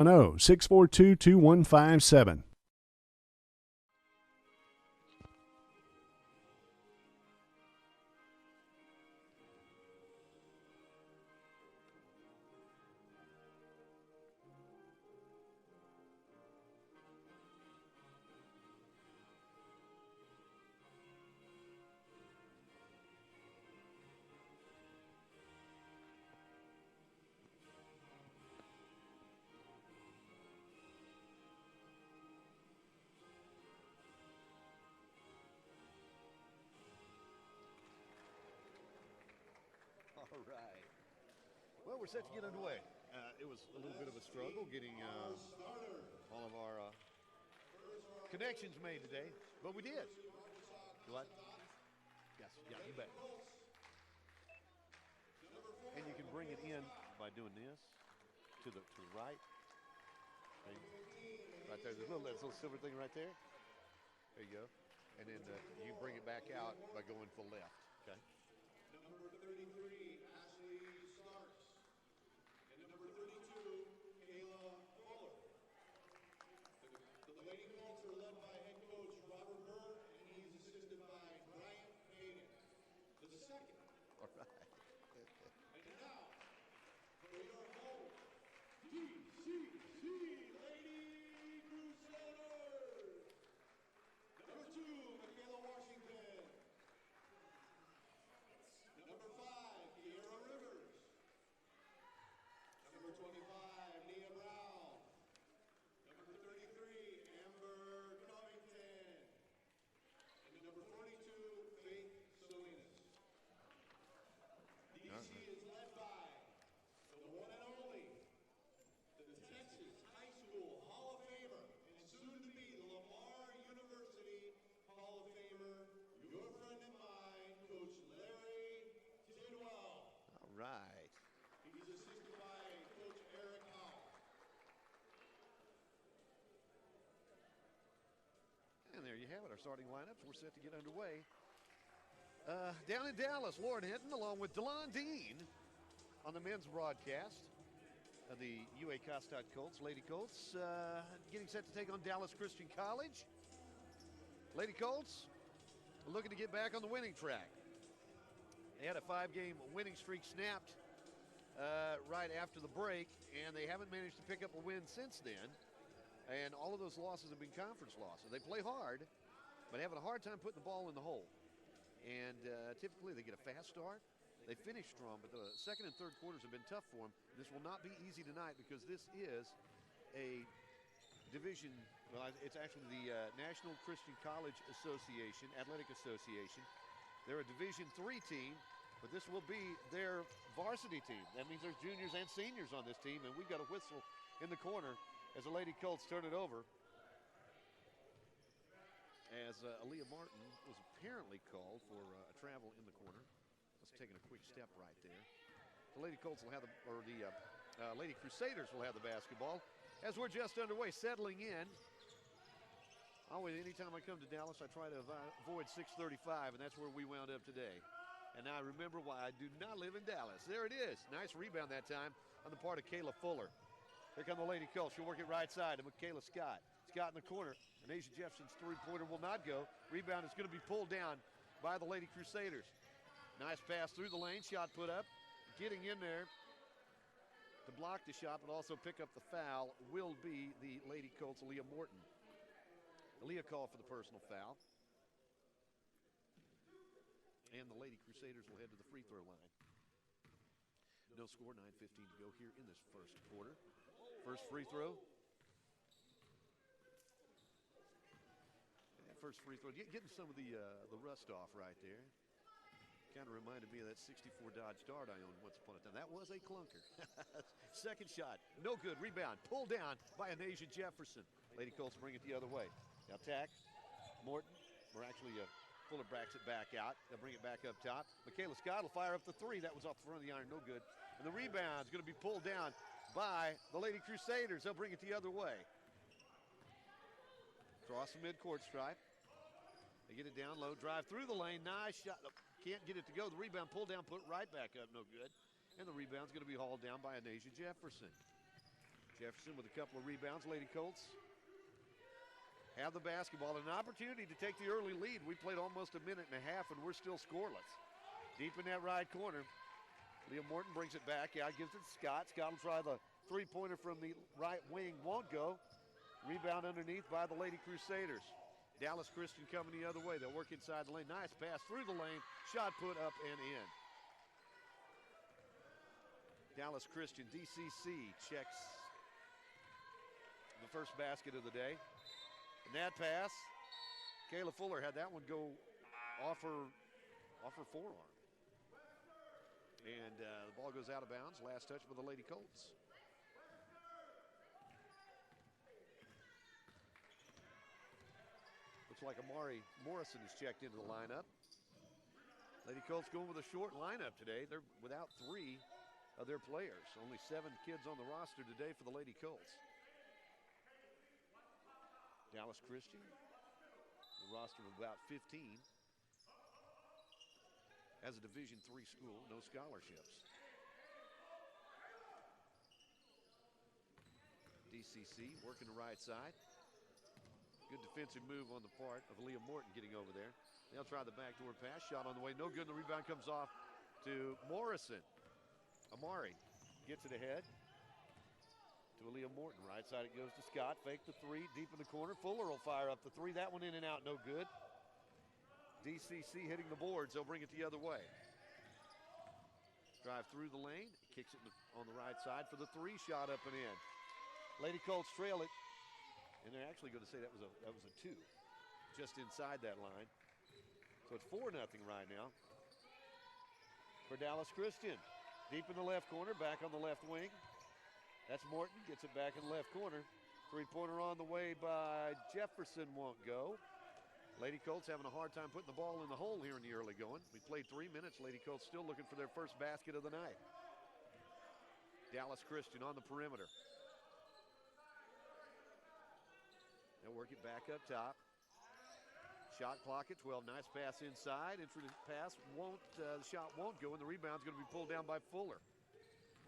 642-2157. All right. Well, we're set to get underway. It was a little bit of a struggle getting all of our connections made today, but we did. What? Yes, yeah, you bet. And you can bring it in by doing this to the right. Okay. Right there, there's that little silver thing right there. There you go. And then you bring it back out by going full left. Okay. Number 33, Ashley Starks. And number 32, Kayla Fuller. The Lady Colts are led by head coach Robert Burr, and he's assisted by Bryant Hayden. The second. All right. And now, for your home, DCC Lady Crusaders. Number 2, Michaela Washington. Number 5, Kiera Rivers. Number 25, Nia Brown. Number 33, Amber Covington. And number 42, Faith Salinas. DC is led by the one and only, the Texas High School Hall of Famer, and soon to be the Lamar University Hall of Famer, your friend and mine, Coach Larry Tidwell. All right. He's assisted by Coach Eric Howell. And there you have it, our starting lineups. We're set to get underway. Down in Dallas, Lauren Hinton along with DeLon Dean on the men's broadcast of the UA Cossatot Colts, Lady Colts, getting set to take on Dallas Christian College. Lady Colts looking to get back on the winning track. They had a 5-game winning streak snapped right after the break, and they haven't managed to pick up a win since then. And all of those losses have been conference losses. They play hard, but having a hard time putting the ball in the hole. And typically they get a fast start. They finish strong, but the second and third quarters have been tough for them. This will not be easy tonight because this is a division, well, it's actually the National Christian College Association, Athletic Association. They're a Division III team, but this will be their varsity team. That means there's juniors and seniors on this team, and we've got a whistle in the corner as the Lady Colts turn it over. As Aaliyah Martin was apparently called for a travel in the corner. That's taking a quick step right there. The Lady Colts will have Lady Crusaders will have the basketball. As we're just underway, settling in. Always, anytime I come to Dallas, I try to avoid 635, and that's where we wound up today. And now I remember why I do not live in Dallas. There it is. Nice rebound that time on the part of Kayla Fuller. Here come the Lady Colts. She'll work it right side to Michaela Scott. Scott in the corner. And Asia Jefferson's three-pointer will not go. Rebound is going to be pulled down by the Lady Crusaders. Nice pass through the lane. Shot put up. Getting in there to block the shot, but also pick up the foul will be the Lady Colts, Aaliyah Morton. Aaliyah called for the personal foul. And the Lady Crusaders will head to the free throw line. No score, 9:15 to go here in this first quarter. First free throw. First free throw, getting some of the rust off right there. Kind of reminded me of that 64 Dodge Dart I owned once upon a time. That was a clunker. Second shot, no good. Rebound, pulled down by Anasia Jefferson. Lady Colts bring it the other way. Now attack, Morton, or actually Fuller backs it back out. They'll bring it back up top. Michaela Scott will fire up the three. That was off the front of the iron, no good. And the rebound is going to be pulled down by the Lady Crusaders. They'll bring it the other way. Cross the midcourt stripe. They get it down low, drive through the lane, nice shot. Can't get it to go. The rebound pulled down, put right back up, no good. And the rebound's going to be hauled down by Anasia Jefferson. Jefferson with a couple of rebounds. Lady Colts have the basketball and an opportunity to take the early lead. We played almost a minute and a half and we're still scoreless. Deep in that right corner. Leah Morton brings it back. Yeah, gives it to Scott. Scott will try the three-pointer from the right wing. Won't go. Rebound underneath by the Lady Crusaders. Dallas Christian coming the other way. They'll work inside the lane. Nice pass through the lane. Shot put up and in. Dallas Christian, DCC, checks the first basket of the day. And that pass, Kayla Fuller had that one go off her forearm. And the ball goes out of bounds. Last touch by the Lady Colts. Looks like Amari Morrison is checked into the lineup. Lady Colts going with a short lineup today. They're without 3 of their players. Only 7 kids on the roster today for the Lady Colts. Dallas Christian, the roster of about 15. As a Division III school, no scholarships. DCC working the right side. Good defensive move on the part of Leah Morton getting over there. They'll try the backdoor pass. Shot on the way. No good. The rebound comes off to Morrison. Amari gets it ahead to Leah Morton. Right side it goes to Scott. Fake the 3. Deep in the corner. Fuller will fire up the 3. That one in and out. No good. DCC hitting the boards. They'll bring it the other way. Drive through the lane. Kicks it on the right side for the 3. Shot up and in. Lady Colts trail it. And they're actually going to say that was a 2. Just inside that line. So it's 4-0 right now for Dallas Christian. Deep in the left corner. Back on the left wing. That's Morton. Gets it back in the left corner. 3-pointer on the way by Jefferson. Won't go. Lady Colts having a hard time putting the ball in the hole here in the early going. We played 3 minutes. Lady Colts still looking for their first basket of the night. Dallas Christian on the perimeter. They'll work it back up top. Shot clock at 12. Nice pass inside. Entry pass won't. The shot won't go, and the rebound's going to be pulled down by Fuller.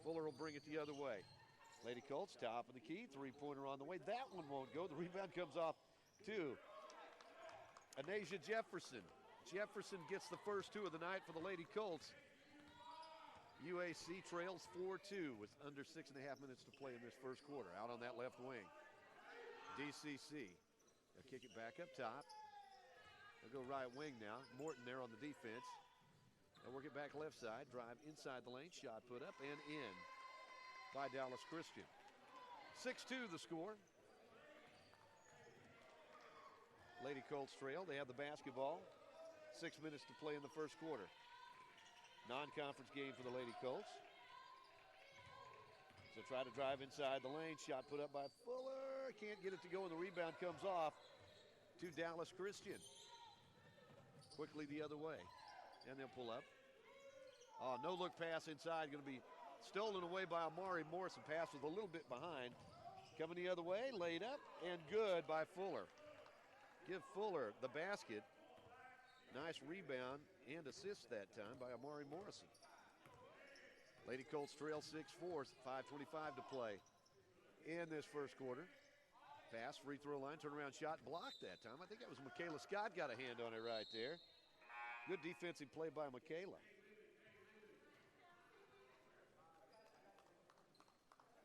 Fuller will bring it the other way. Lady Colts top of the key. 3-pointer on the way. That one won't go. The rebound comes off to Anasia Jefferson. Jefferson gets the first 2 of the night for the Lady Colts. UAC trails 4-2 with under 6.5 minutes to play in this first quarter. Out on that left wing. DCC. They'll kick it back up top. They'll go right wing now. Morton there on the defense. They'll work it back left side. Drive inside the lane. Shot put up and in by Dallas Christian. 6-2 the score. Lady Colts trail. They have the basketball. 6 minutes to play in the first quarter. Non-conference game for the Lady Colts. So try to drive inside the lane. Shot put up by Fuller. Can't get it to go, and the rebound comes off to Dallas Christian. Quickly the other way. And they'll pull up. Oh, no-look pass inside. Going to be stolen away by Amari Morrison. Pass was a little bit behind. Coming the other way. Laid up and good by Fuller. Give Fuller the basket. Nice rebound and assist that time by Amari Morrison. Lady Colts trail 6-4, 5:25 to play in this first quarter. Pass, free throw line, turnaround shot, blocked that time. I think that was Michaela Scott got a hand on it right there. Good defensive play by Michaela.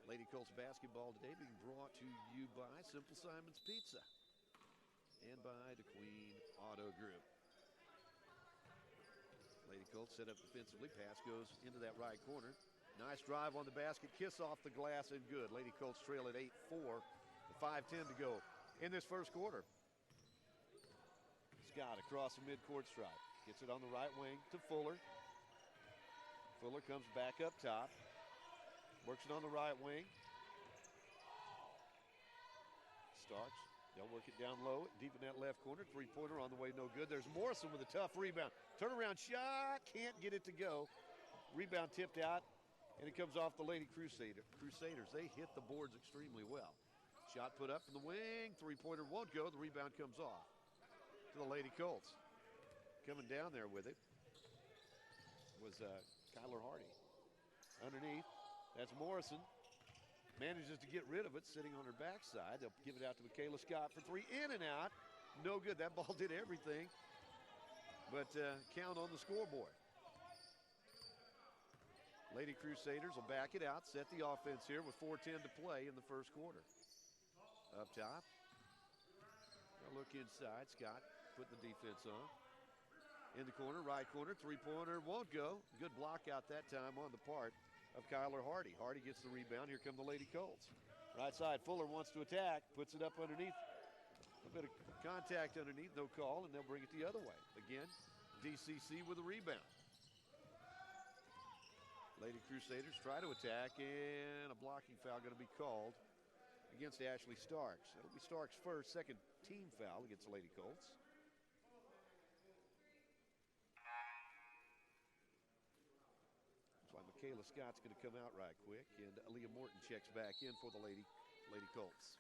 Lady Colts basketball today being brought to you by Simple Simon's Pizza and by the Queen Auto Group. Lady Colts set up defensively. Pass goes into that right corner. Nice drive on the basket. Kiss off the glass and good. Lady Colts trail at 8-4. 5:10 to go in this first quarter. Scott across the midcourt stripe. Gets it on the right wing to Fuller. Fuller comes back up top. Works it on the right wing. Starks. They'll work it down low, deep in that left corner. 3-pointer on the way, no good. There's Morrison with a tough rebound. Turnaround shot, can't get it to go. Rebound tipped out, and it comes off the Lady Crusaders. They hit the boards extremely well. Shot put up from the wing. 3-pointer won't go. The rebound comes off to the Lady Colts. Coming down there with it was Kyler Hardy. Underneath, that's Morrison. manages to get rid of it, sitting on her backside. They'll give it out to Michaela Scott for three, in and out. No good. That ball did everything but count on the scoreboard. Lady Crusaders will back it out, set the offense here with 4:10 to play in the first quarter. Up top. They'll look inside. Scott putting the defense on. In the corner, right corner, three-pointer won't go. Good block out that time on the part of Kyler Hardy. Hardy gets the rebound. Here come the Lady Colts. Right side, Fuller wants to attack, puts it up underneath. A bit of contact underneath, no call, and they'll bring it the other way. Again, DCC with a rebound. Lady Crusaders try to attack, and a blocking foul going to be called against Ashley Starks. It'll be Starks' first, second team foul against the Lady Colts. That's why Michaela Scott's going to come out right quick, and Aaliyah Morton checks back in for the Lady Colts.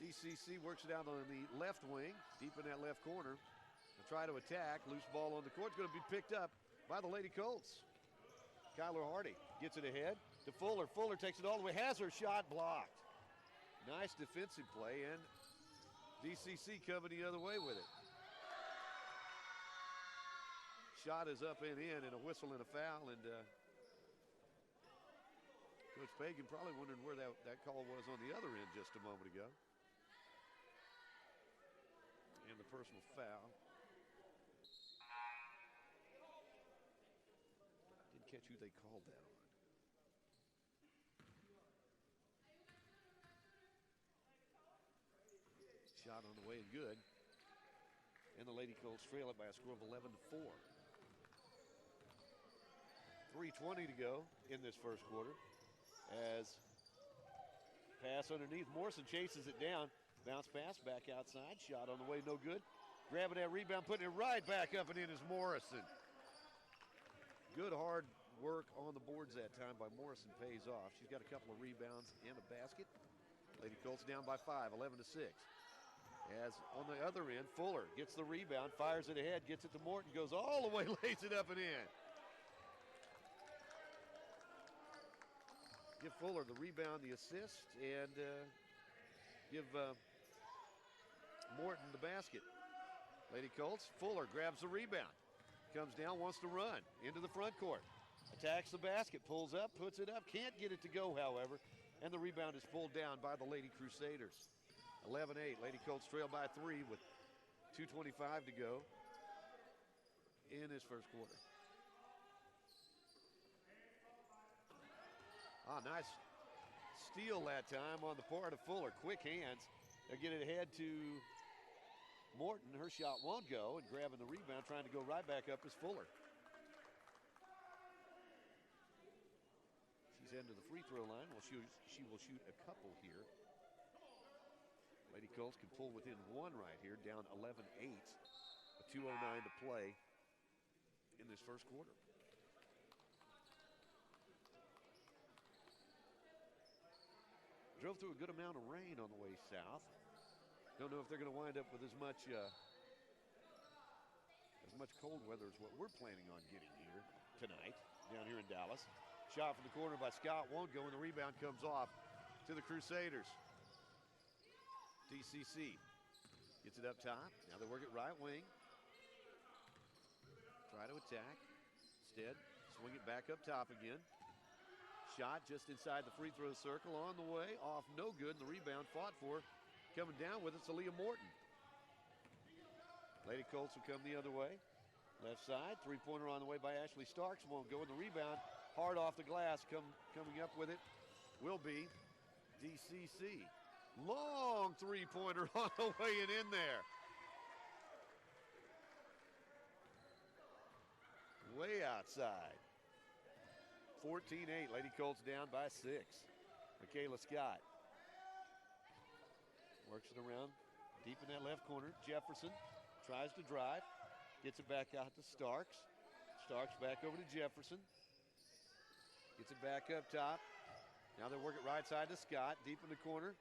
DCC works it out on the left wing, deep in that left corner. They'll try to attack. Loose ball on the court. It's going to be picked up by the Lady Colts. Kyler Hardy gets it ahead to Fuller. Fuller takes it all the way. Has her shot blocked. Nice defensive play, and DCC coming the other way with it. Shot is up and in, and a whistle and a foul. And Coach Pagan probably wondering where that call was on the other end just a moment ago. And the personal foul. Didn't catch who they called that on. Shot on the way and good. And the Lady Colts trail it by a score of 11-4. 3:20 to go in this first quarter. As pass underneath, Morrison chases it down. Bounce pass back outside. Shot on the way, no good. Grabbing that rebound, putting it right back up and in is Morrison. Good hard work on the boards that time by Morrison pays off. She's got a couple of rebounds and a basket. Lady Colts down by 5, 11-6. As on the other end, Fuller gets the rebound, fires it ahead, gets it to Morton, goes all the way, lays it up and in. Give Fuller the rebound, the assist, and give Morton the basket. Lady Colts, Fuller grabs the rebound. Comes down, wants to run into the front court. Attacks the basket, pulls up, puts it up. Can't get it to go, however. And the rebound is pulled down by the Lady Crusaders. 11-8, Lady Colts trail by 3 with 2:25 to go in this first quarter. Nice steal that time on the part of Fuller. Quick hands. They'll get it ahead to Morton. Her shot won't go, and grabbing the rebound, trying to go right back up is Fuller. She's heading to the free throw line. Well, she will shoot a couple here. Lady Colts can pull within one right here, down 11-8. A 2:09 to play in this first quarter. Drove through a good amount of rain on the way south. Don't know if they're going to wind up with as much cold weather as what we're planning on getting here tonight, down here in Dallas. Shot from the corner by Scott won't go, and the rebound comes off to the Crusaders. DCC gets it up top. Now they work it right wing. Try to attack. Instead, swing it back up top again. Shot just inside the free throw circle, on the way, off, no good, and the rebound fought for. Coming down with it's Aaliyah Morton. Lady Colts will come the other way. Left side, three-pointer on the way by Ashley Starks, won't go, and the rebound hard off the glass. Coming up with it will be DCC. Long three-pointer on the way and in there. Way outside. 14-8, Lady Colts down by 6. Michaela Scott works it around deep in that left corner. Jefferson tries to drive, gets it back out to Starks. Starks back over to Jefferson. Gets it back up top. Now they work it right side to Scott, deep in the corner.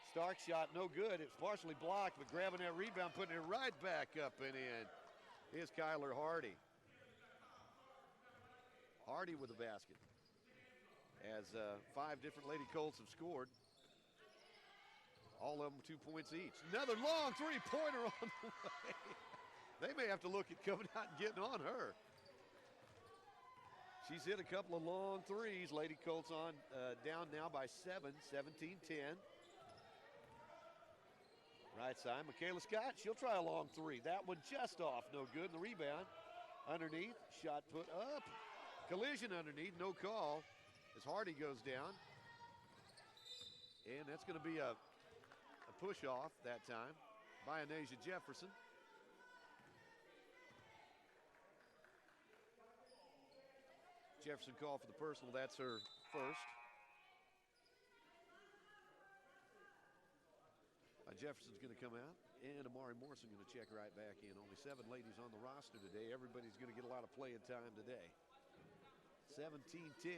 Starks shot no good. It's partially blocked, but grabbing that rebound, putting it right back up and in is Kyler Hardy. Hardy with the basket. as 5 different Lady Colts have scored. All of them 2 points each. Another long three-pointer on the way. They may have to look at coming out and getting on her. She's hit a couple of long threes. Lady Colts on down now by 7, 17-10. Right side, Michaela Scott, she'll try a long three. That one just off, no good. And the rebound underneath, shot put up. Collision underneath, no call as Hardy goes down. And that's going to be a push off that time by Anasia Jefferson. Jefferson called for the personal, that's her first. Jefferson's going to come out, and Amari Morrison going to check right back in. Only 7 ladies on the roster today. Everybody's going to get a lot of playing time today. 17-10.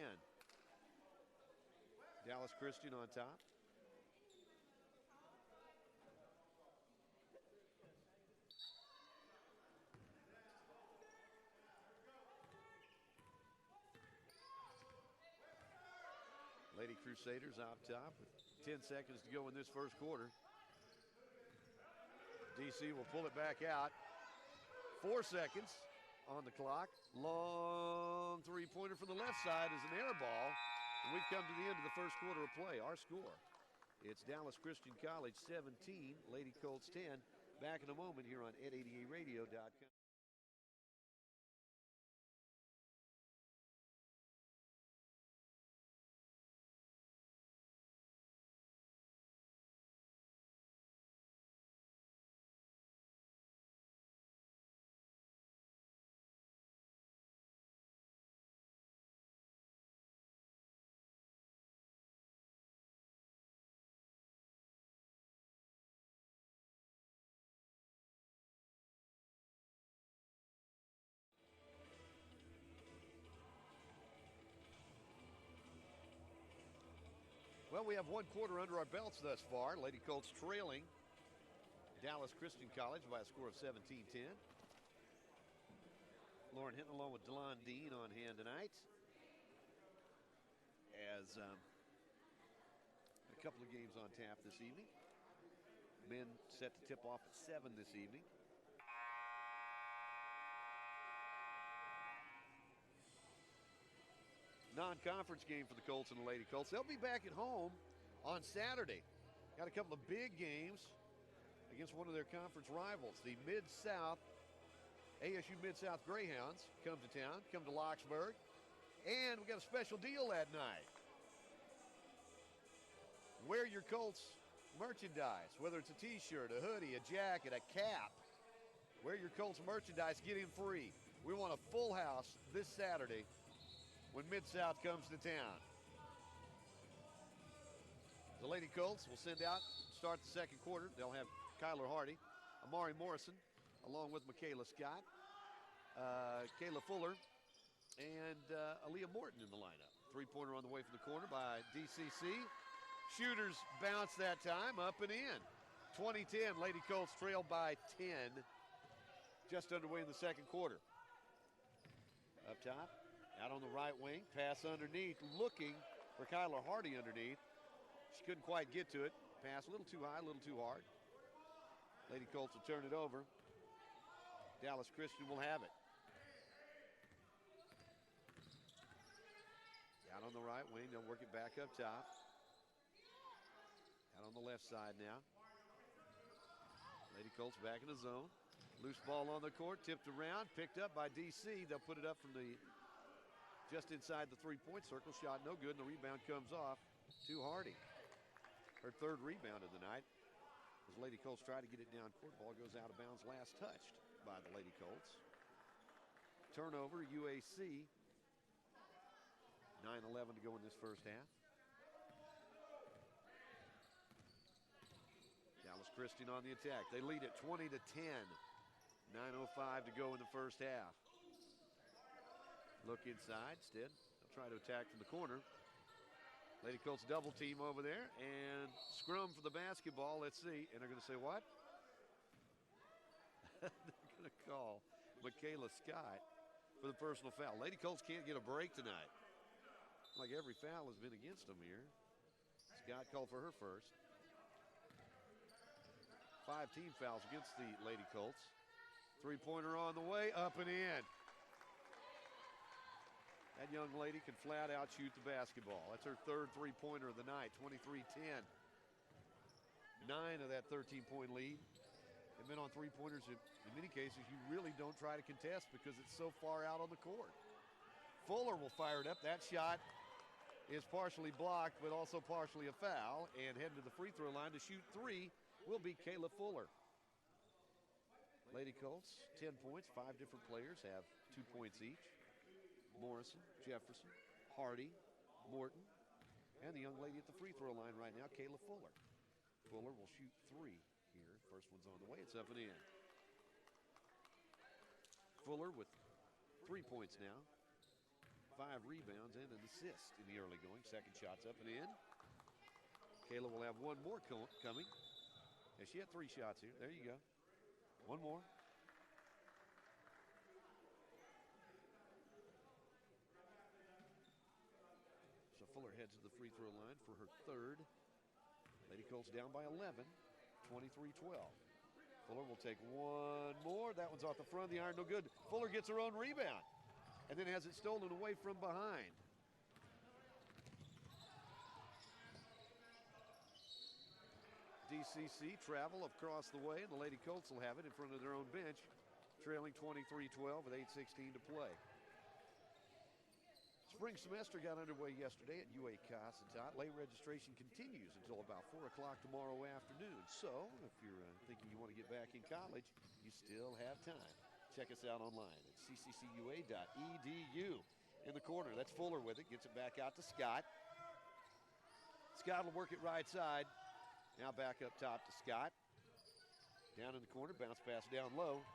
Dallas Christian on top. Lady Crusaders up top with 10 seconds to go in this first quarter. DC will pull it back out. 4 seconds on the clock. Long three-pointer from the left side is an air ball. And we've come to the end of the first quarter of play. Our score, it's Dallas Christian College 17, Lady Colts 10. Back in a moment here on ed88radio.com. Well, we have 1 quarter under our belts thus far. Lady Colts trailing Dallas Christian College by a score of 17-10. Lauren Hinton along with DeLon Dean on hand tonight. As a couple of games on tap this evening. Men set to tip off at 7 this evening. Non-conference game for the Colts and the Lady Colts. They'll be back at home on Saturday. Got a couple of big games against one of their conference rivals. The Mid-South, ASU Mid-South Greyhounds come to town, come to Locksburg. And we got a special deal that night. Wear your Colts merchandise, whether it's a t-shirt, a hoodie, a jacket, a cap. Wear your Colts merchandise, get in free. We want a full house this Saturday when Mid-South comes to town. The Lady Colts will send out, start the second quarter. They'll have Kyler Hardy, Amari Morrison, along with Michaela Scott, Kayla Fuller, and Aaliyah Morton in the lineup. Three-pointer on the way from the corner by DCC. Shooters bounce that time, up and in. 20-10, Lady Colts trail by 10. Just underway in the second quarter. Up top. Out on the right wing, pass underneath, looking for Kyler Hardy underneath. She couldn't quite get to it. Pass a little too high, a little too hard. Lady Colts will turn it over. Dallas Christian will have it. Out on the right wing, they'll work it back up top. Out on the left side now. Lady Colts back in the zone. Loose ball on the court, tipped around, picked up by DC. They'll put it up from the just inside the three-point circle. Shot no good, and the rebound comes off to Hardy. Her 3rd rebound of the night. As Lady Colts try to get it down court, ball goes out of bounds, last touched by the Lady Colts. Turnover, UAC. 9:11 to go in this first half. Dallas Christian on the attack. They lead at 20-10. 9:05 to go in the first half. Look inside instead. They'll try to attack from the corner. Lady Colts double team over there and scrum for the basketball. Let's see. And they're going to say what? They're going to call Michaela Scott for the personal foul. Lady Colts can't get a break tonight. Like every foul has been against them here. Scott called for her first. 5 team fouls against the Lady Colts. Three-pointer on the way, up and in. That young lady can flat out shoot the basketball. That's her third three-pointer of the night, 23-10. 9 of that 13-point lead. They've been on three-pointers in many cases you really don't try to contest because it's so far out on the court. Fuller will fire it up. That shot is partially blocked, but also partially a foul. And heading to the free throw line to shoot 3 will be Kayla Fuller. Lady Colts, 10 points. 5 different players have 2 points each. Morrison, Jefferson, Hardy, Morton, and the young lady at the free throw line right now, Kayla Fuller. Fuller will shoot 3 here. First one's on the way. It's up and in. Fuller with 3 points now. 5 rebounds and an assist in the early going. Second shot's up and in. Kayla will have one more coming. Yeah, she had 3 shots here. There you go. One more. So Fuller heads to the free throw line for her third. Lady Colts down by 11, 23-12. Fuller will take one more. That one's off the front of the iron, no good. Fuller gets her own rebound and then has it stolen away from behind. DCC travel across the way, and the Lady Colts will have it in front of their own bench, trailing 23-12 with 8:16 to play. Spring semester got underway yesterday at UA Cossatot. Late registration continues until about 4 o'clock tomorrow afternoon. So if you're thinking you want to get back in college, you still have time. Check us out online at cccua.edu. In the corner, that's Fuller with it. Gets it back out to Scott. Scott will work it right side. Now back up top to Scott. Down in the corner, bounce pass down low.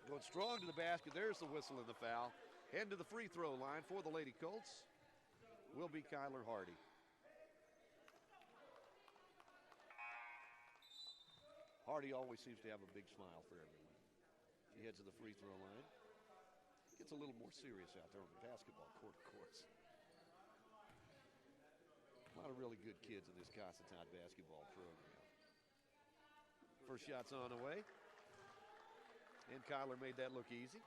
Going strong to the basket. There's the whistle and the foul. Heading to the free throw line for the Lady Colts will be Kyler Hardy. Hardy always seems to have a big smile for everyone. She heads to the free throw line. Gets a little more serious out there on the basketball court, of course. A lot of really good kids in this Cossatot basketball program. First shot's on the way. And Kyler made that look easy.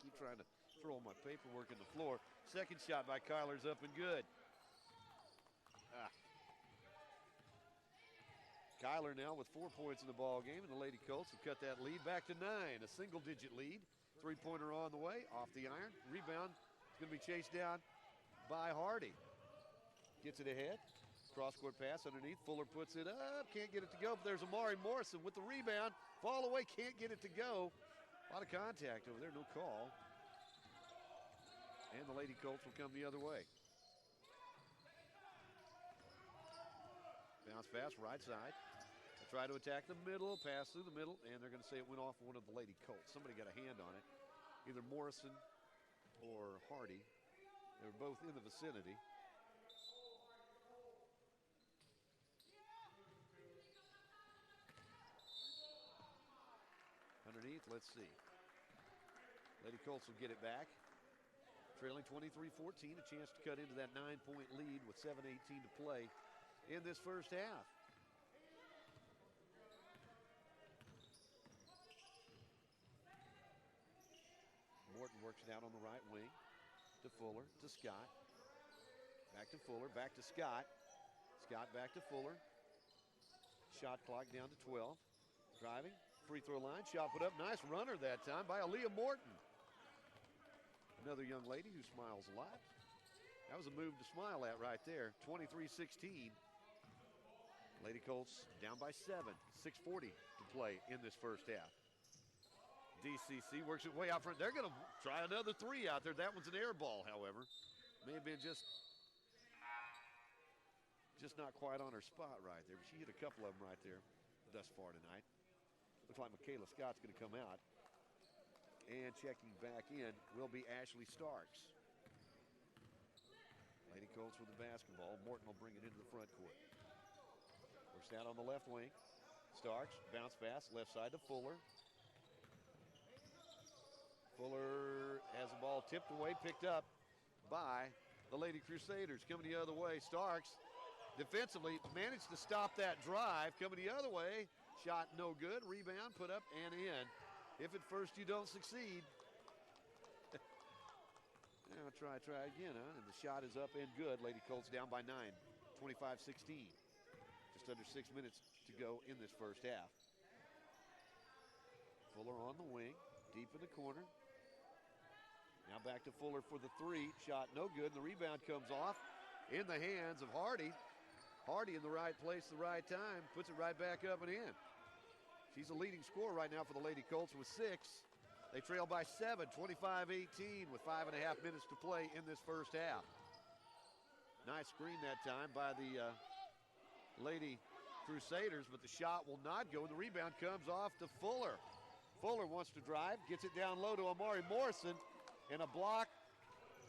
Keep trying to throw my paperwork in the floor. Second shot by Kyler's up and good. Kyler now with 4 points in the ball game, and the Lady Colts have cut that lead back to 9. A single-digit lead. Three-pointer on the way, off the iron. Rebound is going to be chased down by Hardy. Gets it ahead. Cross-court pass underneath. Fuller puts it up. Can't get it to go, but there's Amari Morrison with the rebound. Fall away, can't get it to go. A lot of contact over there, no call. And the Lady Colts will come the other way. Bounce pass, right side. They try to attack the middle, pass through the middle, and they're going to say it went off one of the Lady Colts. Somebody got a hand on it, either Morrison or Hardy. They were both in the vicinity. Underneath, let's see. Lady Colts will get it back. Trailing 23-14, a chance to cut into that 9-point lead with 7:18 to play in this first half. Morton works it out on the right wing to Fuller, to Scott. Back to Fuller, back to Scott. Scott back to Fuller. Shot clock down to 12. Driving, free throw line, shot put up. Nice runner that time by Aaliyah Morton. Another young lady who smiles a lot. That was a move to smile at right there. 23-16. Lady Colts down by 7. 6:40 to play in this first half. DCC works it way out front. They're going to try another 3 out there. That one's an air ball, however. May have been just not quite on her spot right there. But she hit a couple of them right there thus far tonight. Looks like Michaela Scott's going to come out. And checking back in will be Ashley Starks. Lady Colts with the basketball. Morton will bring it into the front court. Works that on the left wing. Starks, bounce pass, left side to Fuller. Fuller has the ball tipped away, picked up by the Lady Crusaders. Coming the other way, Starks defensively managed to stop that drive. Coming the other way, shot no good. Rebound put up and in. If at first you don't succeed, now try again, huh? And the shot is up and good. Lady Colts down by 9, 25-16. Just under 6 minutes to go in this first half. Fuller on the wing, deep in the corner. Now back to Fuller for the three. Shot no good, and the rebound comes off in the hands of Hardy. Hardy in the right place, the right time, puts it right back up and in. She's the leading scorer right now for the Lady Colts with 6. They trail by 7, 25-18 with 5.5 minutes to play in this first half. Nice screen that time by the Lady Crusaders, but the shot will not go, and the rebound comes off to Fuller. Fuller wants to drive, gets it down low to Amari Morrison, and a block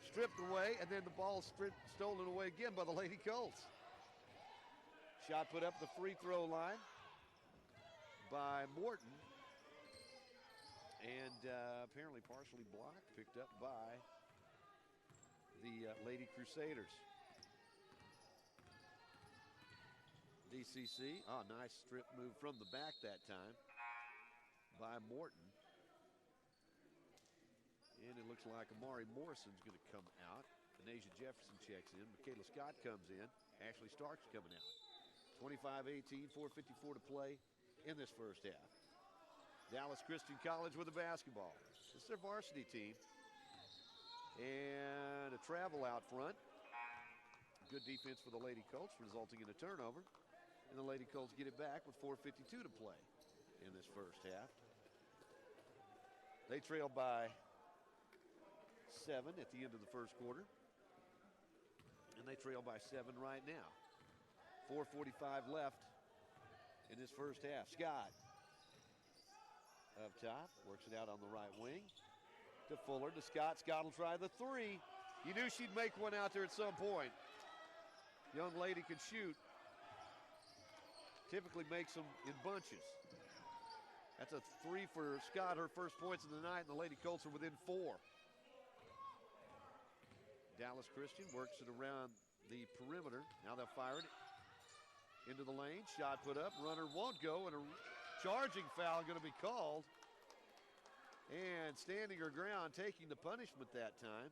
stripped away, and then the ball stolen away again by the Lady Colts. Shot put up the free throw line by Morton, and apparently partially blocked, picked up by the Lady Crusaders. DCC, nice strip move from the back that time by Morton. And it looks like Amari Morrison's going to come out. Anasia Jefferson checks in. Michaela Scott comes in. Ashley Stark's coming out. 25-18, 4:54 to play in this first half. Dallas Christian College with the basketball. It's their varsity team. And a travel out front. Good defense for the Lady Colts, resulting in a turnover. And the Lady Colts get it back with 4:52 to play in this first half. They trail by 7 at the end of the first quarter. And they trail by 7 right now. 4:45 left in this first half. Scott up top, works it out on the right wing. To Fuller, to Scott. Scott will try the three. You knew she'd make one out there at some point. Young lady can shoot. Typically makes them in bunches. That's a three for Scott, her first points of the night, and the Lady Colts are within 4. Dallas Christian works it around the perimeter. Now they'll fire it into the lane. Shot put up. Runner won't go, and a charging foul going to be called. And standing her ground, taking the punishment that time,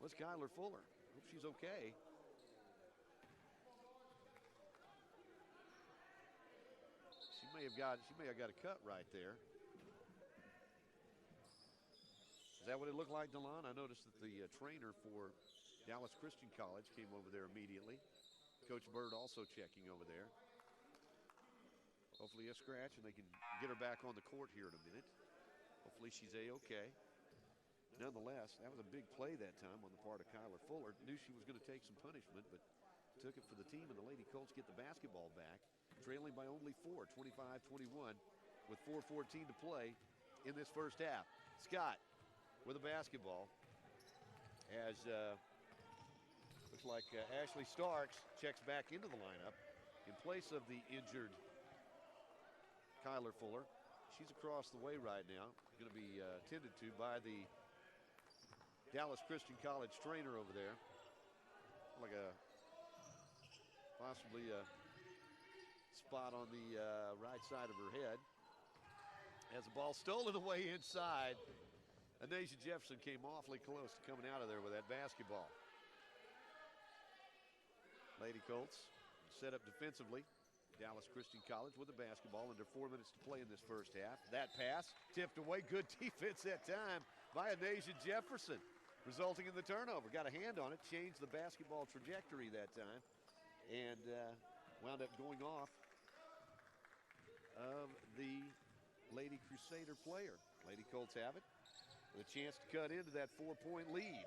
was Kyler Fuller. Hope she's okay. She may have got a cut right there. Is that what it looked like, DeLon? I noticed that the trainer for Dallas Christian College came over there immediately. Coach Bird also checking over there. Hopefully a scratch, and they can get her back on the court here in a minute. Hopefully she's A-okay. Nonetheless, that was a big play that time on the part of Kyler Fuller. Knew she was going to take some punishment, but took it for the team, and the Lady Colts get the basketball back, trailing by only 4, 25-21, with 4:14 to play in this first half. Scott with a basketball as looks like Ashley Starks checks back into the lineup in place of the injured Kyler Fuller. She's across the way right now, going to be tended to by the Dallas Christian College trainer over there. Like possibly a spot on the right side of her head. As the ball stolen away inside, Anasia Jefferson came awfully close to coming out of there with that basketball. Lady Colts set up defensively. Dallas Christian College with the basketball under 4 minutes to play in this first half. That pass tipped away. Good defense that time by Anasia Jefferson, resulting in the turnover. Got a hand on it, changed the basketball trajectory that time, and wound up going off of the Lady Crusader player. Lady Colts have it with a chance to cut into that 4-point lead.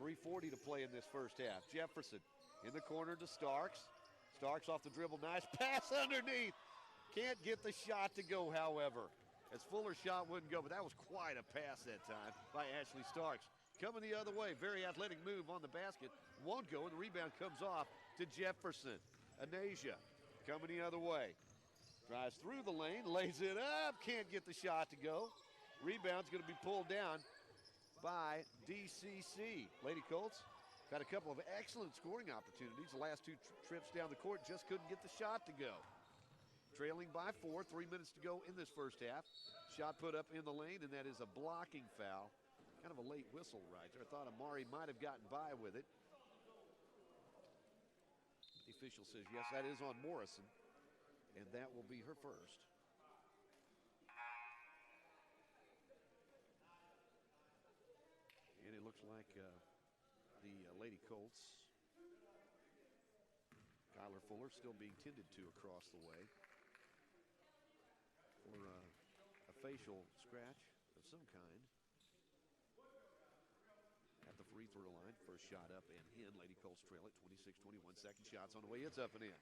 3:40 to play in this first half. Jefferson in the corner to Starks. Starks off the dribble, nice pass underneath. Can't get the shot to go, however, as Fuller's shot wouldn't go, but that was quite a pass that time by Ashley Starks. Coming the other way, very athletic move on the basket. Won't go, and the rebound comes off to Jefferson. Anasia coming the other way. Drives through the lane, lays it up, can't get the shot to go. Rebound's going to be pulled down by DCC. Lady Colts had a couple of excellent scoring opportunities. The last two trips down the court just couldn't get the shot to go. Trailing by 4, 3 minutes to go in this first half. Shot put up in the lane, and that is a blocking foul. Kind of a late whistle right there. I thought Amari might have gotten by with it. The official says yes, that is on Morrison, and that will be her first. And it looks like the Lady Colts, Kyler Fuller still being tended to across the way for a facial scratch of some kind. At the free throw line, first shot up and in. Lady Colts trail it 26-21. Second shot's on the way, it's up and in.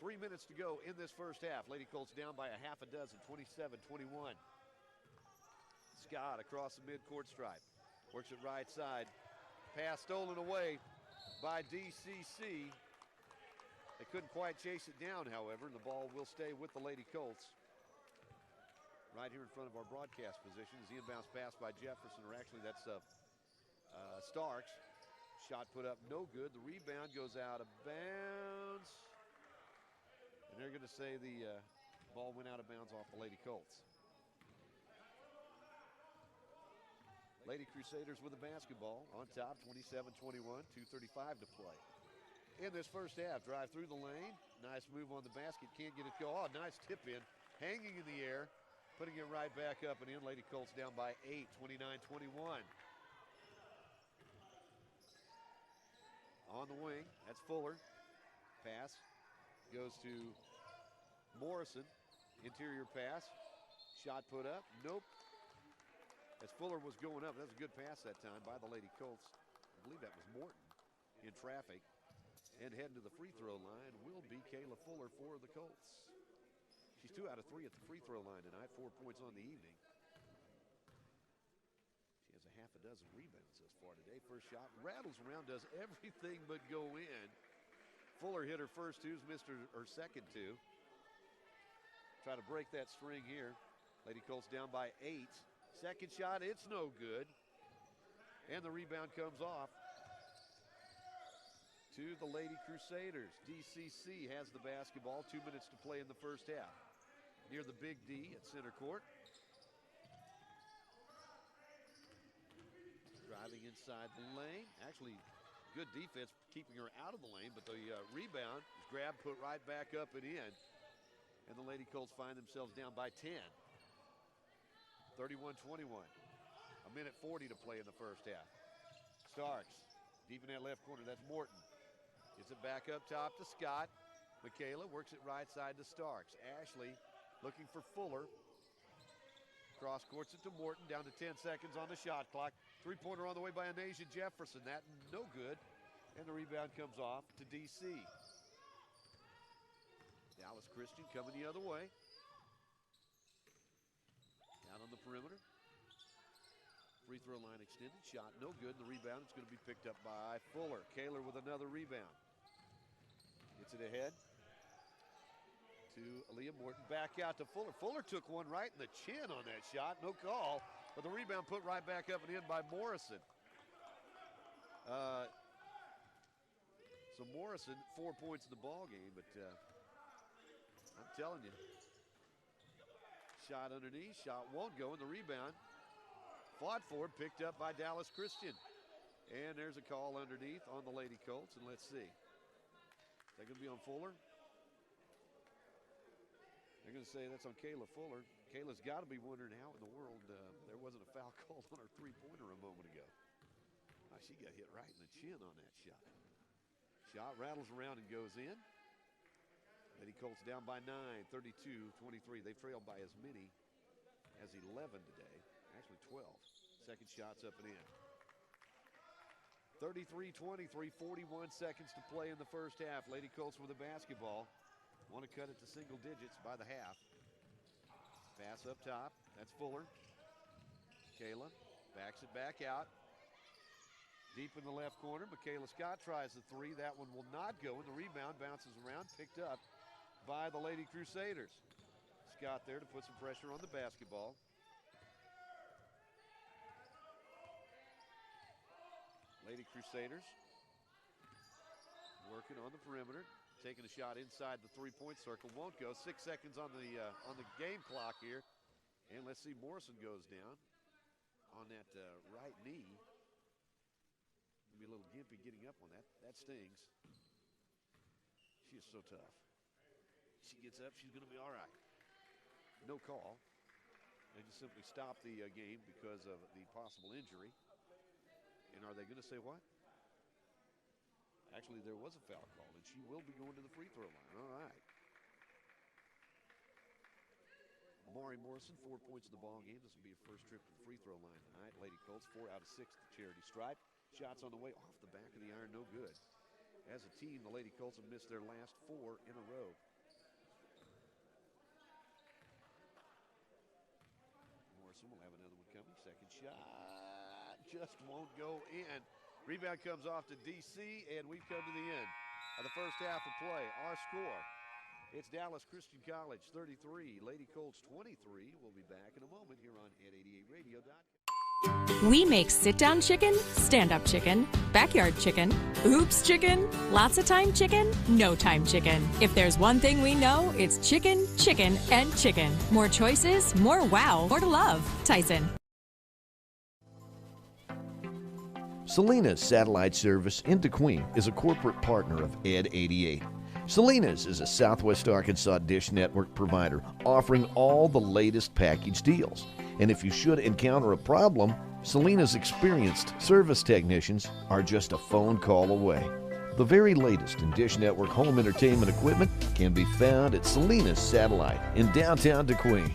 3 minutes to go in this first half. Lady Colts down by a half a dozen, 27-21. Scott across the midcourt stripe. Works it right side. Pass stolen away by DCC. They couldn't quite chase it down, however, and the ball will stay with the Lady Colts. Right here in front of our broadcast position is the inbounds pass by Jefferson, or actually that's Starks. Shot put up, no good. The rebound goes out of bounds. And they're going to say the ball went out of bounds off the Lady Colts. Lady Crusaders with the basketball on top, 27-21, 2:35 to play. In this first half, drive through the lane. Nice move on the basket, can't get it go. Oh, nice tip in, hanging in the air. Putting it right back up and in. Lady Colts down by 8, 29-21. On the wing, that's Fuller. Pass goes to Morrison. Interior pass. Shot put up, nope. As Fuller was going up, that was a good pass that time by the Lady Colts. I believe that was Morton in traffic. And heading to the free throw line will be Kayla Fuller for the Colts. She's 2 out of 3 at the free throw line tonight, 4 points on the evening. She has a half a dozen rebounds thus far today. First shot rattles around, does everything but go in. Fuller hit her first twos, missed her second two. Try to break that string here. Lady Colts down by 8. Second shot, it's no good. And the rebound comes off to the Lady Crusaders. DCC has the basketball, 2 minutes to play in the first half. Near the Big D at center court. Driving inside the lane. Actually, good defense keeping her out of the lane, but the rebound is grabbed, put right back up and in. And the Lady Colts find themselves down by 10. 31-21. A minute 40 to play in the first half. Starks, deep in that left corner, that's Morton. Gets it back up top to Scott. Michaela works it right side to Starks. Ashley looking for Fuller. Cross courts it to Morton, down to 10 seconds on the shot clock. Three-pointer on the way by Anasia Jefferson. That no good. And the rebound comes off to DC. Dallas Christian coming the other way. Down on the perimeter. Free throw line extended. Shot no good. And the rebound is going to be picked up by Fuller. Kaler with another rebound. Gets it ahead to Aaliyah Morton. Back out to Fuller. Fuller took one right in the chin on that shot. No call. But the rebound put right back up and in by Morrison. So Morrison, 4 points in the ball game, but I'm telling you, shot underneath, shot won't go, and the rebound fought for, picked up by Dallas Christian. And there's a call underneath on the Lady Colts, and let's see. Is that going to be on Fuller? They're going to say that's on Kayla Fuller. Kayla's got to be wondering how in the world there wasn't a foul called on her three-pointer a moment ago. She got hit right in the chin on that shot. Shot rattles around and goes in. Lady Colts down by 9, 32-23. They've trailed by as many as 11 today, actually 12. Second shot's up and in. 33-23, 41 seconds to play in the first half. Lady Colts with the basketball. Want to cut it to single digits by the half. Pass up top. That's Fuller. Kayla backs it back out. Deep in the left corner, Michaela Scott tries the three. That one will not go, and the rebound bounces around, picked up by the Lady Crusaders. Scott there to put some pressure on the basketball. Lady Crusaders working on the perimeter, taking a shot inside the three-point circle. Won't go. 6 seconds on the game clock here. And let's see, Morrison goes down on that right knee. Maybe a little gimpy getting up on that. That stings. She is so tough. She gets up, she's going to be all right. No call. They just simply stopped the game because of the possible injury. And are they going to say what? Actually, there was a foul call, and she will be going to the free throw line. All right. Amari Morrison, 4 points in the ball game. This will be her first trip to the free throw line tonight. Lady Colts, 4 out of 6 at the charity stripe. Shots on the way off the back of the iron, no good. As a team, the Lady Colts have missed their last 4 in a row. Morrison will have another one coming. Second shot just won't go in. Rebound comes off to DC, and we've come to the end of the first half of play. Our score, it's Dallas Christian College 33, Lady Colts 23. We'll be back in a moment here on Ed88Radio.com. We make sit-down chicken, stand-up chicken, backyard chicken, oops chicken, lots of time chicken, no time chicken. If there's one thing we know, it's chicken, chicken, and chicken. More choices, more wow, more to love. Tyson. Salinas Satellite Service in DeQueen is a corporate partner of Ed 88. Salinas is a Southwest Arkansas dish network provider offering all the latest package deals. And if you should encounter a problem, Salinas' experienced service technicians are just a phone call away. The very latest in Dish Network home entertainment equipment can be found at Salinas Satellite in downtown DeQueen.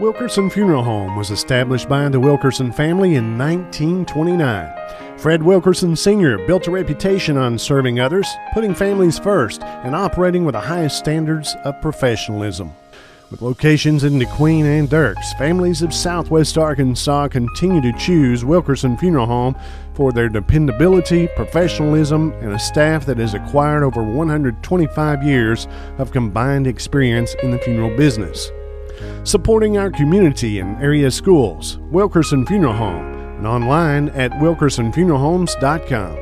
Wilkerson Funeral Home was established by the Wilkerson family in 1929. Fred Wilkerson Sr. built a reputation on serving others, putting families first, and operating with the highest standards of professionalism. With locations in DeQueen and Dirks, families of Southwest Arkansas continue to choose Wilkerson Funeral Home for their dependability, professionalism, and a staff that has acquired over 125 years of combined experience in the funeral business. Supporting our community and area schools, Wilkerson Funeral Home, and online at wilkersonfuneralhomes.com.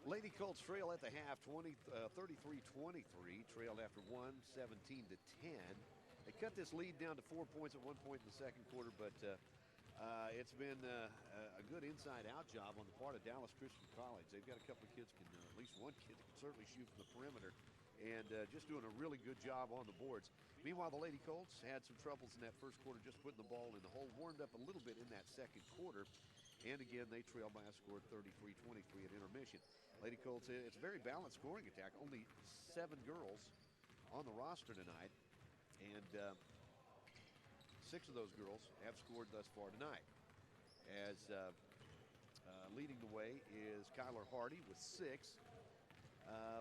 Lady Colts trail at the half, 33-23, trailed after 1, 17-10. They cut this lead down to 4 points at one point in the second quarter, but it's been a good inside-out job on the part of Dallas Christian College. They've got a couple of kids, at least one kid that can certainly shoot from the perimeter, and just doing a really good job on the boards. Meanwhile, the Lady Colts had some troubles in that first quarter, just putting the ball in the hole, warmed up a little bit in that second quarter, and again, they trailed by a score of 33-23 at intermission. Lady Colts, it's a very balanced scoring attack, only 7 girls on the roster tonight, and 6 of those girls have scored thus far tonight. As leading the way is Kyler Hardy with 6.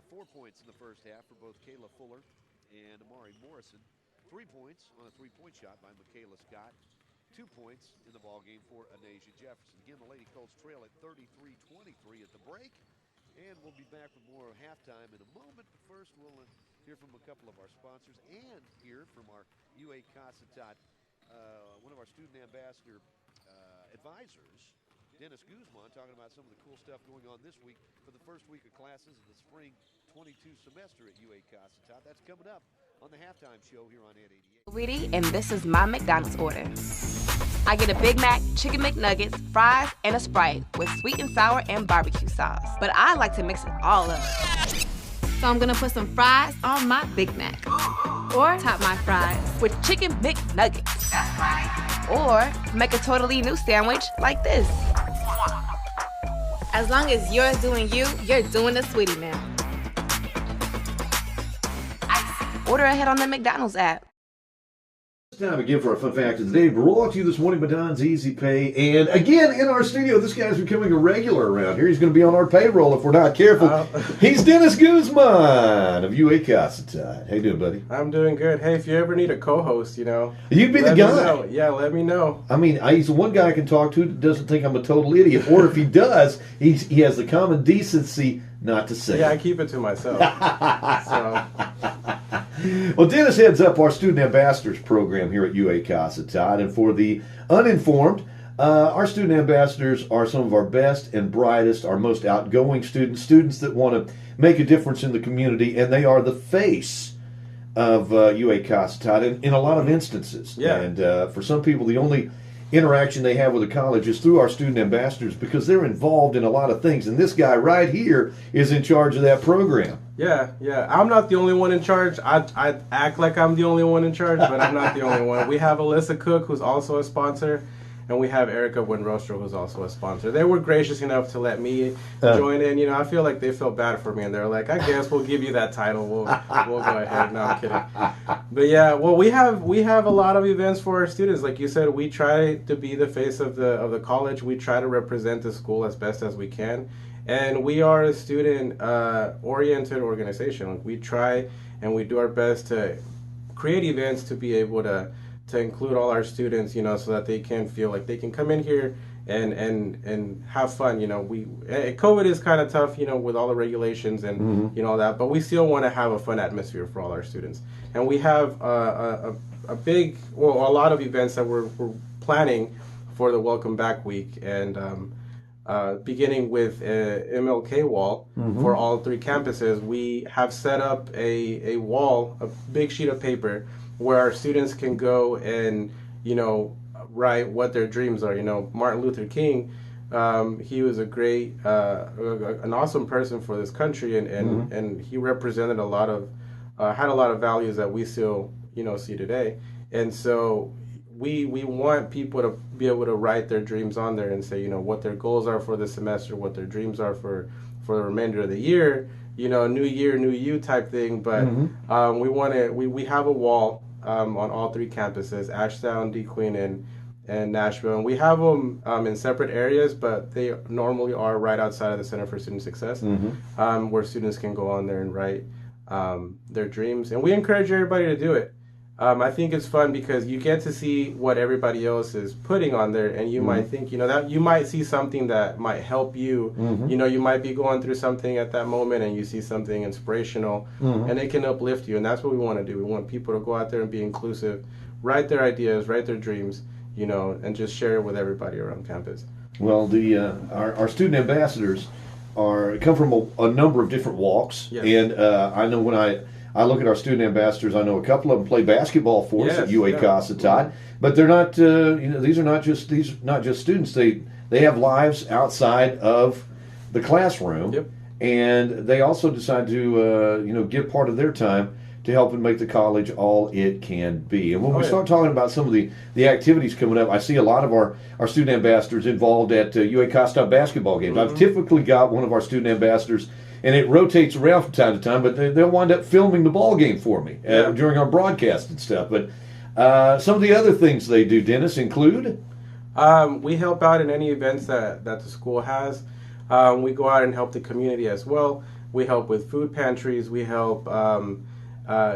4 points in the first half for both Kayla Fuller and Amari Morrison. 3 points on a three-point shot by Michaela Scott. 2 points in the ballgame for Anasia Jefferson. Again, the Lady Colts trail at 33-23 at the break. And we'll be back with more halftime in a moment. But first, we'll hear from a couple of our sponsors and hear from our UA Cossatot, one of our student ambassador advisors, Dennis Guzman, talking about some of the cool stuff going on this week for the first week of classes of the spring 22 semester at UA Cossatot. That's coming up on the halftime show here on Ed 88. Sweetie, and this is my McDonald's order. I get a Big Mac, Chicken McNuggets, fries, and a Sprite with sweet and sour and barbecue sauce. But I like to mix it all up. So I'm gonna put some fries on my Big Mac. Or top my fries with Chicken McNuggets. That's right. Or make a totally new sandwich like this. As long as you're doing you, you're doing the Sweetie now. Order ahead on the McDonald's app. Time again for our fun fact of the day, brought to you this morning by Don's Easy Pay. And again, in our studio, this guy's becoming a regular around here. He's going to be on our payroll if we're not careful. He's Dennis Guzman of UA Cossatot. How you doing, buddy? I'm doing good. Hey, if you ever need a co-host, You'd be the guy. Yeah, let me know. I mean, he's the one guy I can talk to that doesn't think I'm a total idiot. Or if he does, he has the common decency not to say. Yeah, I keep it to myself. So. Well, Dennis heads up our Student Ambassadors program here at UA Cossatot. And for the uninformed, our student ambassadors are some of our best and brightest, our most outgoing students that want to make a difference in the community, and they are the face of UA Cossatot in a lot of instances. Yeah. And for some people, the only interaction they have with the college is through our student ambassadors because they're involved in a lot of things. And this guy right here is in charge of that program. Yeah. I'm not the only one in charge. I act like I'm the only one in charge, but I'm not the only one. We have Alyssa Cook, who's also a sponsor, and we have Erica Winrostro, who's also a sponsor. They were gracious enough to let me join in. I feel like they felt bad for me, and they're like, I guess we'll give you that title. We'll go ahead. No, I'm kidding. But yeah, well, we have a lot of events for our students. Like you said, we try to be the face of the college. We try to represent the school as best as we can. And we are a student-oriented organization. Like, we try and we do our best to create events to be able to include all our students, so that they can feel like they can come in here and have fun. COVID is kind of tough, with all the regulations and all that, but we still want to have a fun atmosphere for all our students. And we have a lot of events that we're planning for the Welcome Back Week, and beginning with MLK wall for all 3 campuses. We have set up a wall, a big sheet of paper, where our students can go and, write what their dreams are. Martin Luther King, he was a great, an awesome person for this country, and he represented had a lot of values that we still, see today. And so we want people to be able to write their dreams on there and say, what their goals are for the semester, what their dreams are for the remainder of the year, new year, new you type thing. But we have a wall on all 3 campuses, Ashdown, DeQueen, and Nashville. And we have them in separate areas, but they normally are right outside of the Center for Student Success, where students can go on there and write their dreams. And we encourage everybody to do it. I think it's fun because you get to see what everybody else is putting on there, and you might think, that you might see something that might help you. You might be going through something at that moment, and you see something inspirational, and it can uplift you. And that's what we want to do. We want people to go out there and be inclusive, write their ideas, write their dreams, and just share it with everybody around campus. Well, our student ambassadors come from a number of different walks, and I know when I look at our student ambassadors, I know a couple of them play basketball for us at UA Cossatot, but they're not, these are not just students. They have lives outside of the classroom, and they also decide to, give part of their time to help and make the college all it can be. And when we start talking about some of the activities coming up, I see a lot of our student ambassadors involved at UA Cossatot basketball games. I've typically got one of our student ambassadors, and it rotates around from time to time, but they'll wind up filming the ball game for me during our broadcast and stuff. But some of the other things they do, Dennis, include? We help out in any events that the school has. We go out and help the community as well. We help with food pantries. We help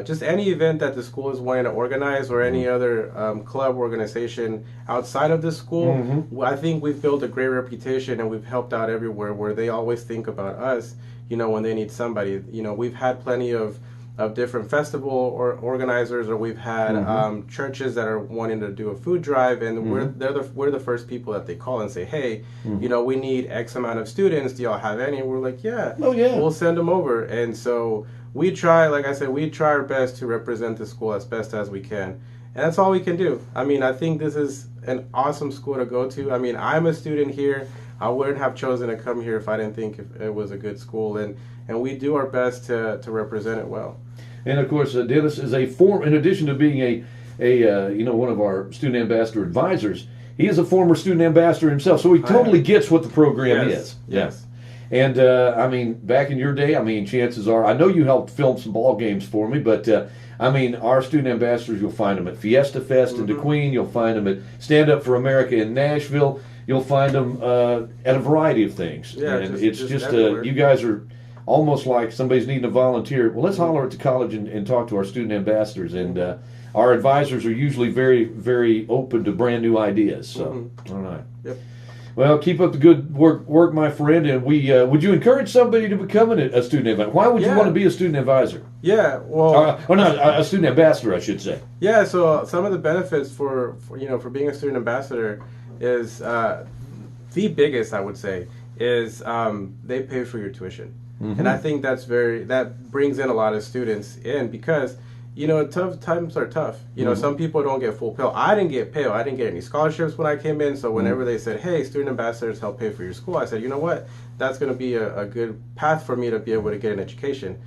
just any event that the school is wanting to organize, or any other club organization outside of the school. I think we've built a great reputation, and we've helped out everywhere where they always think about us, when they need somebody. We've had plenty of different festival organizers, or we've had churches that are wanting to do a food drive, and we're the first people that they call and say, hey, we need X amount of students. Do y'all have any? And we're like, we'll send them over. And so we try, like I said, we try our best to represent the school as best as we can. And that's all we can do. I mean, I think this is an awesome school to go to. I mean, I'm a student here. I wouldn't have chosen to come here if I didn't think it was a good school. And we do our best to represent it well. And of course, Dennis is in addition to being one of our student ambassador advisors, he is a former student ambassador himself. So he totally gets what the program is. Yes. And, I mean, back in your day, I mean, chances are, I know you helped film some ball games for me, but, I mean, our student ambassadors, you'll find them at Fiesta Fest in DeQueen. You'll find them at Stand Up for America in Nashville. You'll find them at a variety of things. Yeah, and just it's just everywhere. you guys are almost like somebody's needing a volunteer. Well, let's holler at the college and talk to our student ambassadors. And our advisors are usually very, very open to brand new ideas. So, all right. Yep. Well, keep up the good work, my friend. And we would you encourage somebody to become a student advisor? Why would you want to be a student advisor? Yeah, well, a student ambassador, I should say. yeah. So some of the benefits for being a student ambassador is the biggest, I would say, is they pay for your tuition, and I think that brings in a lot of students in because. Tough times are tough. Some people don't get full Pell. I didn't get Pell. I didn't get any scholarships when I came in. So whenever they said, hey, student ambassadors help pay for your school, I said, you know what? That's going to be a good path for me to be able to get an education.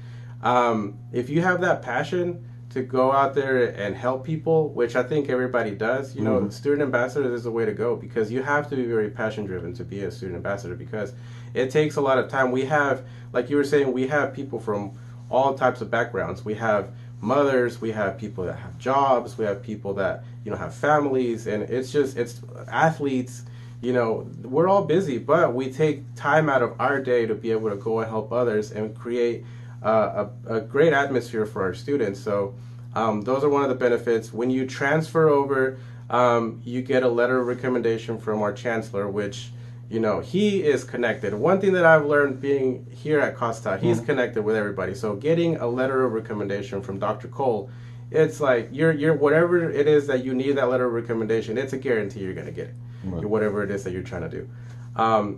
If you have that passion to go out there and help people, which I think everybody does, student ambassadors is the way to go because you have to be very passion driven to be a student ambassador because it takes a lot of time. We have, like you were saying, we have people from all types of backgrounds. We have mothers, we have people that have jobs, we have people that have families, and it's athletes. We're all busy, but we take time out of our day to be able to go and help others and create a great atmosphere for our students. So those are one of the benefits. When you transfer over, you get a letter of recommendation from our chancellor, which he is connected. One thing that I've learned being here at Cossatot, he's connected with everybody. So getting a letter of recommendation from Dr. Cole, it's like you're whatever it is that you need that letter of recommendation, it's a guarantee you're going to get it, whatever it is that you're trying to do.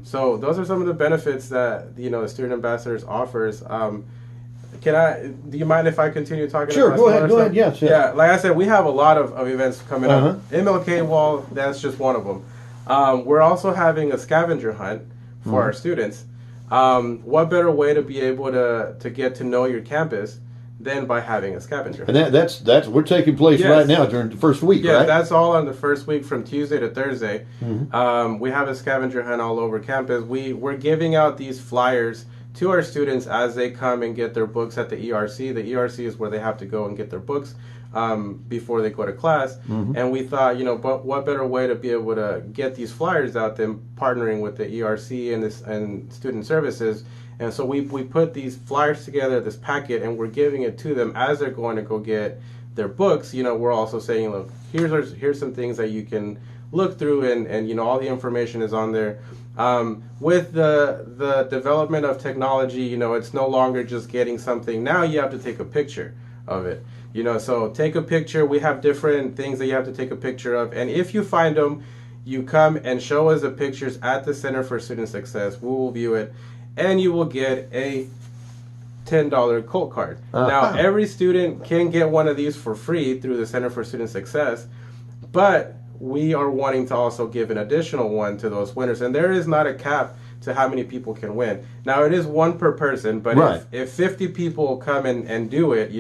So those are some of the benefits that the student ambassadors offers. Do you mind if I continue talking? Sure, about go stuff? ahead. Yes. Yeah, like I said, we have a lot of events coming up. MLK Wall, that's just one of them. We're also having a scavenger hunt for our students. What better way to be able to get to know your campus than by having a scavenger hunt? And that's we're taking place right now during the first week, yeah, right? that's all on the first week from Tuesday to Thursday. We have a scavenger hunt all over campus. We're giving out these flyers to our students as they come and get their books at the ERC. The ERC is where they have to go and get their books before they go to class. And we thought, but what better way to be able to get these flyers out than partnering with the ERC and student services. And so we put these flyers together, this packet, and we're giving it to them as they're going to go get their books. We're also saying, look, here's some things that you can look through, and all the information is on there. With the development of technology, it's no longer just getting something. Now you have to take a picture of it. So take a picture. We have different things that you have to take a picture of. And if you find them, you come and show us the pictures at the Center for Student Success. We will view it. And you will get a $10 Colt card. Now, every student can get one of these for free through the Center for Student Success. But we are wanting to also give an additional one to those winners. And there is not a cap to how many people can win. Now, it is one per person. But if 50 people come and do it,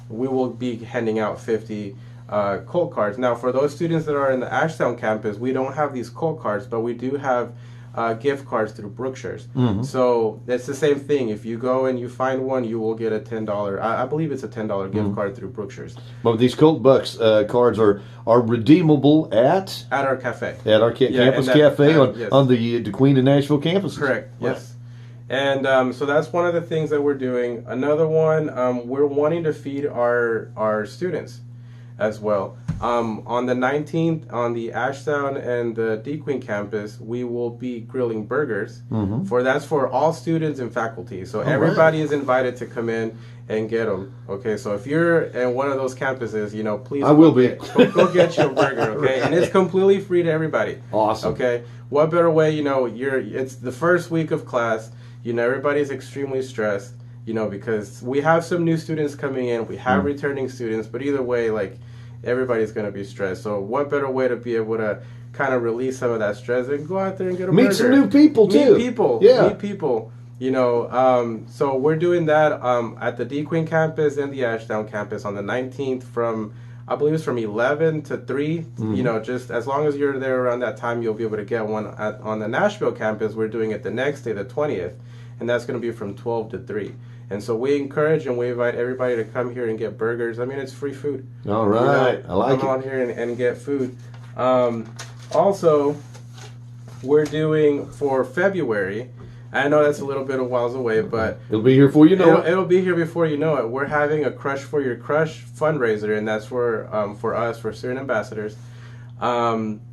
we will be handing out 50 Colt cards. Now, for those students that are in the Ashtown campus, we don't have these Colt cards, but we do have gift cards through Brookshire's. So it's the same thing. If you go and you find one, you will get a $10. I believe it's a $10 gift card through Brookshire's. But these Colt Bucks cards are redeemable at our cafe. At our campus cafe on the DeQueen and Nashville campuses. Correct. Right. Yes. And so that's one of the things that we're doing. Another one, we're wanting to feed our students as well. On the 19th, on the Ashtown and the DeQueen campus, we will be grilling burgers. That's for all students and faculty. So everybody is invited to come in and get them. Okay, so if you're in one of those campuses, please go get your burger. Okay, and it's completely free to everybody. Awesome. Okay, what better way? It's the first week of class. Everybody's extremely stressed. Because we have some new students coming in, we have returning students, but either way, everybody's going to be stressed. So what better way to be able to kind of release some of that stress and go out there and get a burger. Meet some new people, too. Meet people. So we're doing that at the DeQueen campus and the Ashdown campus on the 19th from I believe it's from 11 to 3. You know, just as long as you're there around that time, you'll be able to get one on the Nashville campus. We're doing it the next day, the 20th, and that's going to be from 12 to 3. And so we encourage and we invite everybody to come here and get burgers. I mean, it's free food. All right. I like it. Come on here and get food. Also, we're doing for February. I know that's a little bit of whiles away, but It'll be here before you know it. It'll be here before you know it. We're having a Crush for Your Crush fundraiser, and that's for us, for student ambassadors.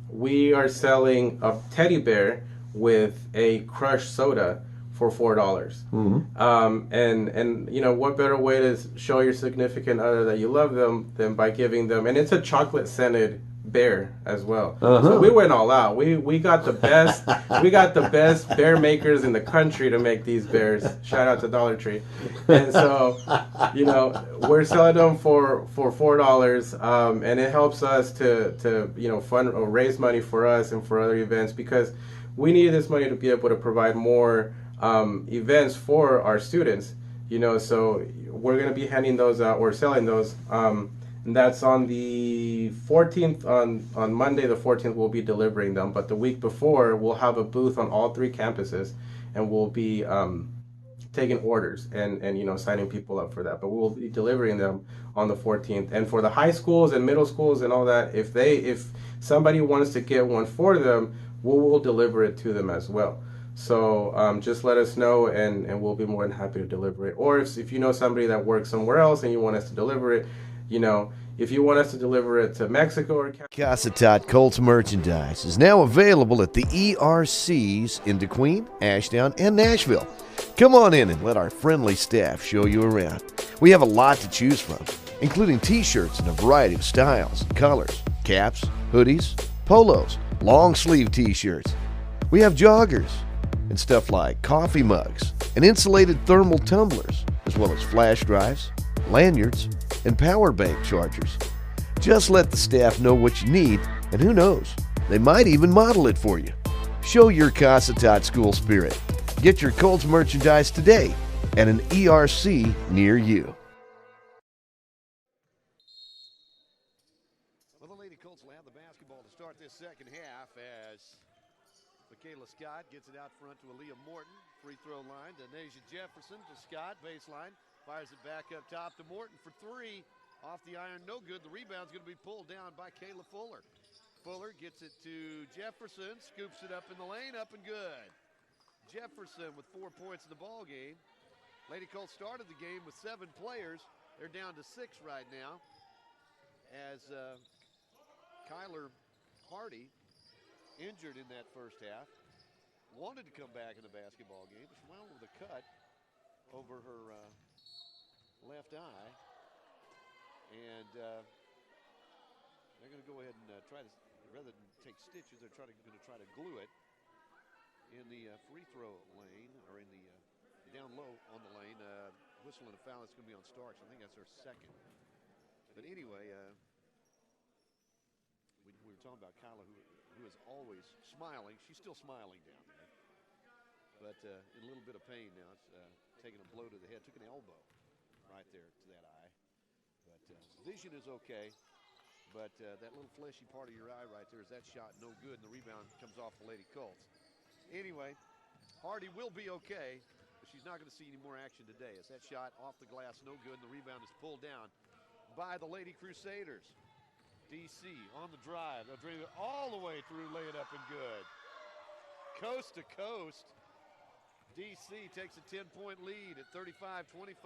We are selling a teddy bear with a Crush soda for $4. And you know, what better way to show your significant other that you love them than by giving them, and it's a chocolate scented bear as well. So we went all out. We got the best bear makers in the country to make these bears. Shout out to Dollar Tree. And so, you know, we're selling them for $4, and it helps us to you know, fund or raise money for us and for other events, because we need this money to be able to provide more events for our students. You know, so we're going to be handing those out or selling those. And that's on the 14th, on Monday the 14th, we'll be delivering them. But the week before, we'll have a booth on all 3 campuses, and we'll be taking orders and you know, signing people up for that. But we'll be delivering them on the 14th. And for the high schools and middle schools and all that, if somebody wants to get one for them, we'll deliver it to them as well. So just let us know, and we'll be more than happy to deliver it. Or if you know somebody that works somewhere else and you want us to deliver it, you know, if you want us to deliver it to Mexico or Cossatot Colts merchandise is now available at the ERCs in DeQueen, Ashdown, and Nashville. Come on in and let our friendly staff show you around. We have a lot to choose from, including t-shirts in a variety of styles and colors, caps, hoodies, polos, long sleeve t-shirts. We have joggers and stuff like coffee mugs and insulated thermal tumblers, as well as flash drives, lanyards, and power bank chargers. Just let the staff know what you need, and who knows, they might even model it for you. Show your Cossatot school spirit. Get your Colts merchandise today at an ERC near you. Well, the Lady Colts will have the basketball to start this second half as Michaela Scott gets it out front to Aaliyah Morton. Free throw line to Nasia Jefferson to Scott. Baseline. Fires it back up top to Morton for 3. Off the iron, no good. The rebound's going to be pulled down by Kayla Fuller. Fuller gets it to Jefferson. Scoops it up in the lane. Up and good. Jefferson with 4 points in the ball game. Lady Colts started the game with 7 players. They're down to 6 right now, as Kyler Hardy, injured in that first half, wanted to come back in the basketball game, but she went with a cut over her left eye, and they're going to go ahead and try to, rather than take stitches, they're going to try to glue it in the free throw lane, or in the down low on the lane. Whistle and a foul. It's going to be on Starks. I think that's her second. But anyway, we were talking about Kyla, who is always smiling. She's still smiling down there, but in a little bit of pain now. It's taking a blow to the head. Took an elbow right there to that eye. But vision is okay. But that little fleshy part of your eye right there, is that shot no good, and the rebound comes off the Lady Colts. Anyway, Hardy will be okay, but she's not going to see any more action today, as that shot off the glass no good, and the rebound is pulled down by the Lady Crusaders. DC on the drive. They'll drive it all the way through, lay it up and good. Coast to coast. DC takes a 10-point lead at 35-25.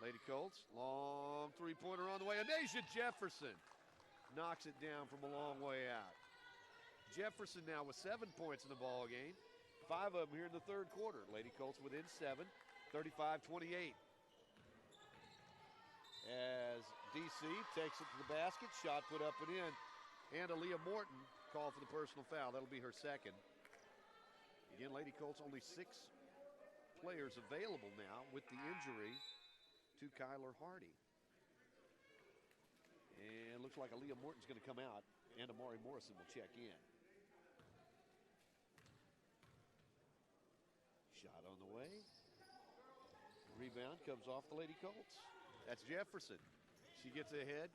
Lady Colts, long three-pointer on the way. Anasia Jefferson knocks it down from a long way out. Jefferson now with 7 points in the ball game. 5 of them here in the third quarter. Lady Colts within 7, 35-28. As DC takes it to the basket, shot put up and in. And Aaliyah Morton called for the personal foul. That'll be her second. Again, Lady Colts only 6 players available now with the injury to Kyler Hardy. And looks like Aaliyah Morton's going to come out, and Amari Morrison will check in. Shot on the way. Rebound comes off the Lady Colts. That's Jefferson. She gets ahead.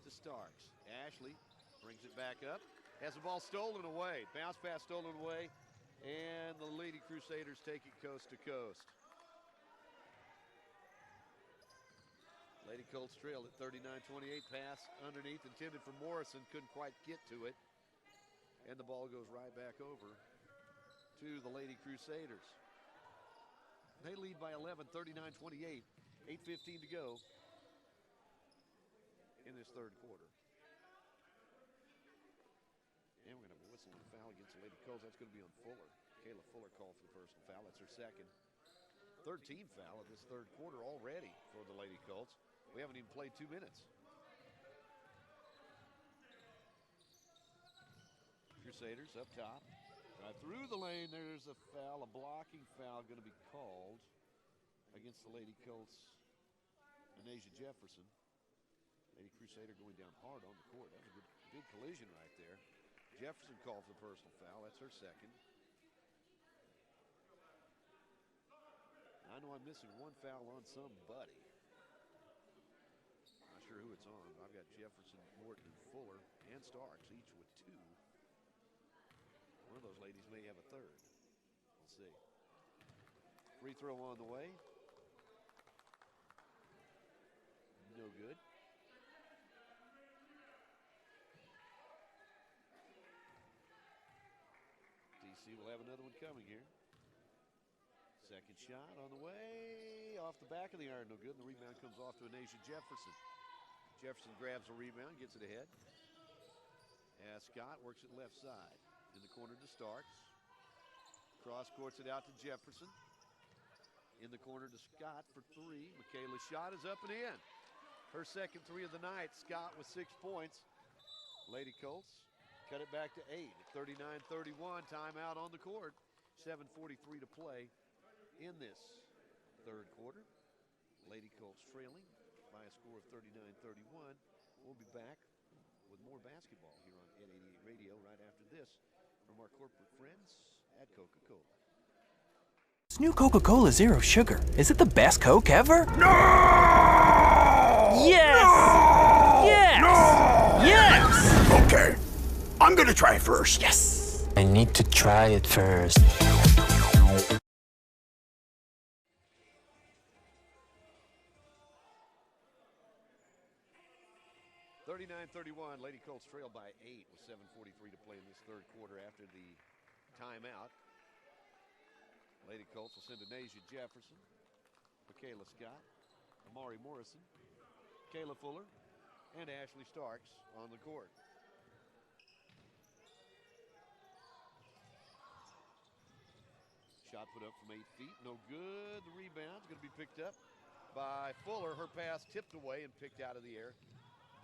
to Starks. Ashley brings it back up. Has the ball stolen away. Bounce pass stolen away. And the Lady Crusaders take it coast to coast. Lady Colts trailed at 39-28. Pass underneath, intended for Morrison. Couldn't quite get to it. And the ball goes right back over to the Lady Crusaders. They lead by 11, 39-28. 8:15 to go in this third quarter. And we're going to have a whistle and a foul against the Lady Colts. That's going to be on Fuller. Kayla Fuller called for the personal foul. That's her second. Third team foul of this third quarter already for the Lady Colts. We haven't even played 2 minutes. Crusaders up top. Right through the lane, there's a foul, a blocking foul going to be called against the Lady Colts. Anasia Jefferson. Lady Crusader going down hard on the court. That was a good, big collision right there. Jefferson called for the personal foul. That's her second. I know I'm missing one foul on somebody. Not sure who it's on. I've got Jefferson, Morton, Fuller, and Starks, each with 2. One of those ladies may have a third. We'll see. Free throw on the way. No good. DC will have another one coming here. Second shot on the way. Off the back of the iron. No good. And the rebound comes off to Anasia Jefferson. Jefferson grabs the rebound, gets it ahead. As Scott works it left side. In the corner to Starks. Cross courts it out to Jefferson. In the corner to Scott for 3. Michaela's shot is up and in. Her second 3 of the night. Scott with 6 points. Lady Colts cut it back to 8. 39-31. Timeout on the court. 7:43 to play in this third quarter. Lady Colts trailing by a score of 39-31. We'll be back with more basketball here on N88 Radio right after this from our corporate friends at Coca-Cola. This new Coca-Cola Zero Sugar. Is it the best Coke ever? No! Yes! No! Yes! No! Yes! Okay, I'm gonna try it first. Yes! I need to try it first. 39-31, Lady Colts trail by 8 with 7:43 to play in this third quarter after the timeout. Lady Colts will send Anasia Jefferson, Michaela Scott, Amari Morrison, Kayla Fuller, and Ashley Starks on the court. Shot put up from 8 feet, no good. The rebound's going to be picked up by Fuller. Her pass tipped away and picked out of the air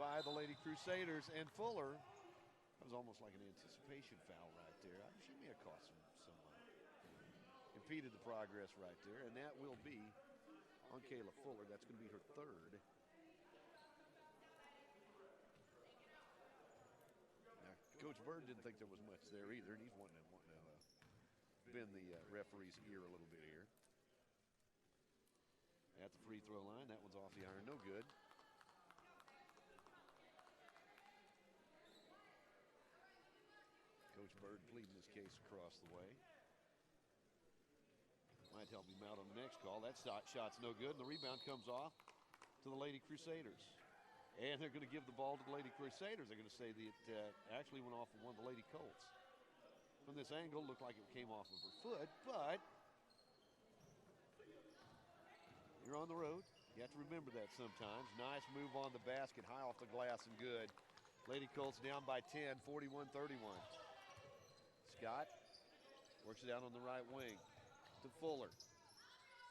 by the Lady Crusaders. And Fuller, that was almost like an anticipation foul right there. She may have caught some impeded the progress right there, and that will be on Kayla Fuller. That's going to be her third. Now, Coach Bird didn't think there was much there either, and he's wanting to bend the referee's ear a little bit here. At the free throw line, that one's off the iron, no good. Coach Bird pleading his case across the way. Might help him out on the next call. That shot's no good, and the rebound comes off to the Lady Crusaders. And they're going to give the ball to the Lady Crusaders. They're going to say that it actually went off of one of the Lady Colts. From this angle, looked like it came off of her foot, but you're on the road. You have to remember that sometimes. Nice move on the basket, high off the glass and good. Lady Colts down by 10, 41-31. Scott works it out on the right wing to Fuller.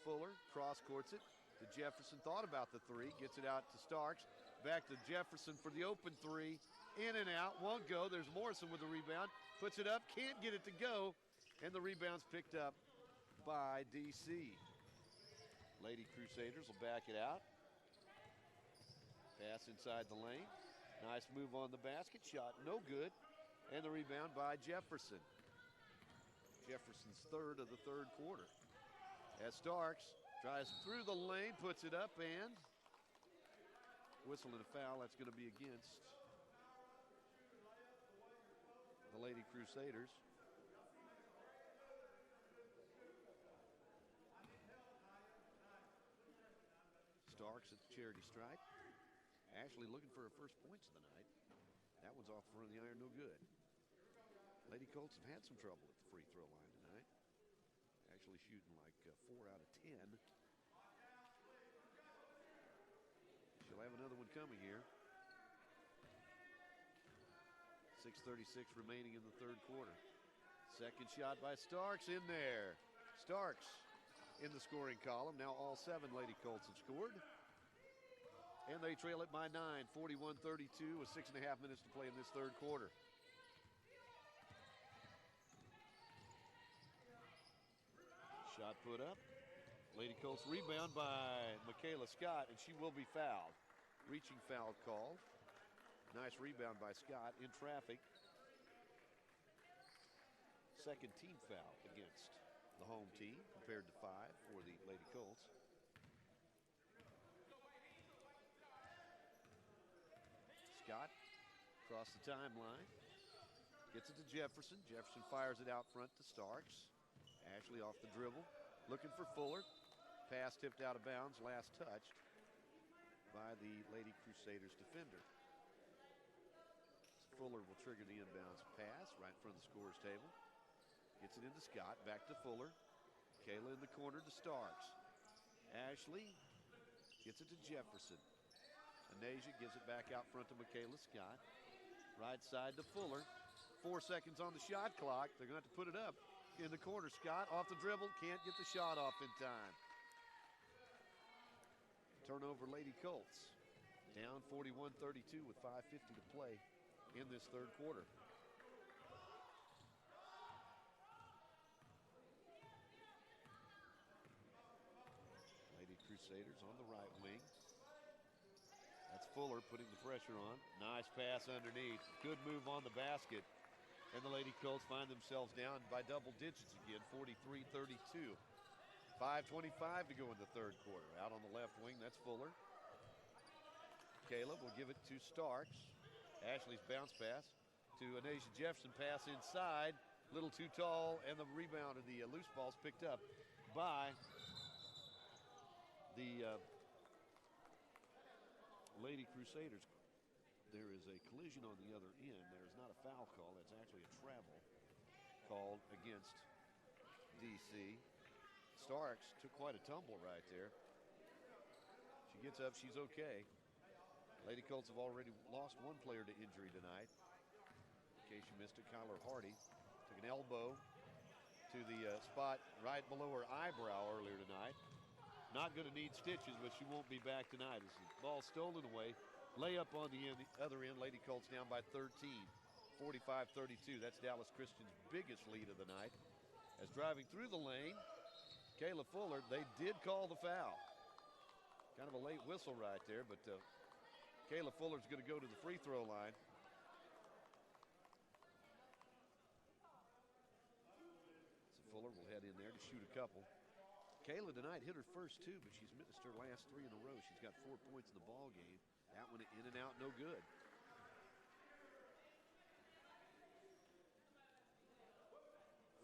Fuller cross courts it to Jefferson. Thought about the 3, gets it out to Starks. Back to Jefferson for the open 3. In and out, won't go. There's Morrison with the rebound. Puts it up, can't get it to go. And the rebound's picked up by DC. Lady Crusaders will back it out. Pass inside the lane. Nice move on the basket. Shot no good. And the rebound by Jefferson. Jefferson's third of the third quarter. As Starks tries through the lane, puts it up, and Whistle and a foul. That's going to be against the Lady Crusaders. Starks at the charity stripe. Ashley looking for her first points of the night. That one's off the front of the iron, no good. Lady Colts have had some trouble at the free throw line tonight. Actually shooting like 4 out of 10. She'll have another one coming here. 6:36 remaining in the third quarter. Second shot by Starks in there. Starks in the scoring column. Now all 7 Lady Colts have scored. And they trail it by 9, 41-32 with 6.5 minutes to play in this third quarter. Shot put up. Lady Colts rebound by Michaela Scott, and she will be fouled. Reaching foul called. Nice rebound by Scott in traffic. Second team foul against the home team compared to 5 for the Lady Colts. Scott across the timeline. Gets it to Jefferson. Jefferson fires it out front to Starks. Ashley off the dribble. Looking for Fuller. Pass tipped out of bounds. Last touched by the Lady Crusaders defender. Fuller will trigger the inbounds pass right in front of the scorer's table. Gets it into Scott. Back to Fuller. Kayla in the corner to Starks. Ashley gets it to Jefferson. Anasia gives it back out front to Michaela Scott. Right side to Fuller. 4 seconds on the shot clock. They're going to have to put it up in the corner. Scott off the dribble. Can't get the shot off in time. Turnover Lady Colts. Down 41-32 with 5:50 to play in this third quarter. Lady Crusaders on the right wing. That's Fuller putting the pressure on. Nice pass underneath. Good move on the basket. And the Lady Colts find themselves down by double digits again, 43-32. 5:25 to go in the third quarter. Out on the left wing, that's Fuller. Caleb will give it to Starks. Ashley's bounce pass to Anasia Jefferson. Pass inside. Little too tall, and the rebound of the loose ball's picked up by the Lady Crusaders. There is a collision on the other end. There's not a foul call. That's actually a travel called against DC. Starks took quite a tumble right there. She gets up. She's okay. Lady Colts have already lost one player to injury tonight. In case you missed it, Kyler Hardy took an elbow to the spot right below her eyebrow earlier tonight. Not going to need stitches, but she won't be back tonight. As the ball stolen away. Layup on the other end. Lady Colts down by 13. 45-32. That's Dallas Christian's biggest lead of the night. As driving through the lane, Kayla Fuller, they did call the foul. Kind of a late whistle right there, but Kayla Fuller's going to go to the free throw line. So Fuller will head in there to shoot a couple. Kayla tonight hit her first 2, but she's missed her last 3 in a row. She's got 4 points in the ball game. That one in and out, no good.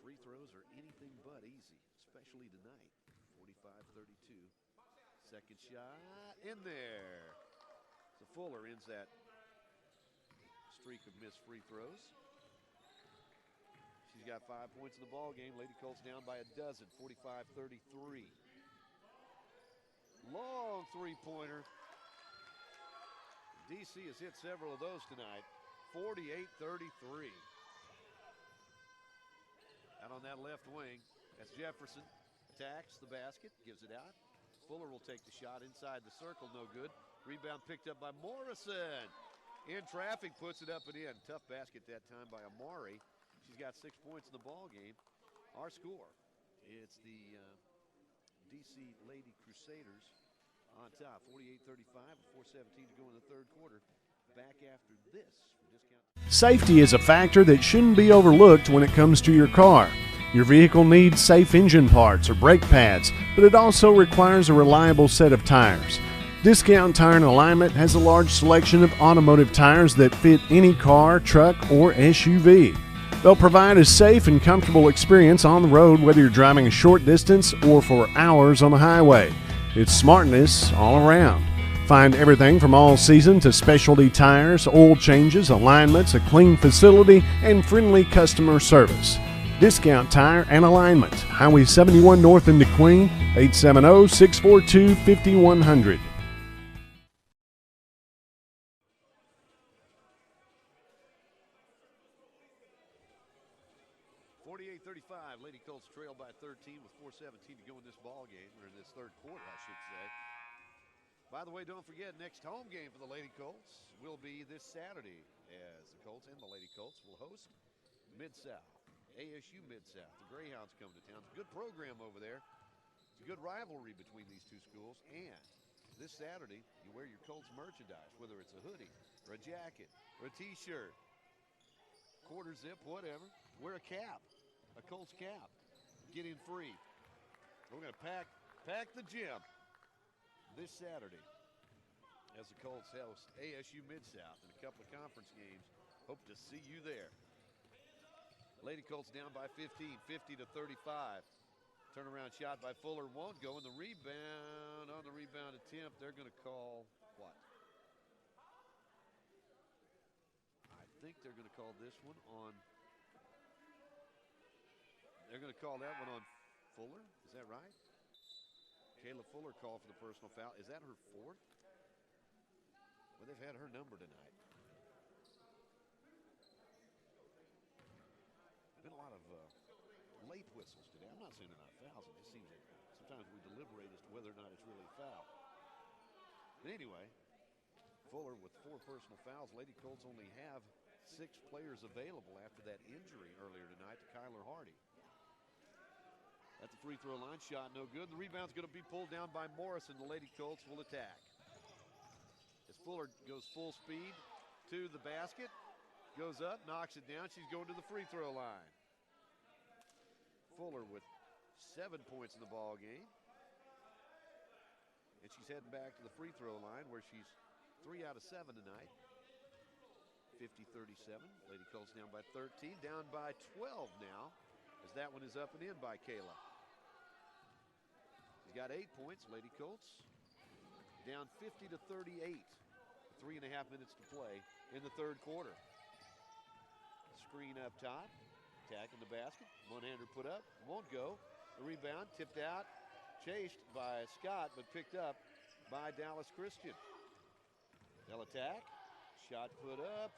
Free throws are anything but easy, especially tonight. 45-32. Second shot in there. So Fuller ends that streak of missed free throws. She's got 5 points in the ball game. Lady Colts down by a dozen, 45-33. Long three-pointer. DC has hit several of those tonight. 48-33. Out on that left wing, that's Jefferson. Attacks the basket, gives it out. Fuller will take the shot inside the circle, no good. Rebound picked up by Morrison. In traffic, puts it up and in. Tough basket that time by Amari. She's got 6 points in the ball game. Our score, it's the DC Lady Crusaders on top, 48-35, 4:17 to go in the third quarter. Back after this for Discount. Safety is a factor that shouldn't be overlooked when it comes to your car. Your vehicle needs safe engine parts or brake pads, but it also requires a reliable set of tires. Discount Tire and Alignment has a large selection of automotive tires that fit any car, truck, or SUV. They'll provide a safe and comfortable experience on the road whether you're driving a short distance or for hours on the highway. It's smartness all around. Find everything from all-season to specialty tires, oil changes, alignments, a clean facility, and friendly customer service. Discount Tire and Alignment, Highway 71 North into Queen, 870-642-5100. 48-35, Lady Colts trail by 13 with 4:17 to go in this ball game, or in this third quarter, I should say. By the way, don't forget, next home game for the Lady Colts will be this Saturday, as the Colts and the Lady Colts will host Mid-South, ASU Mid-South. The Greyhounds come to town. It's a good program over there. It's a good rivalry between these two schools. And this Saturday, you wear your Colts merchandise, whether it's a hoodie or a jacket or a T-shirt, quarter zip, whatever. Wear a cap, a Colts cap. Get in free. We're going to pack the gym this Saturday as the Colts host ASU Mid-South in a couple of conference games. Hope to see you there. Lady Colts down by 15, 50-35. Turnaround shot by Fuller won't go, and the rebound, on the rebound attempt, they're going to call what? I think they're going to call this one on, they're going to call that one on Fuller. Is that right? Kayla Fuller called for the personal foul. Is that her fourth? Well, they've had her number tonight. Been a lot of late whistles today. I'm not saying they're not fouls. It just seems that sometimes we deliberate as to whether or not it's really a foul. But anyway, Fuller with 4 personal fouls. Lady Colts only have 6 players available after that injury earlier tonight to Kyler Hardy. At the free throw line, shot no good. The rebound's going to be pulled down by Morrison. The Lady Colts will attack. As Fuller goes full speed to the basket, goes up, knocks it down. She's going to the free throw line. Fuller with 7 points in the ball game. And she's heading back to the free throw line where she's 3 out of 7 tonight. 50-37. Lady Colts down by 13, down by 12 now, as that one is up and in by Kayla. She's got 8 points. Lady Colts down 50-38. 3.5 minutes to play in the third quarter. Screen up top, attacking the basket. One-hander put up, won't go. The rebound tipped out, chased by Scott, but picked up by Dallas Christian. They'll attack, shot put up,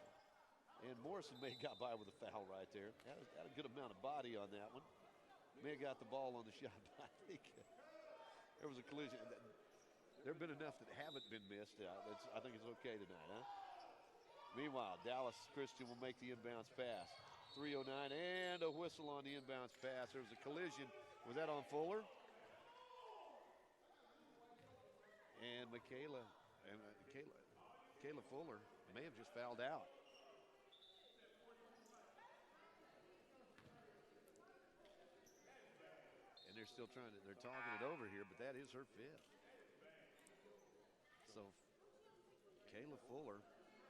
and Morrison may have got by with a foul right there. Had a good amount of body on that one. May have got the ball on the shot, but I think there was a collision. There have been enough that haven't been missed. I think it's okay tonight, huh? Meanwhile, Dallas Christian will make the inbounds pass. 3:09 and a whistle on the inbounds pass. There was a collision. Was that on Fuller? And Kayla Fuller may have just fouled out. And they're still they're talking it over here, but that is her 5th. So Kayla Fuller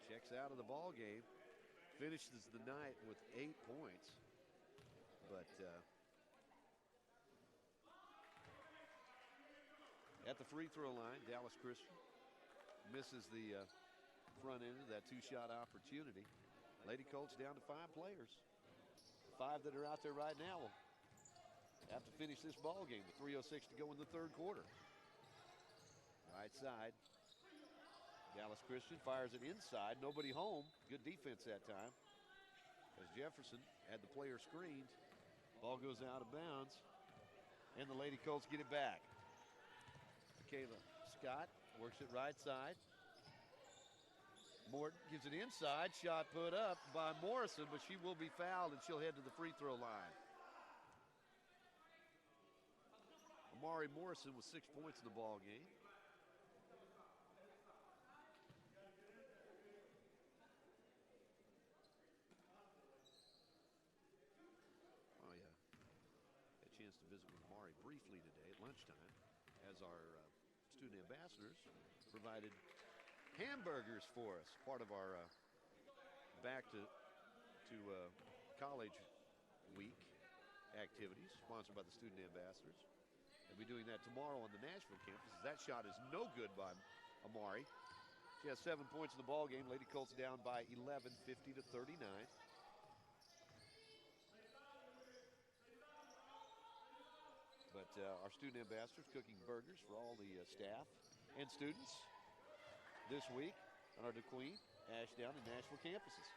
checks out of the ball game, finishes the night with 8 points. But at the free throw line, Dallas Christian misses the front end of that 2-shot opportunity. Lady Colts down to 5 players. 5 that are out there right now will have to finish this ball game with 3:06 to go in the third quarter. Right side. Dallas Christian fires it inside. Nobody home. Good defense that time. As Jefferson had the player screened. Ball goes out of bounds. And the Lady Colts get it back. Michaela Scott works it right side. Morton gives it inside. Shot put up by Morrison, but she will be fouled and she'll head to the free throw line. Amari Morrison with 6 points in the ball game. Oh yeah, had a chance to visit with Amari briefly today at lunchtime as our student ambassadors provided hamburgers for us, part of our back to college week activities sponsored by the student ambassadors. They'll be doing that tomorrow on the Nashville campus. That shot is no good by Amari. She has 7 points in the ball game. Lady Colts down by 11, 50-39. But our student ambassadors cooking burgers for all the staff and students this week on our DeQueen, Ashdown, and Nashville campuses.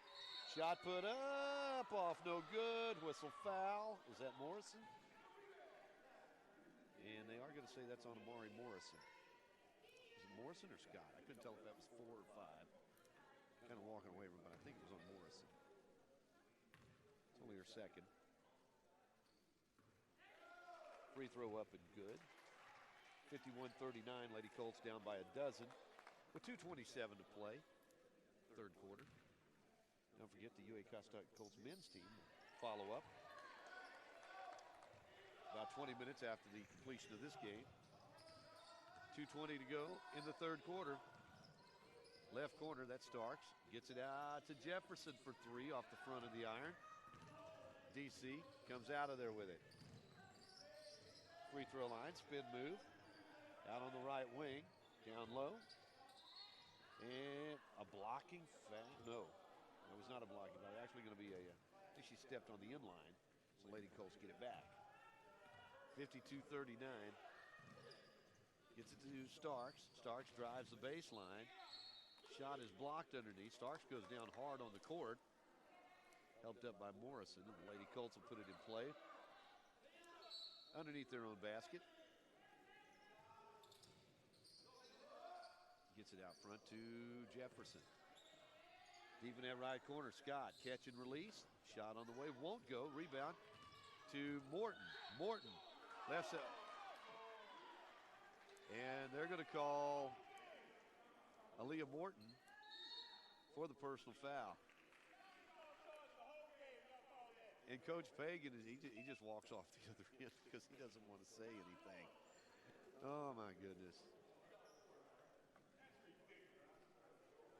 Shot put up, off no good, whistle foul. Was that Morrison? And they are going to say that's on Amari Morrison. Was it Morrison or Scott? I couldn't tell if that was 4 or 5. Kind of walking away from it, but I think it was on Morrison. It's only her second. Free throw up and good. 51-39, Lady Colts down by a dozen with 2:27 to play, third quarter. Don't forget the UA Cossatot Colts men's team follow up. About 20 minutes after the completion of this game. 2:20 to go in the third quarter. Left corner, that's Starks. Gets it out to Jefferson for 3 off the front of the iron. DC comes out of there with it. Free throw line, spin move. Out on the right wing, down low. And a blocking foul. No, it was not a blocking foul. Actually going to be I think she stepped on the inline. So Lady Colts get it back. 52-39. Gets it to Starks. Starks drives the baseline. Shot is blocked underneath. Starks goes down hard on the court. Helped up by Morrison. And the Lady Colts will put it in play underneath their own basket. Gets it out front to Jefferson. Deep in that right corner, Scott, catch and release. Shot on the way, won't go. Rebound to Morton. Morton, left side. And they're going to call Aaliyah Morton for the personal foul. And Coach Pagan, he just walks off the other end because he doesn't want to say anything. Oh, my goodness.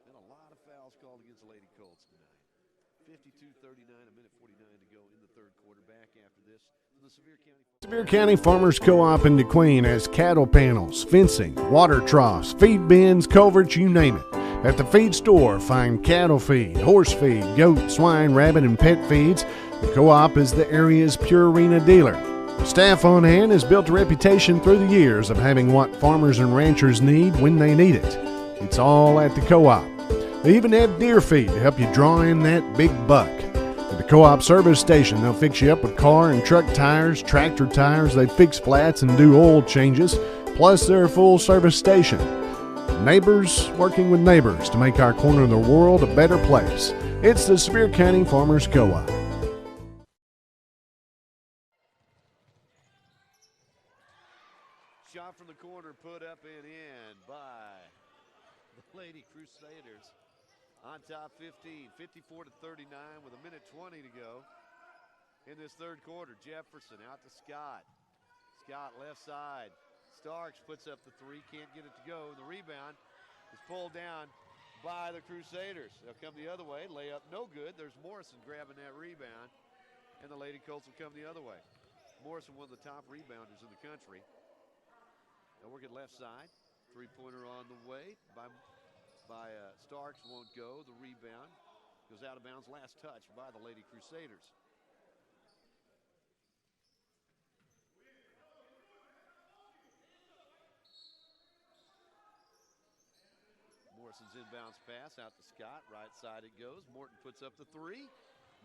And a lot of fouls called against the Lady Colts tonight. 52-39, a minute 49 to go in the third quarter. Back after this from the Sevier County. Sevier County Farmers Co-op in DeQueen has cattle panels, fencing, water troughs, feed bins, culverts, you name it. At the feed store, find cattle feed, horse feed, goat, swine, rabbit, and pet feeds. The co-op is the area's Purina dealer. The staff on hand has built a reputation through the years of having what farmers and ranchers need when they need it. It's all at the co-op. They even have deer feed to help you draw in that big buck. At the co-op service station, they'll fix you up with car and truck tires, tractor tires. They fix flats and do oil changes. Plus, they're a full service station. Neighbors working with neighbors to make our corner of the world a better place. It's the Sevier County Farmers Co-op. Shot from the corner, put up and in by the Lady Crusaders. On top 15, 54-39 with a minute 20 to go in this third quarter. Jefferson out to Scott. Scott left side. Starks puts up the 3, can't get it to go. The rebound is pulled down by the Crusaders. They'll come the other way, layup no good. There's Morrison grabbing that rebound, and the Lady Colts will come the other way. Morrison, one of the top rebounders in the country. They'll work it left side. Three-pointer on the way by Starks, won't go. The rebound goes out of bounds. Last touch by the Lady Crusaders. Morrison's inbounds pass out to Scott. Right side it goes. Morton puts up the 3.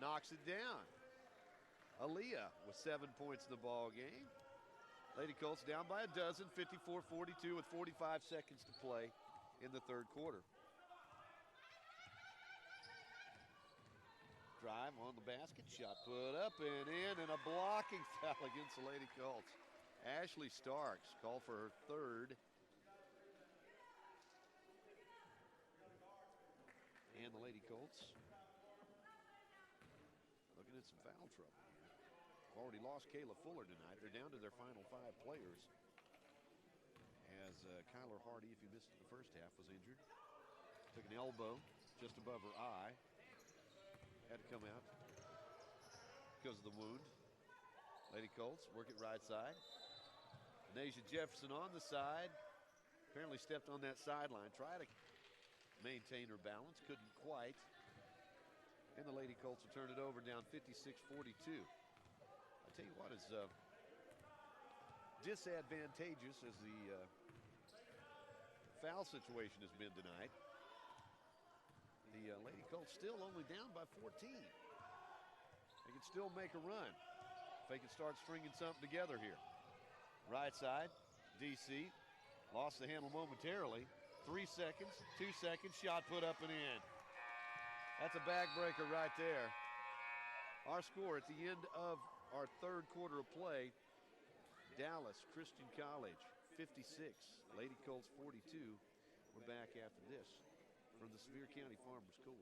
Knocks it down. Aaliyah with 7 points in the ball game. Lady Colts down by a dozen, 54-42 with 45 seconds to play in the third quarter. Drive on the basket, shot put up and in, and a blocking foul against the Lady Colts. Ashley Starks called for her third. And the Lady Colts looking at some foul trouble. Already lost Kayla Fuller tonight. They're down to their final 5 players. As as Kyler Hardy, if you missed it the first half, was injured. Took an elbow just above her eye. Had to come out because of the wound. Lady Colts work it right side. Nasia Jefferson on the side. Apparently stepped on that sideline. Tried to maintain her balance. Couldn't quite. And the Lady Colts will turn it over down 56-42. I tell you what is disadvantageous as the foul situation has been tonight. The Lady Colts still only down by 14. They can still make a run if they can start stringing something together here. Right side, DC lost the handle momentarily. 3 seconds, 2 seconds, shot put up and in. That's a backbreaker right there. Our score at the end of our third quarter of play, Dallas Christian College 56, Lady Colts 42. We're back after this from the Sevier County Farmers Co-op.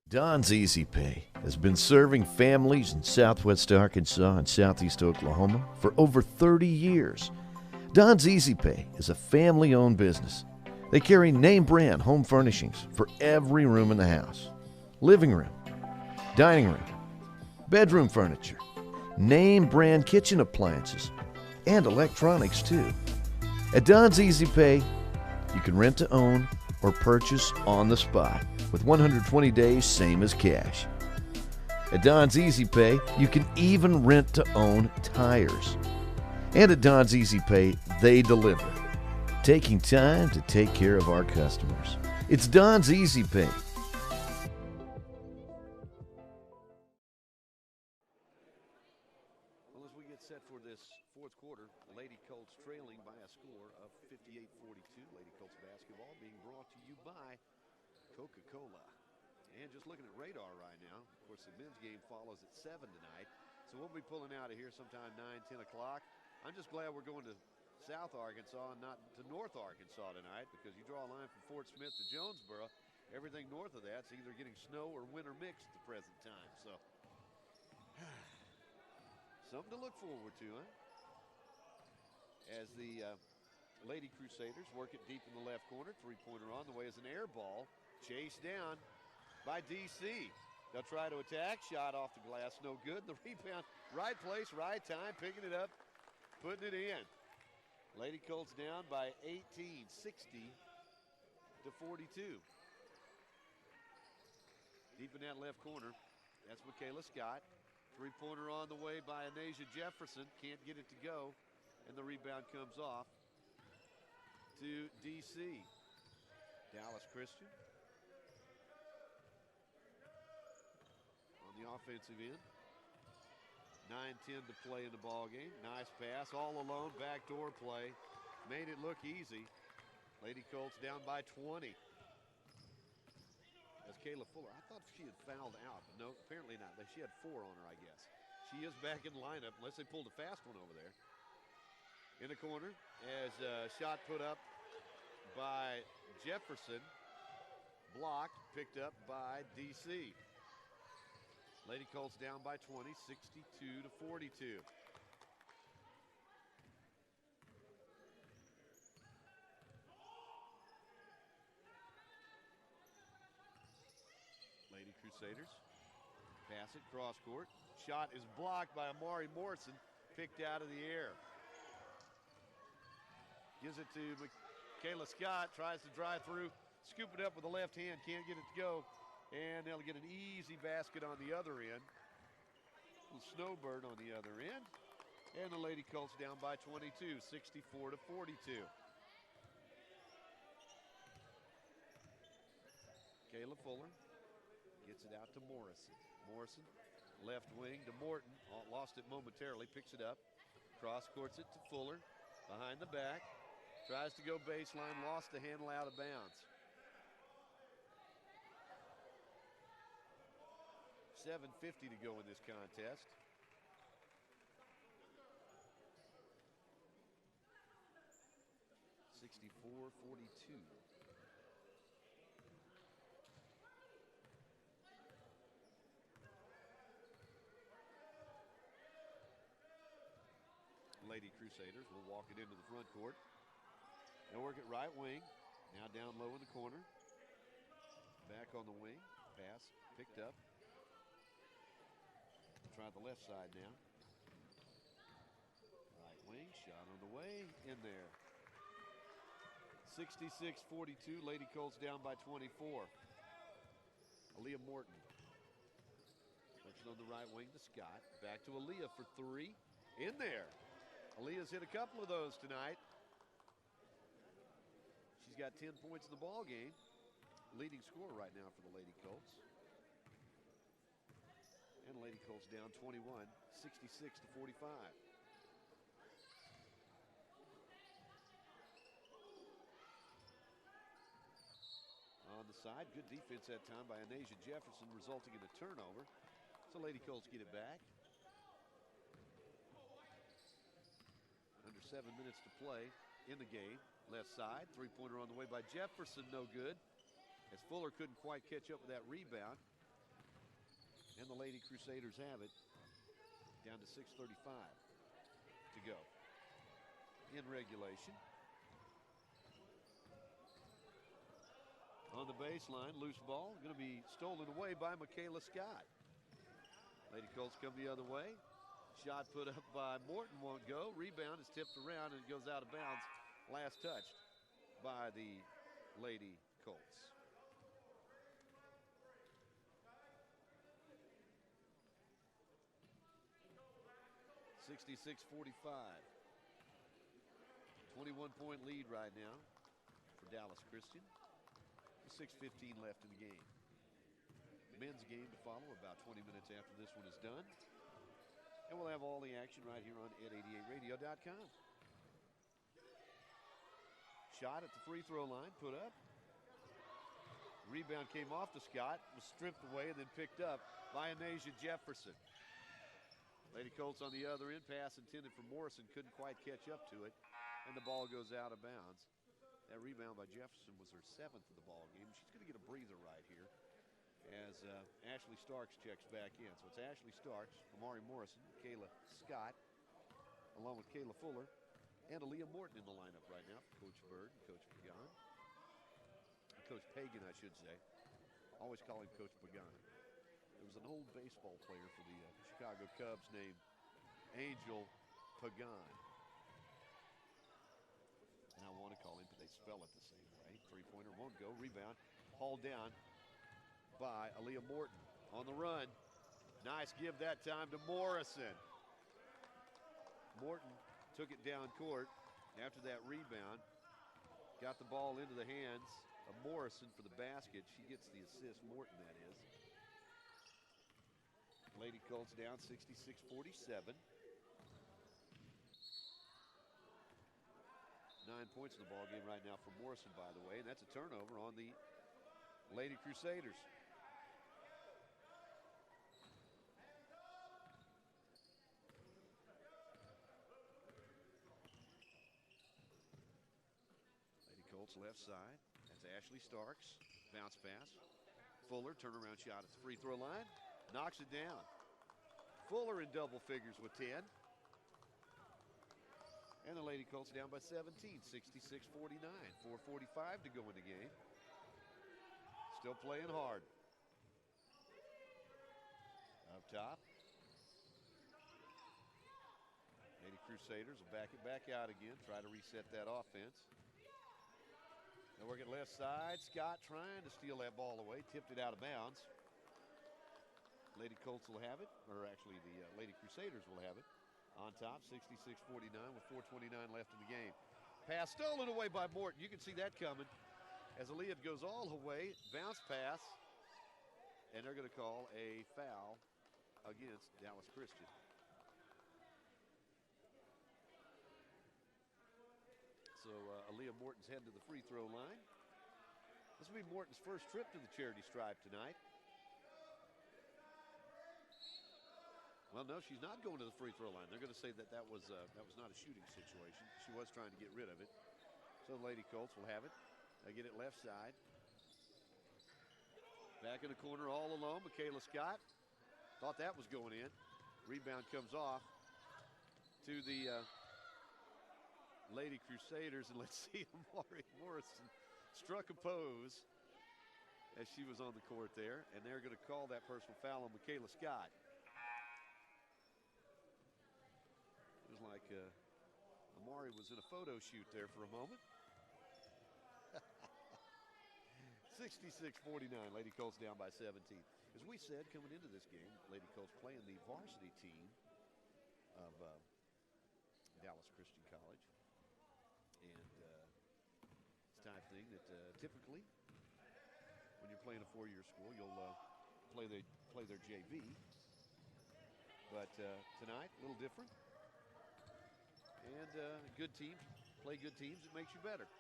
Don's Easy Pay has been serving families in southwest Arkansas and southeast Oklahoma for over 30 years. Don's Easy Pay is a family-owned business. They carry name brand home furnishings for every room in the house. Living room, dining room, bedroom furniture, name brand kitchen appliances, and electronics too. At Don's Easy Pay, you can rent to own or purchase on the spot with 120 days, same as cash. At Don's Easy Pay, you can even rent to own tires. And at Don's Easy Pay, they deliver, taking time to take care of our customers. It's Don's Easy Pay. Well, as we get set for this fourth quarter, the Lady Colts trailing by a score of 58-42. Lady Colts basketball being brought to you by Coca-Cola. And just looking at radar right now, of course, the men's game follows at 7 tonight. So we'll be pulling out of here sometime 9, 10 o'clock. I'm just glad we're going to South Arkansas and not to North Arkansas tonight, because you draw a line from Fort Smith to Jonesboro, everything north of that's either getting snow or winter mix at the present time. So something to look forward to, huh? As the Lady Crusaders work it deep in the left corner. Three-pointer on the way is an air ball. Chased down by DC. They'll try to attack. Shot off the glass, no good. The rebound, right place, right time, picking it up, putting it in. Lady Colts down by 18, 60-42. Deep in that left corner, that's Michaela Scott. Three-pointer on the way by Anasia Jefferson. Can't get it to go, and the rebound comes off to DC. Dallas Christian on the offensive end. 9:10 to play in the ball game. Nice pass, all alone, backdoor play. Made it look easy. Lady Colts down by 20. That's Kayla Fuller. I thought she had fouled out, but no, apparently not. She had 4 on her, I guess. She is back in lineup, unless they pulled a fast one over there. In the corner, as a shot put up by Jefferson. Blocked, picked up by DC. Lady Colts down by 20, 62-42. Lady Crusaders pass it cross court. Shot is blocked by Amari Morrison, picked out of the air. Gives it to Michaela Scott, tries to drive through, scoop it up with the left hand, can't get it to go. And they'll get an easy basket on the other end. Snowbird on the other end. And the Lady Colts down by 22, 64-42. Kayla Fuller gets it out to Morrison. Morrison, left wing to Morton. Lost it momentarily, picks it up. Cross courts it to Fuller. Behind the back. Tries to go baseline, lost the handle out of bounds. 7:50 to go in this contest. (64-42). Lady Crusaders will walk it into the front court. They'll work it right wing. Now down low in the corner. Back on the wing. Pass picked up. Try the left side now. Right wing, shot on the way, in there. 66-42, Lady Colts down by 24. Aaliyah Morton. Puts it on the right wing to Scott. Back to Aaliyah for three. In there. Aaliyah's hit a couple of those tonight. She's got 10 points in the ball game. Leading scorer right now for the Lady Colts. And Lady Colts down 21, 66-45. On the side, good defense that time by Anasia Jefferson, resulting in a turnover. So Lady Colts get it back. Under 7 minutes to play in the game. Left side, three-pointer on the way by Jefferson, no good. As Fuller couldn't quite catch up with that rebound. And the Lady Crusaders have it. Down to 6:35 to go in regulation. On the baseline, loose ball, going to be stolen away by Michaela Scott. Lady Colts come the other way. Shot put up by Morton, won't go. Rebound is tipped around and it goes out of bounds. Last touched by the Lady Colts. (66-45). 21-point lead right now for Dallas Christian. 6:15 left in the game. Men's game to follow about 20 minutes after this one is done. And we'll have all the action right here on ed88radio.com. Shot at the free throw line, put up. Rebound came off to Scott, was stripped away and then picked up by Anasia Jefferson. Lady Colts on the other end, pass intended for Morrison, couldn't quite catch up to it, and the ball goes out of bounds. That rebound by Jefferson was her 7th of the ball game. She's going to get a breather right here as Ashley Starks checks back in. So it's Ashley Starks, Amari Morrison, Kayla Scott, along with Kayla Fuller, and Aaliyah Morton in the lineup right now for Coach Bird and Coach Pagan. Coach Pagan, I should say. Always call him Coach Pagan. There was an old baseball player for the Chicago Cubs named Angel Pagan. And I want to call him, but they spell it the same way. Three-pointer won't go. Rebound hauled down by Aaliyah Morton on the run. Nice give that time to Morrison. Morton took it down court after that rebound. Got the ball into the hands of Morrison for the basket. She gets the assist, Morton that is. Lady Colts down 66-47. 9 points in the ball game right now for Morrison, by the way, and that's a turnover on the Lady Crusaders. Lady Colts left side. That's Ashley Starks. Bounce pass. Fuller, turnaround shot at the free throw line. Knocks it down. Fuller in double figures with 10. And the Lady Colts down by 17, 66-49. 4:45 to go in the game. Still playing hard. Up top. Lady Crusaders will back it back out again, try to reset that offense. They'll work it left side. Scott trying to steal that ball away, tipped it out of bounds. Lady Colts will have it, or actually the Lady Crusaders will have it. On top, 66-49 with 4:29 left in the game. Pass stolen away by Morton. You can see that coming as Aaliyah goes all the way. Bounce pass. And they're going to call a foul against Dallas Christian. So Aaliyah Morton's heading to the free throw line. This will be Morton's first trip to the charity stripe tonight. Well, no, she's not going to the free throw line. They're going to say that that was not a shooting situation. She was trying to get rid of it. So the Lady Colts will have it. They get it left side. Back in the corner all alone, Michaela Scott. Thought that was going in. Rebound comes off to the Lady Crusaders, and let's see, Amari Morrison struck a pose as she was on the court there, and they're going to call that personal foul on Michaela Scott. It was like Amari was in a photo shoot there for a moment. 66-49, Lady Colts down by 17. As we said, coming into this game, Lady Colts playing the varsity team of Dallas Christian College. And it's the type of thing that typically, when you're playing a four-year school, you'll play their JV. But tonight, a little different. And good teams play good teams. It makes you better.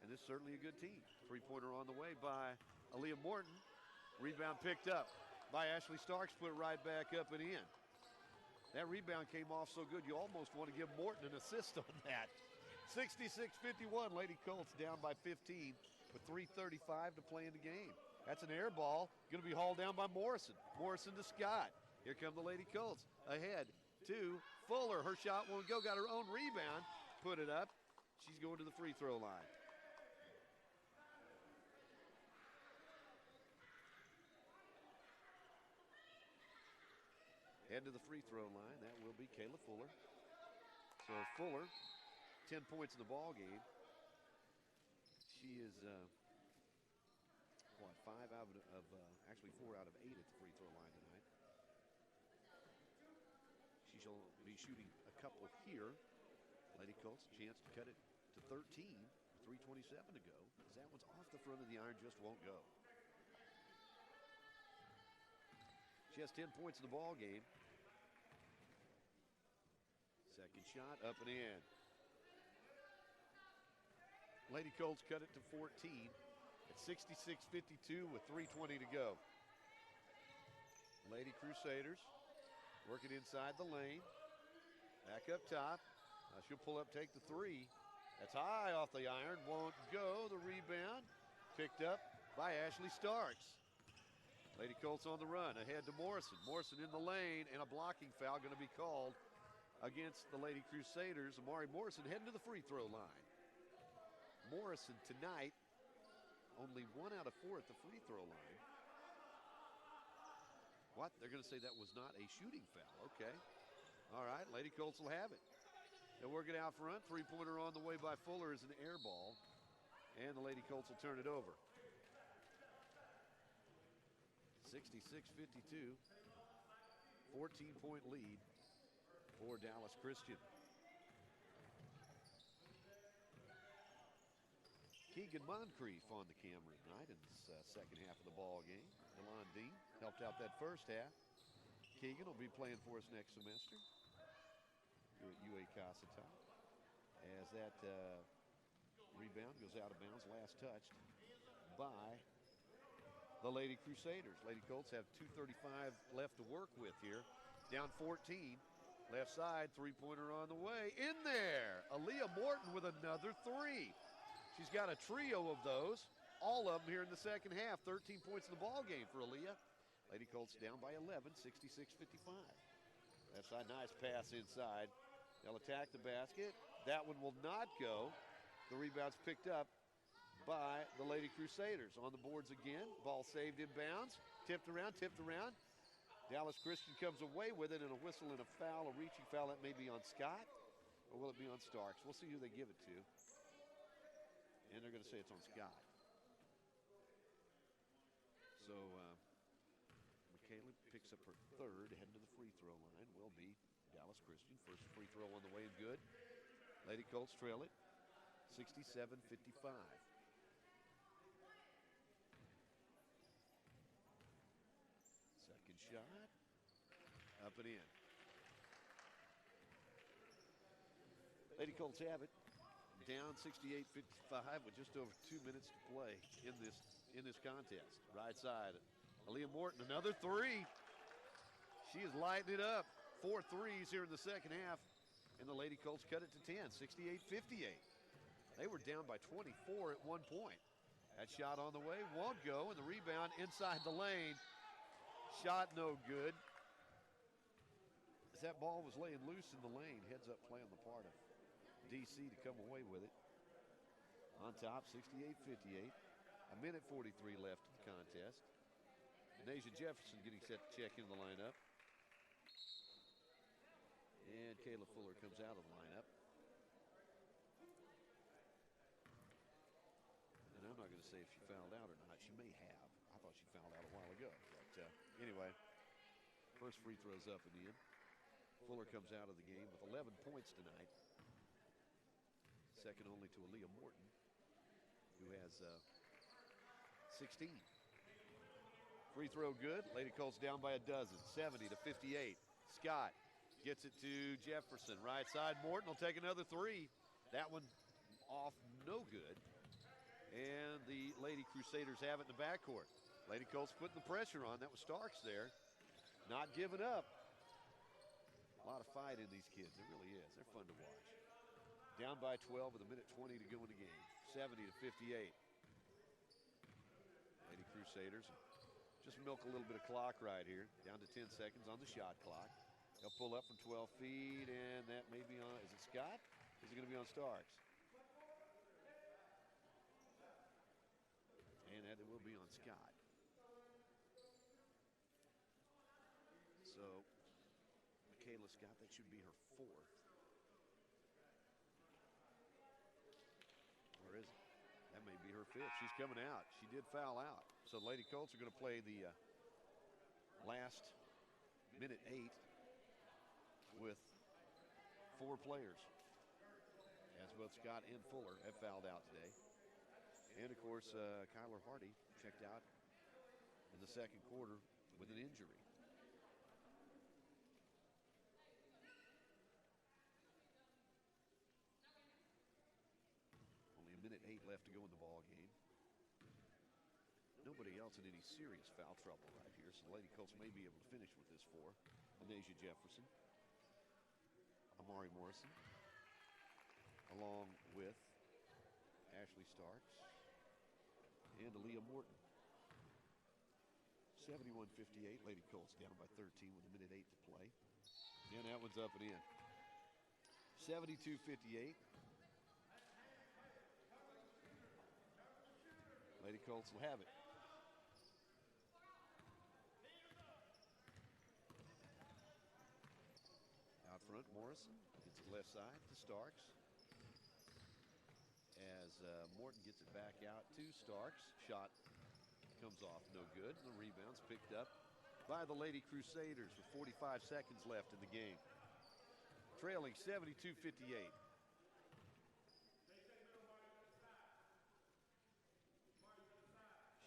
And this is certainly a good team. Three-pointer on the way by Aaliyah Morton. Rebound picked up by Ashley Starks, put it right back up and in. That rebound came off so good, you almost want to give Morton an assist on that. 66-51, Lady Colts down by 15 with 3:35 to play in the game. That's an air ball, going to be hauled down by Morrison. Morrison to Scott. Here come the Lady Colts. Ahead to Fuller. Her shot won't go, got her own rebound, put it up. She's going to the free throw line. Head to the free throw line. That will be Kayla Fuller. So Fuller, 10 points in the ball game. She is, actually 4 out of 8 at the free throw line tonight. She shall be shooting a couple here. Lady Colts, chance to cut it to 13. 3:27 to go. As that one's off the front of the iron, just won't go. She has 10 points in the ball game. Second shot up and in. Lady Colts cut it to 14 at 66-52 with 3:20 to go. Lady Crusaders working inside the lane. Back up top. She'll pull up, take the three. That's high off the iron, won't go. The rebound picked up by Ashley Starks. Lady Colts on the run, ahead to Morrison. Morrison in the lane, and a blocking foul going to be called against the Lady Crusaders. Amari Morrison heading to the free throw line. Morrison tonight, only 1 out of 4 at the free throw line. What? They're going to say that was not a shooting foul. Okay. All right, Lady Colts will have it. They'll work it out front. Three-pointer on the way by Fuller is an air ball, and the Lady Colts will turn it over. 66-52, 14-point lead for Dallas Christian. Keegan Moncrief on the camera tonight in this second half of the ball game. DeLon Dean helped out that first half. Keegan will be playing for us next semester here at UA Cossatot. As that rebound goes out of bounds, last touched by the Lady Crusaders. Lady Colts have 2:35 left to work with here. Down 14. Left side, three-pointer on the way. In there! Aaliyah Morton with another three. She's got a trio of those, all of them here in the second half. 13 points in the ball game for Aaliyah. Lady Colts down by 11, 66-55. Left side, nice pass inside. They'll attack the basket. That one will not go. The rebound's picked up by the Lady Crusaders. On the boards again. Ball saved in bounds. Tipped around. Dallas Christian comes away with it, and a whistle and a foul, a reaching foul. That may be on Scott, or will it be on Starks? We'll see who they give it to. And they're going to say it's on Scott. So Michaela picks up her third, heading to the free throw line. Will be Dallas Christian. First free throw on the way and good. Lady Colts trail it, 67-55. Second shot, up and in. Lady Colts have it, down 68-55 with just over 2 minutes to play in this contest. Right side, Aaliyah Morton, another three. She is lighting it up. 4 threes here in the second half, and the Lady Colts cut it to 10, 68-58. They were down by 24 at one point. That shot on the way won't go, and the rebound inside the lane. Shot no good. As that ball was laying loose in the lane, heads up play on the part of DC to come away with it. On top, 68-58. A minute 43 left in the contest. Nasia Jefferson getting set to check in the lineup. And Kayla Fuller comes out of the lineup. And I'm not going to say if she fouled out or not. She may have. I thought she fouled out a while ago. But anyway, first free throw's up and in. Fuller comes out of the game with 11 points tonight. Second only to Aaliyah Morton, who has 16. Free throw good. Lady Colts down by a dozen, 70-58. Scott gets it to Jefferson. Right side, Morton will take another three. That one off, no good. And the Lady Crusaders have it in the backcourt. Lady Colts putting the pressure on. That was Starks there. Not giving up. A lot of fight in these kids. It really is. They're fun to watch. Down by 12 with a minute 20 to go in the game. 70-58. Lady Crusaders just milk a little bit of clock right here. Down to 10 seconds on the shot clock. They'll pull up from 12 feet, and that may be on, is it Scott? Is it going to be on Starks? And that it will be on Scott. So, Michaela Scott, that should be her fourth. Or is it? That may be her fifth. She's coming out. She did foul out. So Lady Colts are going to play the last minute 8 with 4 players. As both Scott and Fuller have fouled out today. And of course, Kyler Hardy checked out in the second quarter with an injury. Only a minute 8 left to go in the ball game. Nobody else in any serious foul trouble right here, so the Lady Colts may be able to finish with this 4. Nasia Jefferson, Amari Morrison, along with Ashley Starks and Aaliyah Morton. 71-58, Lady Colts down by 13 with a minute 8 to play. And that one's up and in. 72-58. Lady Colts will have it. Out front, Morrison gets it left side to Starks. As Morton gets it back out to Starks. Shot comes off, no good. The rebound's picked up by the Lady Crusaders with 45 seconds left in the game. Trailing 72-58.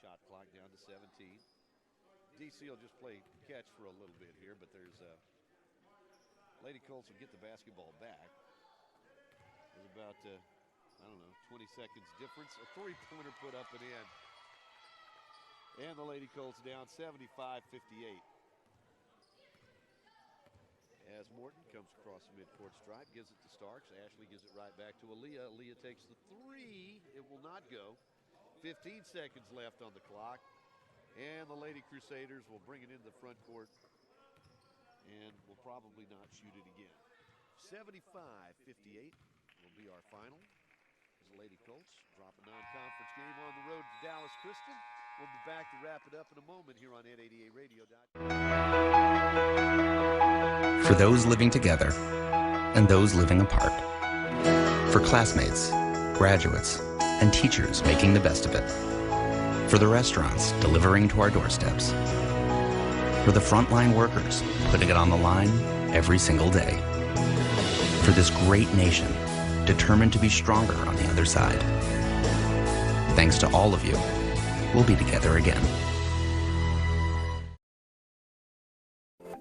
Shot clock down to 17. DC will just play catch for a little bit here, but there's Lady Colts will get the basketball back. There's about, I don't know, 20 seconds difference. A three-pointer put up and in. And the Lady Colts down 75-58. As Morton comes across the midcourt stripe, gives it to Starks. Ashley gives it right back to Aaliyah. Aaliyah takes the three. It will not go. 15 seconds left on the clock. And the Lady Crusaders will bring it into the front court and will probably not shoot it again. 75-58 will be our final. As the Lady Colts drop a non-conference game on the road to Dallas Christian. We'll be back to wrap it up in a moment here on Ed88Radio.com. For those living together and those living apart. For classmates, graduates, and teachers making the best of it. For the restaurants delivering to our doorsteps. For the frontline workers putting it on the line every single day. For this great nation determined to be stronger on the other side. Thanks to all of you, we'll be together again.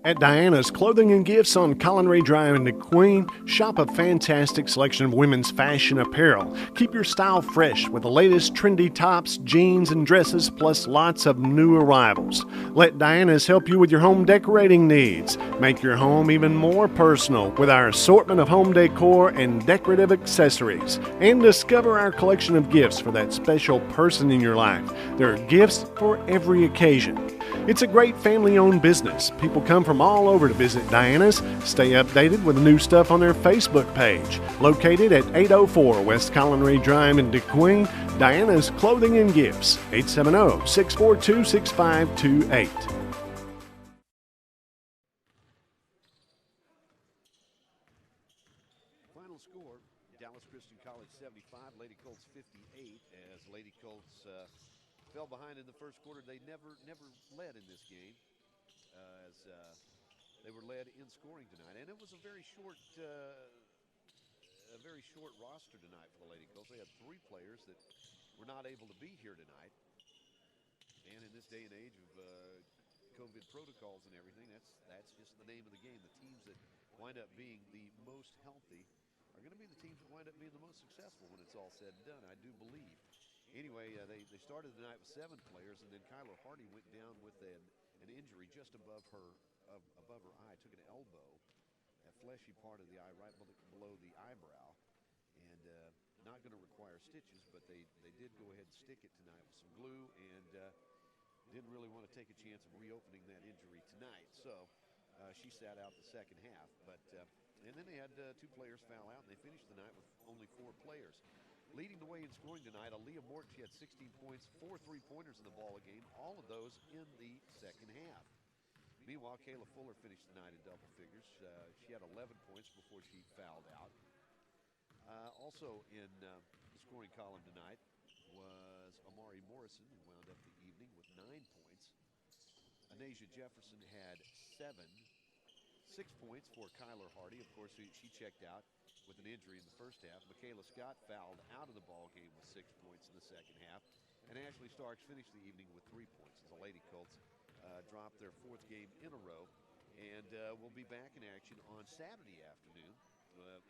At Diana's Clothing and Gifts on Collinray Drive in Queen, shop a fantastic selection of women's fashion apparel. Keep your style fresh with the latest trendy tops, jeans, and dresses, plus lots of new arrivals. Let Diana's help you with your home decorating needs. Make your home even more personal with our assortment of home decor and decorative accessories. And discover our collection of gifts for that special person in your life. There are gifts for every occasion. It's a great family-owned business. People come from all over to visit Diana's. Stay updated with the new stuff on their Facebook page. Located at 804 West Colony Drive in DeQueen, Diana's Clothing and Gifts, 870-642-6528. Final score, Dallas Christian College 75, Lady Colts 58, as Lady Colts fell behind in the first quarter. They never led in this game, as they were led in scoring tonight. And it was a very short roster tonight for the Lady Colts. They had 3 players that were not able to be here tonight. And in this day and age of COVID protocols and everything, that's just the name of the game. The teams that wind up being the most healthy are going to be the teams that wind up being the most successful when it's all said and done, I do believe. Anyway, they started the night with 7 players, and then Kyler Hardy went down with an injury just above her eye. Took an elbow, a fleshy part of the eye right below the eyebrow, and not going to require stitches, but they did go ahead and stick it tonight with some glue, and didn't really want to take a chance of reopening that injury tonight. So she sat out the second half, but and then they had 2 players foul out, and they finished the night with only 4 players. Leading the way in scoring tonight, Aaliyah Morton, she had 16 points, 4 3-pointers in the ball game, all of those in the second half. Meanwhile, Kayla Fuller finished the night in double figures. She had 11 points before she fouled out. Also in the scoring column tonight was Amari Morrison, who wound up the evening with 9 points. Anasia Jefferson had 6 points for Kyler Hardy. Of course, she checked out with an injury in the first half. Michaela Scott fouled out of the ball game with 6 points in the second half. And Ashley Starks finished the evening with 3 points as the Lady Colts dropped their 4th game in a row. And we'll be back in action on Saturday afternoon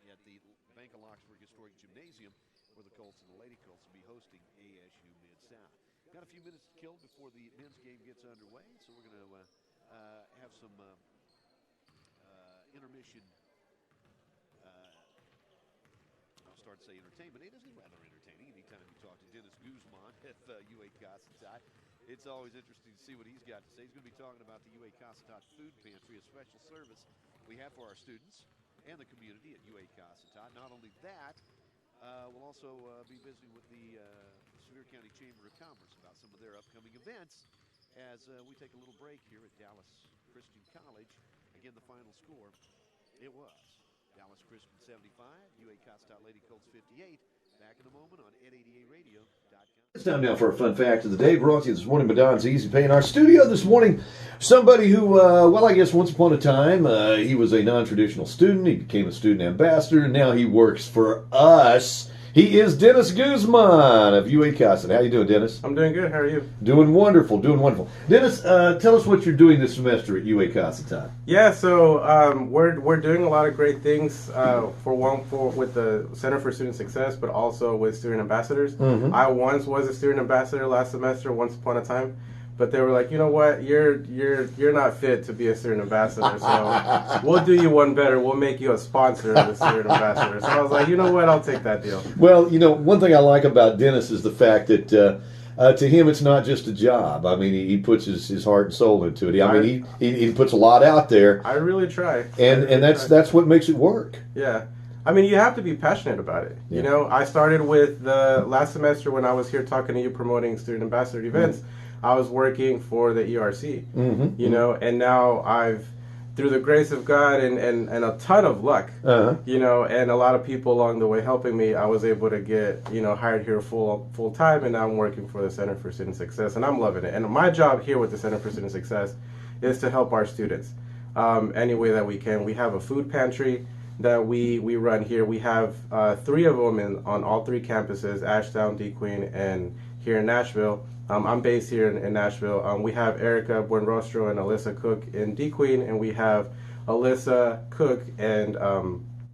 at the Bank of Locksburg Historic Gymnasium, where the Colts and the Lady Colts will be hosting ASU Mid-South. Got a few minutes to kill before the men's game gets underway, so we're going to have some intermission. I'll start to say entertainment. It is rather entertaining anytime you talk to Dennis Guzman at UA Cossatot. It's always interesting to see what he's got to say. He's going to be talking about the UA Cossatot Food Pantry, a special service we have for our students and the community at UA Cossatot. Not only that, we'll also be visiting with the Sevier County Chamber of Commerce about some of their upcoming events as we take a little break here at Dallas Christian College. Again, the final score, it was Dallas Christian 75, UA Cossatot Lady Colts 58. Back in a moment on Ed88Radio.com. It's time now for a fun fact of the day. Brought to you this morning by Don's Easy Pay. In our studio this morning, somebody who, well, I guess once upon a time, he was a non-traditional student. He became a student ambassador, and now he works for us. He is Dennis Guzman of UA Cossatot. How you doing, Dennis? I'm doing good. How are you? Doing wonderful, doing wonderful. Dennis, tell us what you're doing this semester at UA Cossatot. Yeah, so we're doing a lot of great things with the Center for Student Success, but also with student ambassadors. Mm-hmm. I once was a student ambassador last semester, once upon a time. But they were like, you know what, you're not fit to be a student ambassador, so we'll do you one better. We'll make you a sponsor of the student ambassador. So I was like, you know what, I'll take that deal. Well, you know, one thing I like about Dennis is the fact that to him it's not just a job. I mean, he puts his heart and soul into it. I mean, he puts a lot out there. I really try. And that's what makes it work. Yeah. I mean, you have to be passionate about it. Yeah. You know, I started with the last semester when I was here talking to you promoting student ambassador events. Mm-hmm. I was working for the ERC, mm-hmm. you know, and now I've, through the grace of God and a ton of luck, you know, and a lot of people along the way helping me, I was able to get, you know, hired here full time, and now I'm working for the Center for Student Success, and I'm loving it. And my job here with the Center for Student Success is to help our students any way that we can. We have a food pantry that we run here. We have 3 of them on all 3 campuses, Ashdown, DeQueen, and here in Nashville. I'm based here in Nashville. We have Erica Buenrostro and Alyssa Cook in DeQueen, and we have Alyssa Cook and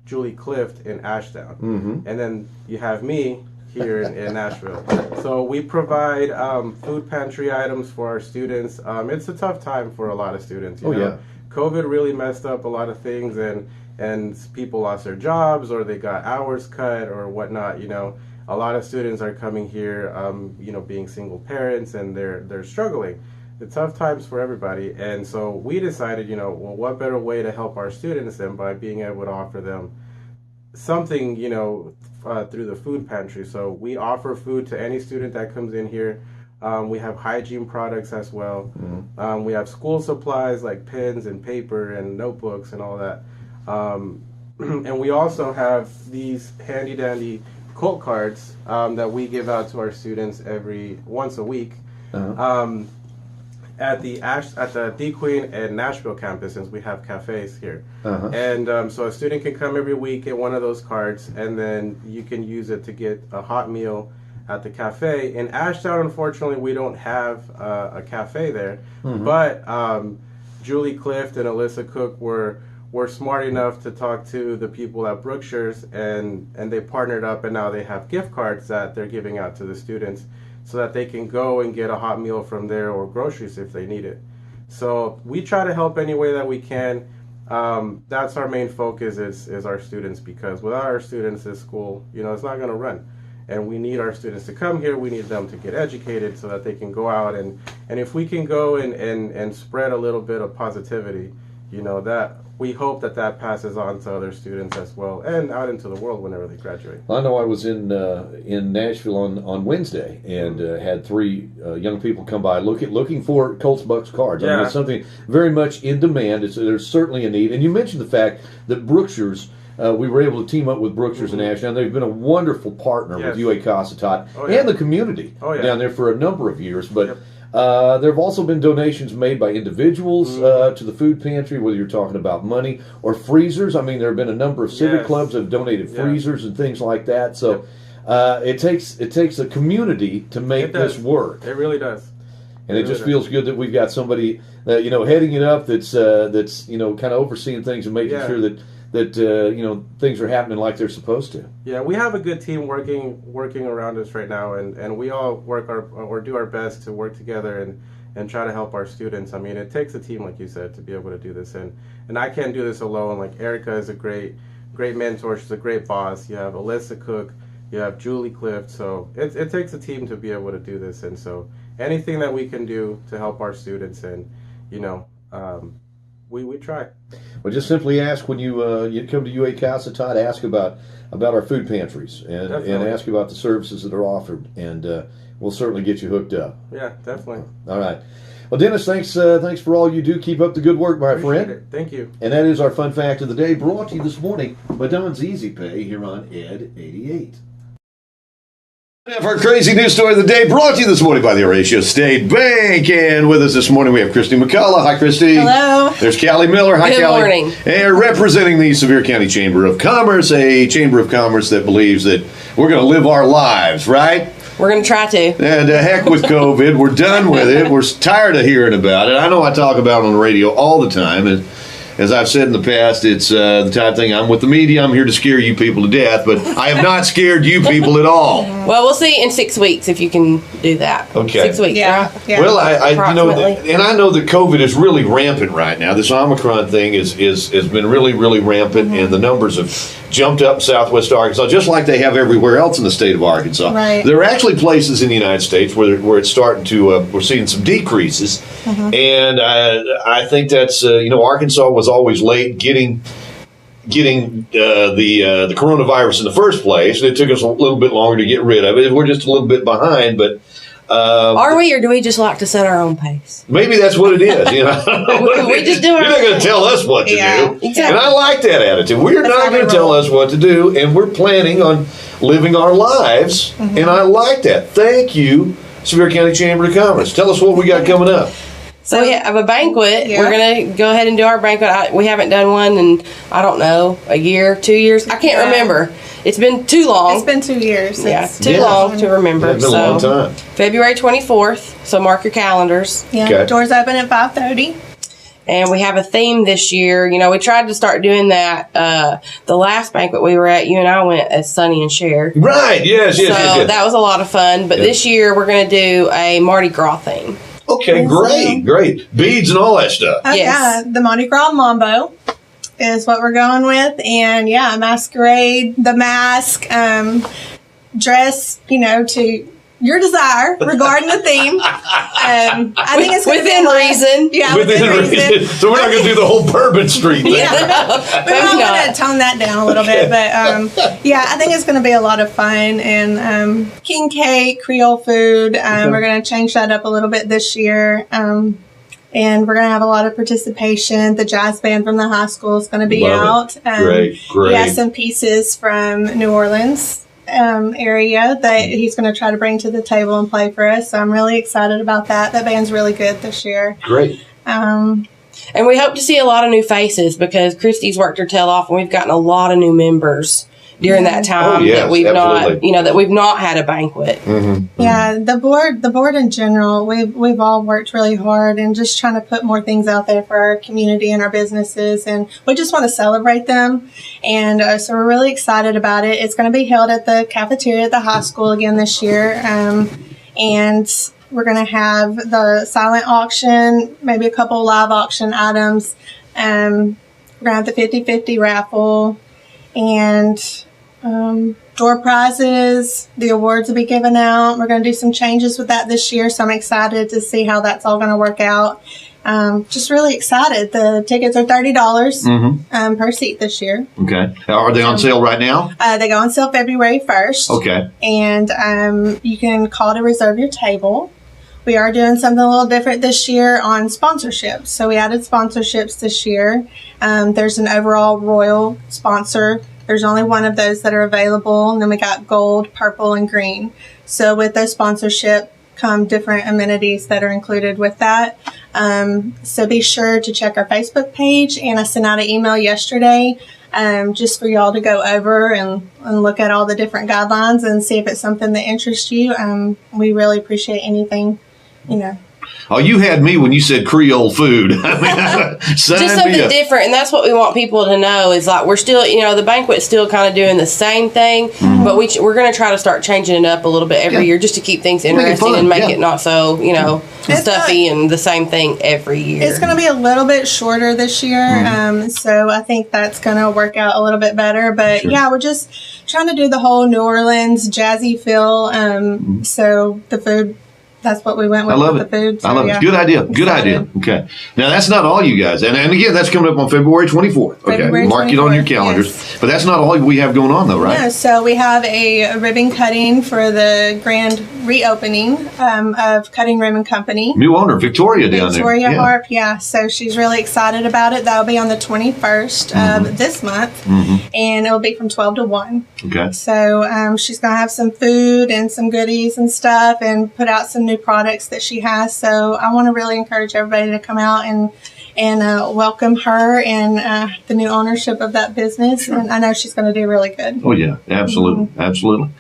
Julie Clift in Ashdown. Mm-hmm. And then you have me here in Nashville. So we provide food pantry items for our students. It's a tough time for a lot of students. You know? Yeah. COVID really messed up a lot of things, and people lost their jobs, or they got hours cut or whatnot, you know. A lot of students are coming here, you know, being single parents, and they're struggling. tough times for everybody. And so we decided, well, what better way to help our students than by being able to offer them something, through the food pantry. So we offer food to any student that comes in here. We have hygiene products as well. Mm-hmm. We have school supplies like pens and paper and notebooks and all that. And we also have these handy dandy Colt cards that we give out to our students once a week. Uh-huh. At the D Queen and Nashville campus, since we have cafes here. Uh-huh. And so a student can come every week, get one of those cards, and then you can use it to get a hot meal at the cafe. In Ashtown, unfortunately, we don't have a cafe there, mm-hmm. but Julie Clift and Alyssa Cook were smart enough to talk to the people at Brookshire's, and they partnered up, and now they have gift cards that they're giving out to the students so that they can go and get a hot meal from there or groceries if they need it. So we try to help any way that we can. That's our main focus is our students, because without our students, this school, it's not going to run. And we need our students to come here. We need them to get educated so that they can go out. And if we can go and spread a little bit of positivity, that we hope that passes on to other students as well and out into the world whenever they graduate. Well, I know I was in Nashville on Wednesday and had 3 young people come by looking for Colts Bucks cards. Yeah. I mean, it's something very much in demand. There's certainly a need. And you mentioned the fact that Brookshire's, we were able to team up with Brookshire's mm-hmm. in Ashtown. They've been a wonderful partner yes. with UA Cossatot yeah. and the community down there for a number of years. But yep. There have also been donations made by individuals to the food pantry, whether you're talking about money or freezers. I mean, there have been a number of civic yes. clubs that have donated freezers and things like that. So it takes a community to make this work. It really does. And it just feels good that we've got somebody heading it up that's kind of overseeing things and making sure that things are happening like they're supposed to. Yeah, we have a good team working around us right now, and we all do our best to work together and try to help our students. I mean, it takes a team, like you said, to be able to do this, and I can't do this alone. Like, Erica is a great mentor. She's a great boss. You have Alyssa Cook, you have Julie Clift. So it takes a team to be able to do this, and so anything that we can do to help our students, and we try. Well, just simply ask when you come to UA Cossatot, ask about our food pantries and ask about the services that are offered, and we'll certainly get you hooked up. Yeah, definitely. All right. Well, Dennis, thanks for all you do. Keep up the good work, my friend. It. Thank you. And that is our fun fact of the day, brought to you this morning by Don's Easy Pay here on Ed 88. For our crazy news story of the day, brought to you this morning by the Horatio State Bank. And with us this morning, we have Christy McCullough. Hi, Christy. Hello. There's Callie Miller. Hi, Good Callie. morning. And representing the Sevier County Chamber of Commerce, a chamber of commerce that believes that we're going to live our lives, right? We're going to try to. And heck with COVID. We're done with it. We're tired of hearing about it. I know I talk about it on the radio all the time. And as I've said in the past, it's the type of thing, I'm with the media, I'm here to scare you people to death, but I have not scared you people at all. Well, we'll see in 6 weeks if you can do that. Okay. 6 weeks, yeah. Yeah. Well, I and I know that COVID is really rampant right now. This Omicron thing has been really, really rampant, mm-hmm. and the numbers have jumped up in Southwest Arkansas, just like they have everywhere else in the state of Arkansas. Right. There are actually places in the United States where it's starting to, we're seeing some decreases, mm-hmm. and I think that's, Arkansas was always late getting the coronavirus in the first place, and it took us a little bit longer to get rid of it. We're just a little bit behind, but are we, or do we just like to set our own pace? Maybe that's what it is. We just do our You're not going to tell us what to do. Exactly. And I like that attitude. We're not going to tell us what to do, and we're planning on living our lives, mm-hmm. and I like that. Thank you, Sevier County Chamber of Commerce. Tell us what we got coming up. So we have a banquet. Yeah. We're going to go ahead and do our banquet. We haven't done one in, I don't know, a year, 2 years. I can't remember. It's been too long. It's been 2 years. Yeah, too long to remember. It's been a long time. February 24th, so mark your calendars. Yeah, okay. Doors open at 5:30. And we have a theme this year. We tried to start doing that. The last banquet we were at, you and I went as Sonny and Cher. Right, yes. So that was a lot of fun. But this year we're going to do a Mardi Gras theme. Okay, great. Beads and all that stuff. Oh, yes. Yeah, the Mardi Gras Mambo is what we're going with. And, masquerade, the mask, dress, to your desire regarding the theme. I think it's within reason. Yeah, within reason. So we're not going to do the whole Bourbon Street thing. Yeah, we might want to tone that down a little bit, but yeah, I think it's going to be a lot of fun. And king cake, Creole food. We're going to change that up a little bit this year. And we're going to have a lot of participation. The jazz band from the high school is going to be out. Great. He has some pieces from New Orleans area that he's going to try to bring to the table and play for us. So I'm really excited about that. That band's really good this year. Great. And we hope to see a lot of new faces because Christy's worked her tail off, and we've gotten a lot of new members during that time that we've not had a banquet. Mm-hmm. Yeah, the board in general, we've all worked really hard and just trying to put more things out there for our community and our businesses, and we just want to celebrate them. And so we're really excited about it. It's going to be held at the cafeteria at the high school again this year, and we're going to have the silent auction, maybe a couple live auction items. We're going to have the 50-50 raffle, and door prizes. The awards will be given out. We're going to do some changes with that this year, so I'm excited to see how that's all going to work out. Just really excited. The tickets are $30 per seat this year. Okay. Are they on sale right now? They go on sale February 1st. Okay. And you can call to reserve your table. We are doing something a little different this year on sponsorships. So we added sponsorships this year. There's an overall royal sponsor. There's only one of those that are available. And then we got gold, purple, and green. So with those sponsorship come different amenities that are included with that. So be sure to check our Facebook page. And I sent out an email yesterday just for y'all to go over and look at all the different guidelines and see if it's something that interests you. We really appreciate anything, Oh, you had me when you said Creole food. I mean, just something different, and that's what we want people to know is like we're still, the banquet's still kind of doing the same thing, but we're going to try to start changing it up a little bit every year just to keep things interesting and make it not so, stuffy and the same thing every year. It's going to be a little bit shorter this year, so I think that's going to work out a little bit better. But yeah, we're just trying to do the whole New Orleans jazzy feel. So the food. That's what we went with. I love the it. food. So, I love it. Good idea. Good idea. Okay. Now, that's not all you guys. And again, that's coming up on February 24th. Okay. February Mark 24th, it on your calendars. yes. But that's not all we have going on, though, right? Yeah, so we have a ribbon cutting for the grand reopening of Cutting Ribbon Company. New owner, Victoria down there. Victoria Harp, yeah. So she's really excited about it. That'll be on the 21st of this month, and it'll be from 12 to 1. Okay. So she's going to have some food and some goodies and stuff and put out some new products that she has. So I want to really encourage everybody to come out and welcome her and the new ownership of that business. Sure. And I know she's going to do really good. Oh, yeah. Absolutely. Absolutely.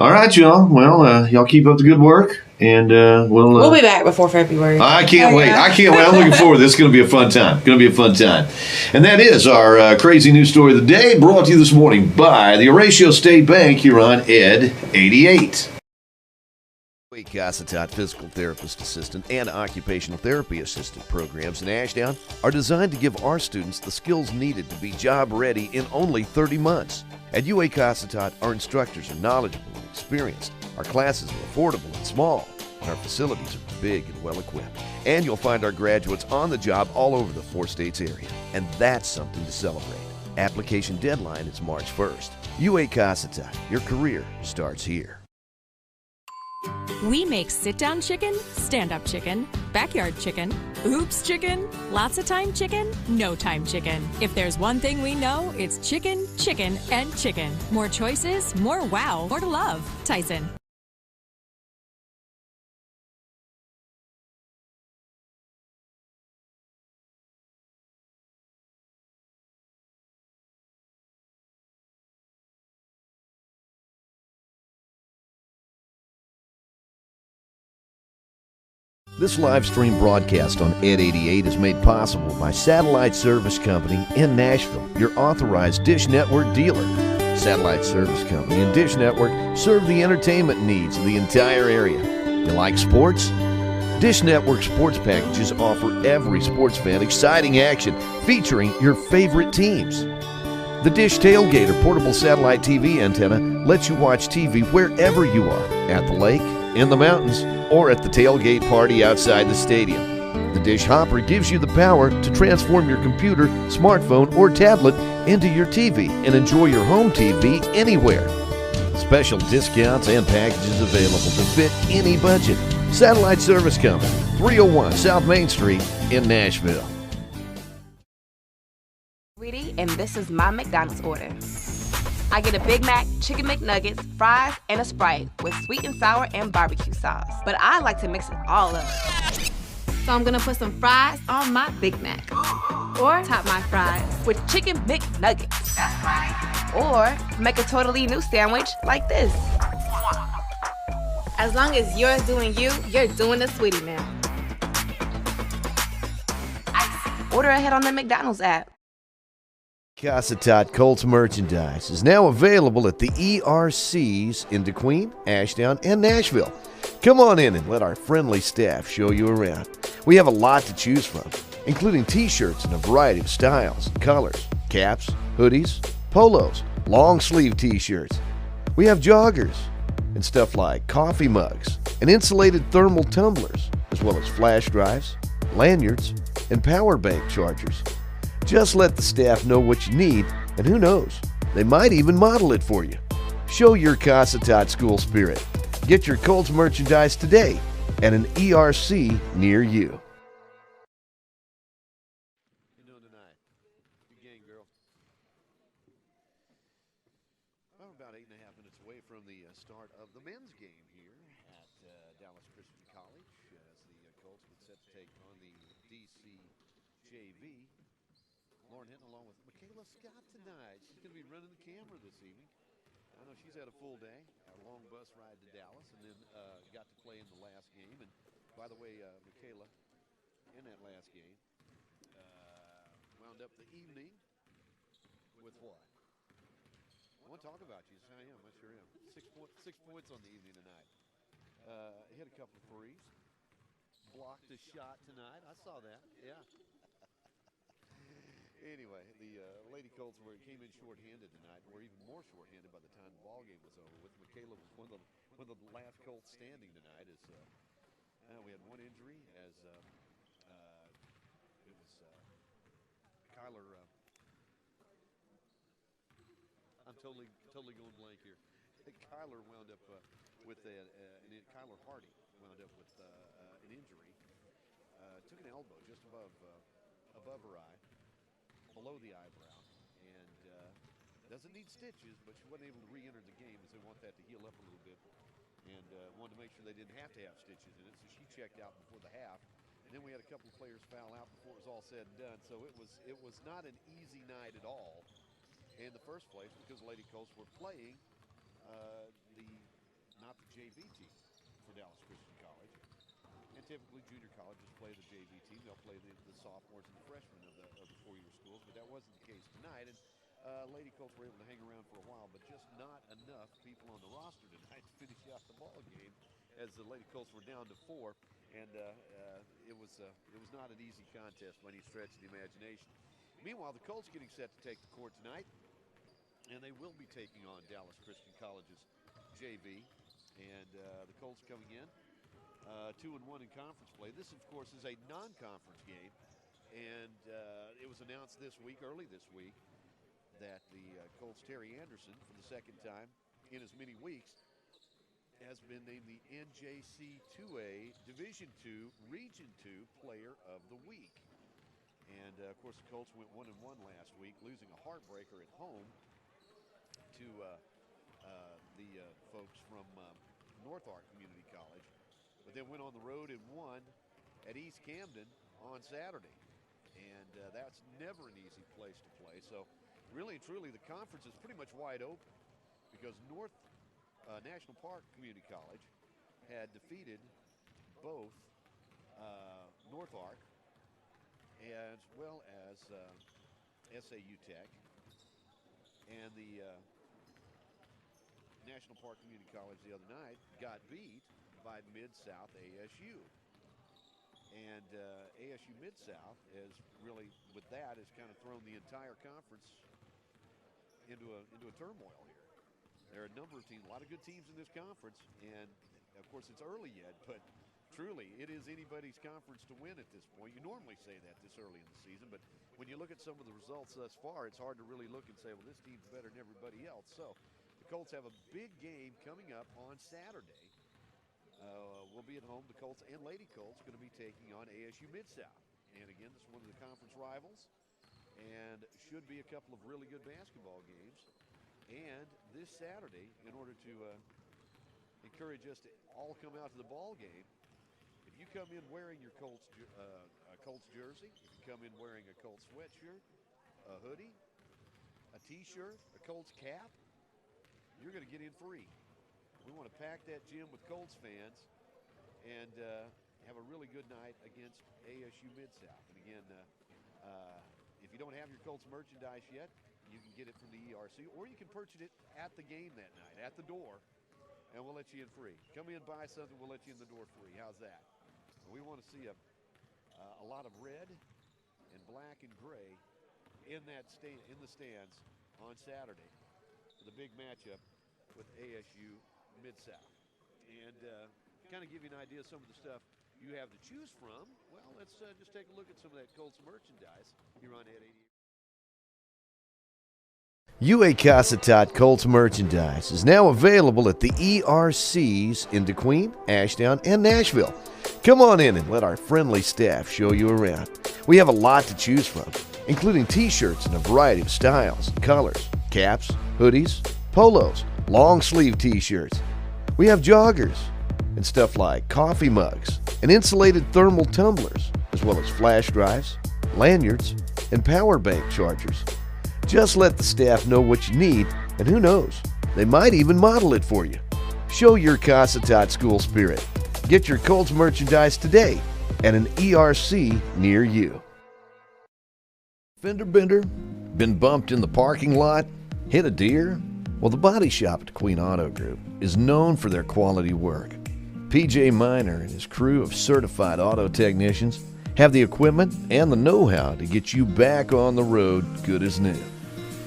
All right, y'all. Well, y'all keep up the good work. And we'll be back before February. I can't wait. I can't wait. I'm looking forward to this. It's going to be a fun time. And that is our crazy news story of the day, brought to you this morning by the Horatio State Bank here on Ed 88. Cossatot Physical Therapist Assistant and Occupational Therapy Assistant programs in Ashdown are designed to give our students the skills needed to be job ready in only 30 months. At UA Cossatot, our instructors are knowledgeable and experienced. Our classes are affordable and small, and our facilities are big and well equipped. And you'll find our graduates on the job all over the 4 states area. And that's something to celebrate. Application deadline is March 1st. UA Cossatot, your career starts here. We make sit-down chicken, stand-up chicken, backyard chicken, oops chicken, lots of time chicken, no time chicken. If there's one thing we know, it's chicken, chicken, and chicken. More choices, more wow, more to love. Tyson. This live stream broadcast on Ed 88 is made possible by Satellite Service Company in Nashville, your authorized Dish Network dealer. Satellite Service Company and Dish Network serve the entertainment needs of the entire area. You like sports? Dish Network sports packages offer every sports fan exciting action featuring your favorite teams. The Dish Tailgater portable satellite TV antenna lets you watch TV wherever you are, at the lake, in the mountains, or at the tailgate party outside the stadium. The Dish Hopper gives you the power to transform your computer, smartphone, or tablet into your TV and enjoy your home TV anywhere. Special discounts and packages available to fit any budget. Satellite Service Company, 301 South Main Street in Nashville. Sweetie, and this is my McDonald's order. I get a Big Mac, Chicken McNuggets, fries, and a Sprite with sweet and sour and barbecue sauce. But I like to mix it all up. So I'm gonna put some fries on my Big Mac. Or top my fries with Chicken McNuggets. That's right. Or make a totally new sandwich like this. As long as you're doing you, you're doing the Sweetie now. Order ahead on the McDonald's app. Cossatot Colts merchandise is now available at the ERCs in DeQueen, Ashdown, and Nashville. Come on in and let our friendly staff show you around. We have a lot to choose from, including t-shirts in a variety of styles and colors, caps, hoodies, polos, long sleeve t-shirts. We have joggers and stuff like coffee mugs and insulated thermal tumblers, as well as flash drives, lanyards, and power bank chargers. Just let the staff know what you need, and who knows, they might even model it for you. Show your Cossatot school spirit. Get your Colts merchandise today at an ERC near you. You doing tonight? Good game, girl. Well, about 8.5 minutes away from the start of the men's game here at Dallas Christian College as the Colts get set to take on the DC JV. Lauren Hinton along with Michaela Scott tonight. She's going to be running the camera this evening. I know she's had a full day, a long bus ride to Dallas, and then got to play in the last game. And by the way, Michaela, in that last game, wound up the evening with what? I want to talk about you. Yes, I am. I sure am. 6 points on the evening tonight. Hit a couple of threes. Blocked a shot tonight. I saw that. Yeah. Anyway, the Lady Colts came in shorthanded tonight, or even more shorthanded by the time the ball game was over with. Michaela was one of the last Colts standing tonight. As we had one injury, as it was Kyler. I'm totally going blank here. Kyler wound up with Kyler Hardy wound up with an injury. Took an elbow just above her eye. Below the eyebrow, and doesn't need stitches, but she wasn't able to re-enter the game as they want that to heal up a little bit, and wanted to make sure they didn't have to have stitches in it, so she checked out before the half, and then we had a couple of players foul out before it was all said and done, so it was not an easy night at all in the first place because Lady Colts were playing not the JV team for Dallas Christian College. And typically junior colleges play the JV team. They'll play the sophomores and the freshmen of the four-year schools, but that wasn't the case tonight. And Lady Colts were able to hang around for a while, but just not enough people on the roster tonight to finish out the ball game as the Lady Colts were down to 4. And it was not an easy contest by any stretch of the imagination. Meanwhile, the Colts getting set to take the court tonight, and they will be taking on Dallas Christian College's JV. And the Colts coming in 2-1 in conference play. This, of course, is a non-conference game, and it was announced early this week, that the Colts' Terry Anderson, for the second time in as many weeks, has been named the NJC 2A Division II Region II Player of the Week. And, of course, the Colts went 1-1 last week, losing a heartbreaker at home to the folks from North Ark Community College. But then went on the road and won at East Camden on Saturday. And that's never an easy place to play. So really and truly, the conference is pretty much wide open because North National Park Community College had defeated both North Ark as well as SAU Tech. And the National Park Community College the other night got beat by Mid-South ASU. And ASU Mid-South has really, with that, has kind of thrown the entire conference into a turmoil here. There are a number of teams, a lot of good teams in this conference, and Of course, it's early yet, but truly, it is anybody's conference to win at this point. You normally say that this early in the season, but when you look at some of the results thus far, it's hard to really look and say, well, this team's better than everybody else. So the Colts have a big game coming up on Saturday. We'll be at home. The Colts and Lady Colts going to be taking on ASU Mid-South. And again, this is one of the conference rivals and should be a couple of really good basketball games. And this Saturday, in order to encourage us to all come out to the ball game, if you come in wearing your Colts jersey, if you come in wearing a Colts sweatshirt, a hoodie, a T-shirt, a Colts cap, you're going to get in free. We want to pack that gym with Colts fans and have a really good night against ASU Mid-South. And again, if you don't have your Colts merchandise yet, you can get it from the ERC, or you can purchase it at the game that night, at the door, and we'll let you in free. Come in, buy something, we'll let you in the door free. How's that? We want to see a lot of red and black and gray in the stands on Saturday for the big matchup with ASU Mid-South. And kind of give you an idea of some of the stuff you have to choose from. Well, let's just take a look at some of that Colts merchandise here on Ed 88. UA Cossatot Colts merchandise is now available at the ERCs in DeQueen, Ashdown, and Nashville. Come on in and let our friendly staff show you around. We have a lot to choose from, including t-shirts in a variety of styles and colors, caps, hoodies, polos, long sleeve t-shirts. We have joggers and stuff like coffee mugs and insulated thermal tumblers, as well as flash drives, lanyards, and power bank chargers. Just let the staff know what you need, and who knows, they might even model it for you. Show your Cossatot school spirit. Get your Colts merchandise today at an ERC near you. Fender bender? Been bumped in the parking lot? Hit a deer? Well, the body shop at Queen Auto Group is known for their quality work. PJ Miner and his crew of certified auto technicians have the equipment and the know-how to get you back on the road good as new.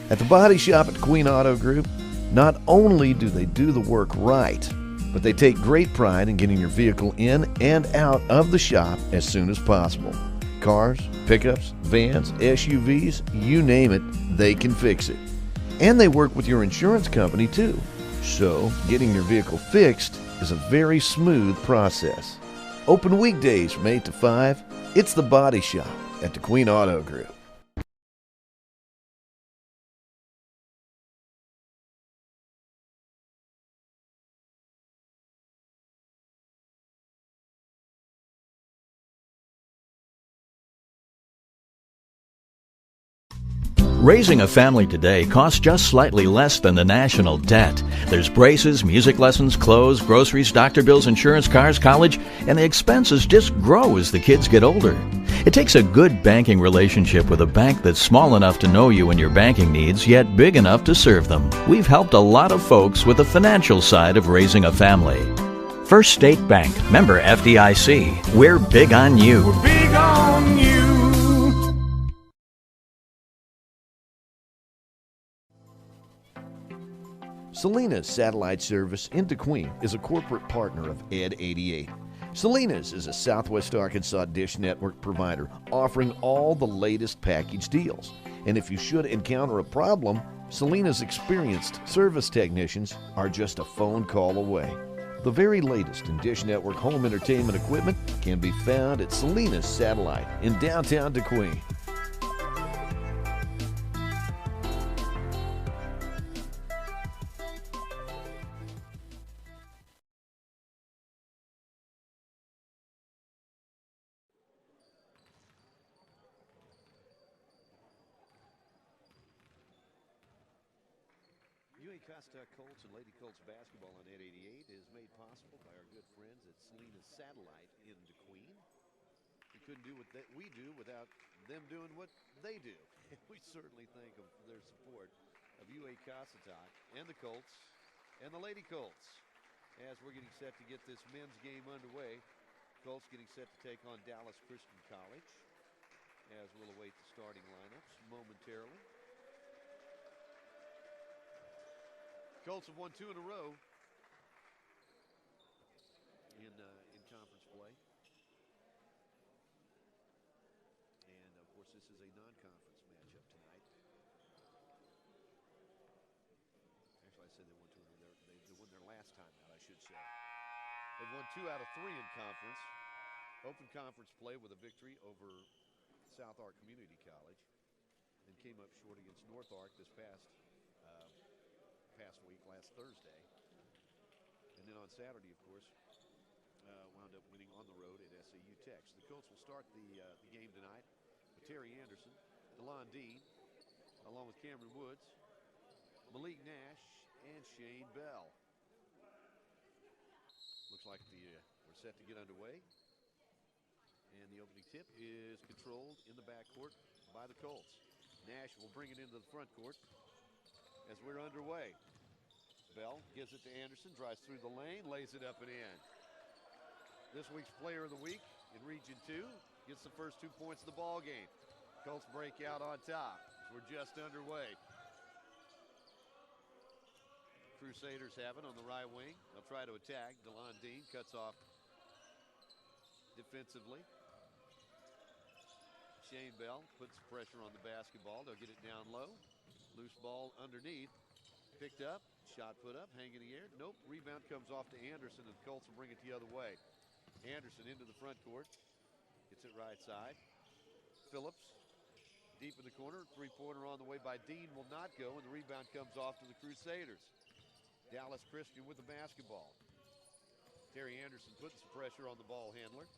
At the body shop at Queen Auto Group, not only do they do the work right, but they take great pride in getting your vehicle in and out of the shop as soon as possible. Cars, pickups, vans, SUVs, you name it, they can fix it. And they work with your insurance company too. So, getting your vehicle fixed is a very smooth process. Open weekdays from 8 to 5. It's the body shop at the Queen Auto Group. Raising a family today costs just slightly less than the national debt. There's braces, music lessons, clothes, groceries, doctor bills, insurance, cars, college, and the expenses just grow as the kids get older. It takes a good banking relationship with a bank that's small enough to know you and your banking needs, yet big enough to serve them. We've helped a lot of folks with the financial side of raising a family. First State Bank, member FDIC. We're big on you. We're big on you. Salinas Satellite Service in DeQueen is a corporate partner of Ed 88. Salinas is a Southwest Arkansas dish network provider offering all the latest package deals. And if you should encounter a problem, Salinas' experienced service technicians are just a phone call away. The very latest in dish network home entertainment equipment can be found at Salinas Satellite in downtown DeQueen. Cossatot Colts and Lady Colts basketball on Ed 88 is made possible by our good friends at Salinas Satellite in DeQueen. We couldn't do what we do without them doing what they do. We certainly thank them for their support of UA Cossatot and the Colts and the Lady Colts. As we're getting set to get this men's game underway, Colts getting set to take on Dallas Christian College, as we'll await the starting lineups momentarily. Colts have won 2 in a row. course, this is a non-conference matchup tonight. Actually, I said they won 2 out of they won their last time out, I should say. They've won 2 out of 3 in conference. Open conference play with a victory over South Ark Community College, and came up short against North Ark this past week, last Thursday. And then on Saturday, of course, wound up winning on the road at SAU Tech. So the Colts will start the game tonight with Terry Anderson, DeLon Dean, along with Cameron Woods, Malik Nash, and Shane Bell. Looks like we're set to get underway. And the opening tip is controlled in the backcourt by the Colts. Nash will bring it into the front court as we're underway. Bell gives it to Anderson, drives through the lane, lays it up and in. This week's Player of the Week in Region 2 gets the first 2 points of the ball game. Colts break out on top as we're just underway. Crusaders have it on the right wing. They'll try to attack. DeLon Dean cuts off defensively. Shane Bell puts pressure on the basketball. They'll get it down low. Loose ball underneath. Picked up. Shot put up. Hang in the air. Nope. Rebound comes off to Anderson, and the Colts will bring it the other way. Anderson into the front court. Gets it right side. Phillips deep in the corner. Three-pointer on the way by Dean will not go, and the rebound comes off to the Crusaders. Dallas Christian with the basketball. Terry Anderson puts some pressure on the ball handler.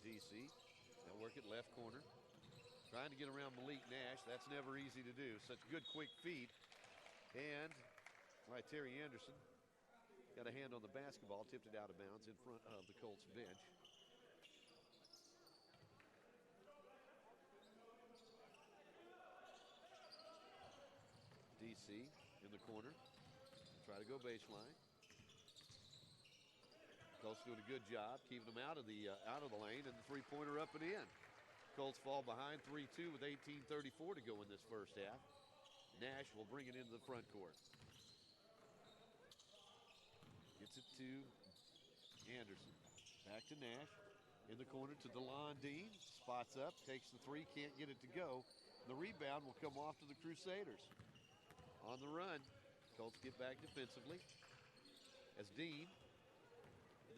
DC, they'll work it left corner. Trying to get around Malik Nash. That's never easy to do. Such good quick feet. And Terry Anderson got a hand on the basketball, tipped it out of bounds in front of the Colts bench. DC in the corner. Try to go baseline. Colts doing a good job keeping them out of the lane, and the three-pointer up and in. Colts fall behind 3-2 with 18:34 to go in this first half. Nash will bring it into the front court. Gets it to Anderson. Back to Nash. In the corner to DeLon Dean. Spots up, takes the three, can't get it to go. The rebound will come off to the Crusaders. On the run, Colts get back defensively. As Dean,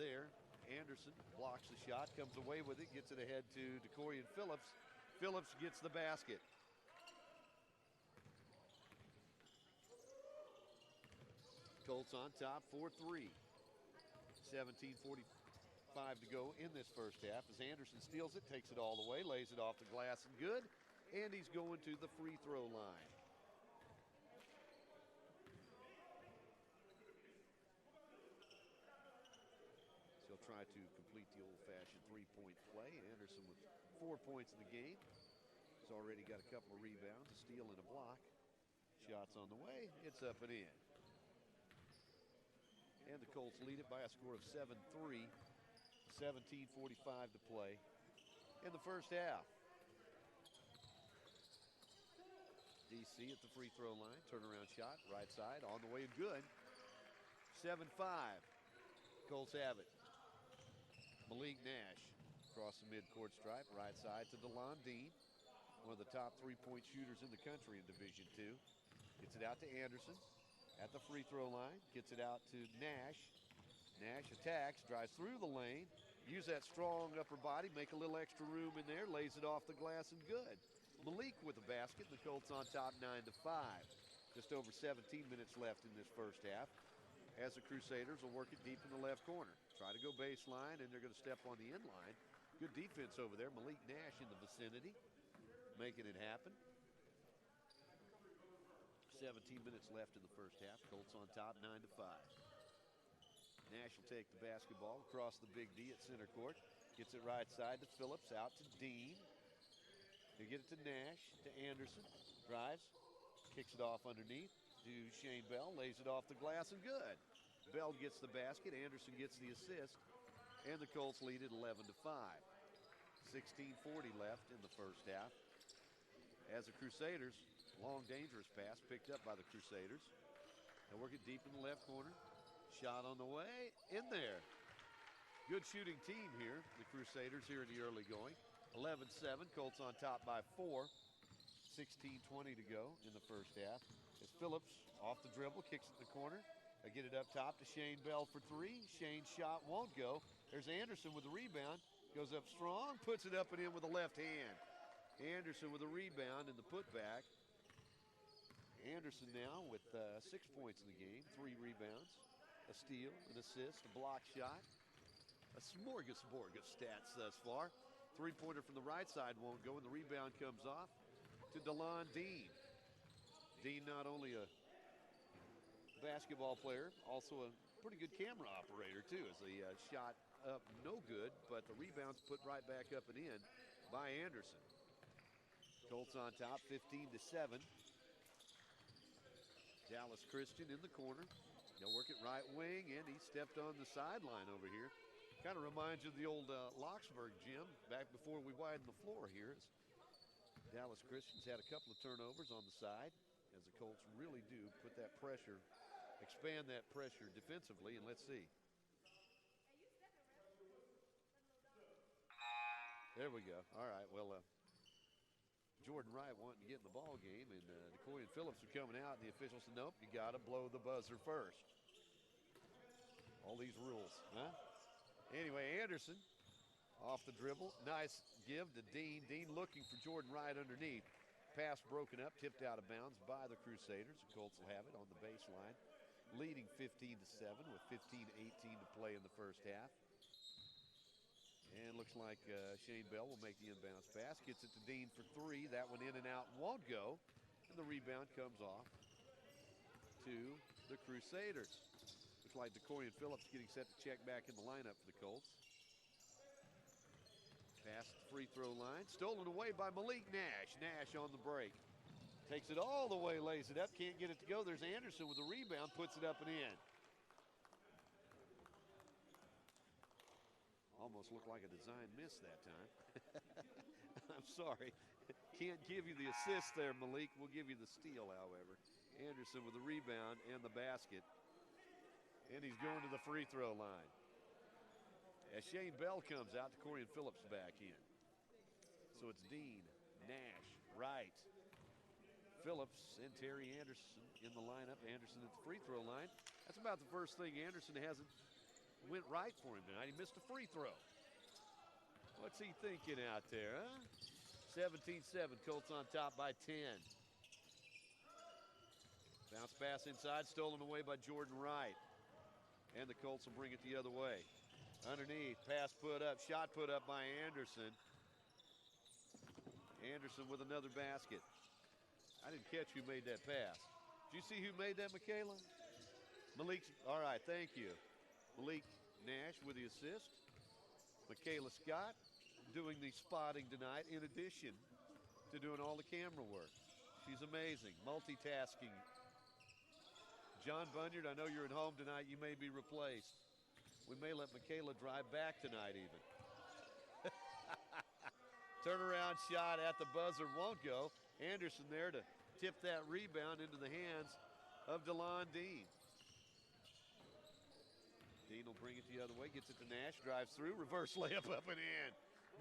there, Anderson blocks the shot, comes away with it, gets it ahead to DeCorian Phillips. Phillips gets the basket. Colts on top, 4-3. 17:45 to go in this first half as Anderson steals it, takes it all the way, lays it off the glass and good, and he's going to the free throw line. So he'll try to complete the old-fashioned three-point play. Anderson with 4 points in the game. He's already got a couple of rebounds, a steal and a block. Shots on the way, it's up and in. And the Colts lead it by a score of 7-3. 17:45 to play in the first half. DC at the free throw line, turnaround shot, right side, on the way and good. 7-5, Colts have it. Malik Nash across the midcourt stripe, right side to DeLon Dean, one of the top three-point shooters in the country in Division II. Gets it out to Anderson at the free throw line, gets it out to Nash. Nash attacks, drives through the lane, use that strong upper body, make a little extra room in there, lays it off the glass and good. Malik with the basket, the Colts on top 9-5. Just over 17 minutes left in this first half as the Crusaders will work it deep in the left corner. Try to go baseline, and they're going to step on the end line. Good defense over there. Malik Nash in the vicinity, making it happen. 17 minutes left in the first half. Colts on top 9-5. Nash will take the basketball across the big D at center court. Gets it right side to Phillips, out to Dean. They get it to Nash, to Anderson. Drives, kicks it off underneath to Shane Bell, lays it off the glass and good. Bell gets the basket, Anderson gets the assist, and the Colts lead it 11-5. 16:40 left in the first half. As the Crusaders, long dangerous pass picked up by the Crusaders. They'll work it deep in the left corner. Shot on the way, in there. Good shooting team here, the Crusaders here in the early going. 11-7, Colts on top by 4. 16:20 to go in the first half. As Phillips off the dribble, kicks it in the corner. They get it up top to Shane Bell for 3. Shane's shot won't go. There's Anderson with the rebound. Goes up strong, puts it up and in with the left hand. Anderson with a rebound in the putback. Anderson now with 6 points in the game, 3 rebounds, a steal, an assist, a block shot. A smorgasbord of stats thus far. 3-pointer from the right side won't go, and the rebound comes off to DeLon Dean. Dean, not only a basketball player, also a pretty good camera operator, too, as the shot up no good, but the rebound's put right back up and in by Anderson. Colts on top, 15-7. Dallas Christian in the corner. They'll work it right wing, and he stepped on the sideline over here. Kind of reminds you of the old Locksburg gym back before we widened the floor here. Dallas Christian's had a couple of turnovers on the side, as the Colts really do put that pressure, expand that pressure defensively, and let's see. There we go. All right, well, Jordan Wright wanting to get in the ball game, and DeCoy and Phillips are coming out, and the officials said, nope, you got to blow the buzzer first. All these rules, huh? Anyway, Anderson off the dribble. Nice give to Dean. Dean looking for Jordan Wright underneath. Pass broken up, tipped out of bounds by the Crusaders. The Colts will have it on the baseline, leading 15-7 with 15:18 to play in the first half. And looks like Shane Bell will make the inbounds pass. Gets it to Dean for 3. That one in and out won't go. And the rebound comes off to the Crusaders. Looks like DeCoy and Phillips getting set to check back in the lineup for the Colts. Past the free throw line. Stolen away by Malik Nash. Nash on the break. Takes it all the way, lays it up. Can't get it to go. There's Anderson with the rebound. Puts it up and in. Almost looked like a design miss that time. I'm sorry. Can't give you the assist there, Malik. We'll give you the steal, however. Anderson with the rebound and the basket. And he's going to the free throw line. As Shane Bell comes out, DeCorian Phillips back in. So it's Dean, Nash, Wright, Phillips, and Terry Anderson in the lineup. Anderson at the free throw line. That's about the first thing Anderson hasn't went right for him tonight. He missed a free throw. What's he thinking out there, huh? 17-7, Colts on top by 10. Bounce pass inside, stolen away by Jordan Wright. And the Colts will bring it the other way. Underneath, pass put up, shot put up by Anderson. Anderson with another basket. I didn't catch who made that pass. Did you see who made that, Michaela? Malik, all right, thank you. Malik Nash with the assist. Michaela Scott doing the spotting tonight in addition to doing all the camera work. She's amazing, multitasking. John Bunyard, I know you're at home tonight. You may be replaced. We may let Michaela drive back tonight even. Turnaround shot at the buzzer won't go. Anderson there to tip that rebound into the hands of DeLon Dean. Dean will bring it the other way, gets it to Nash, drives through, reverse layup up and in.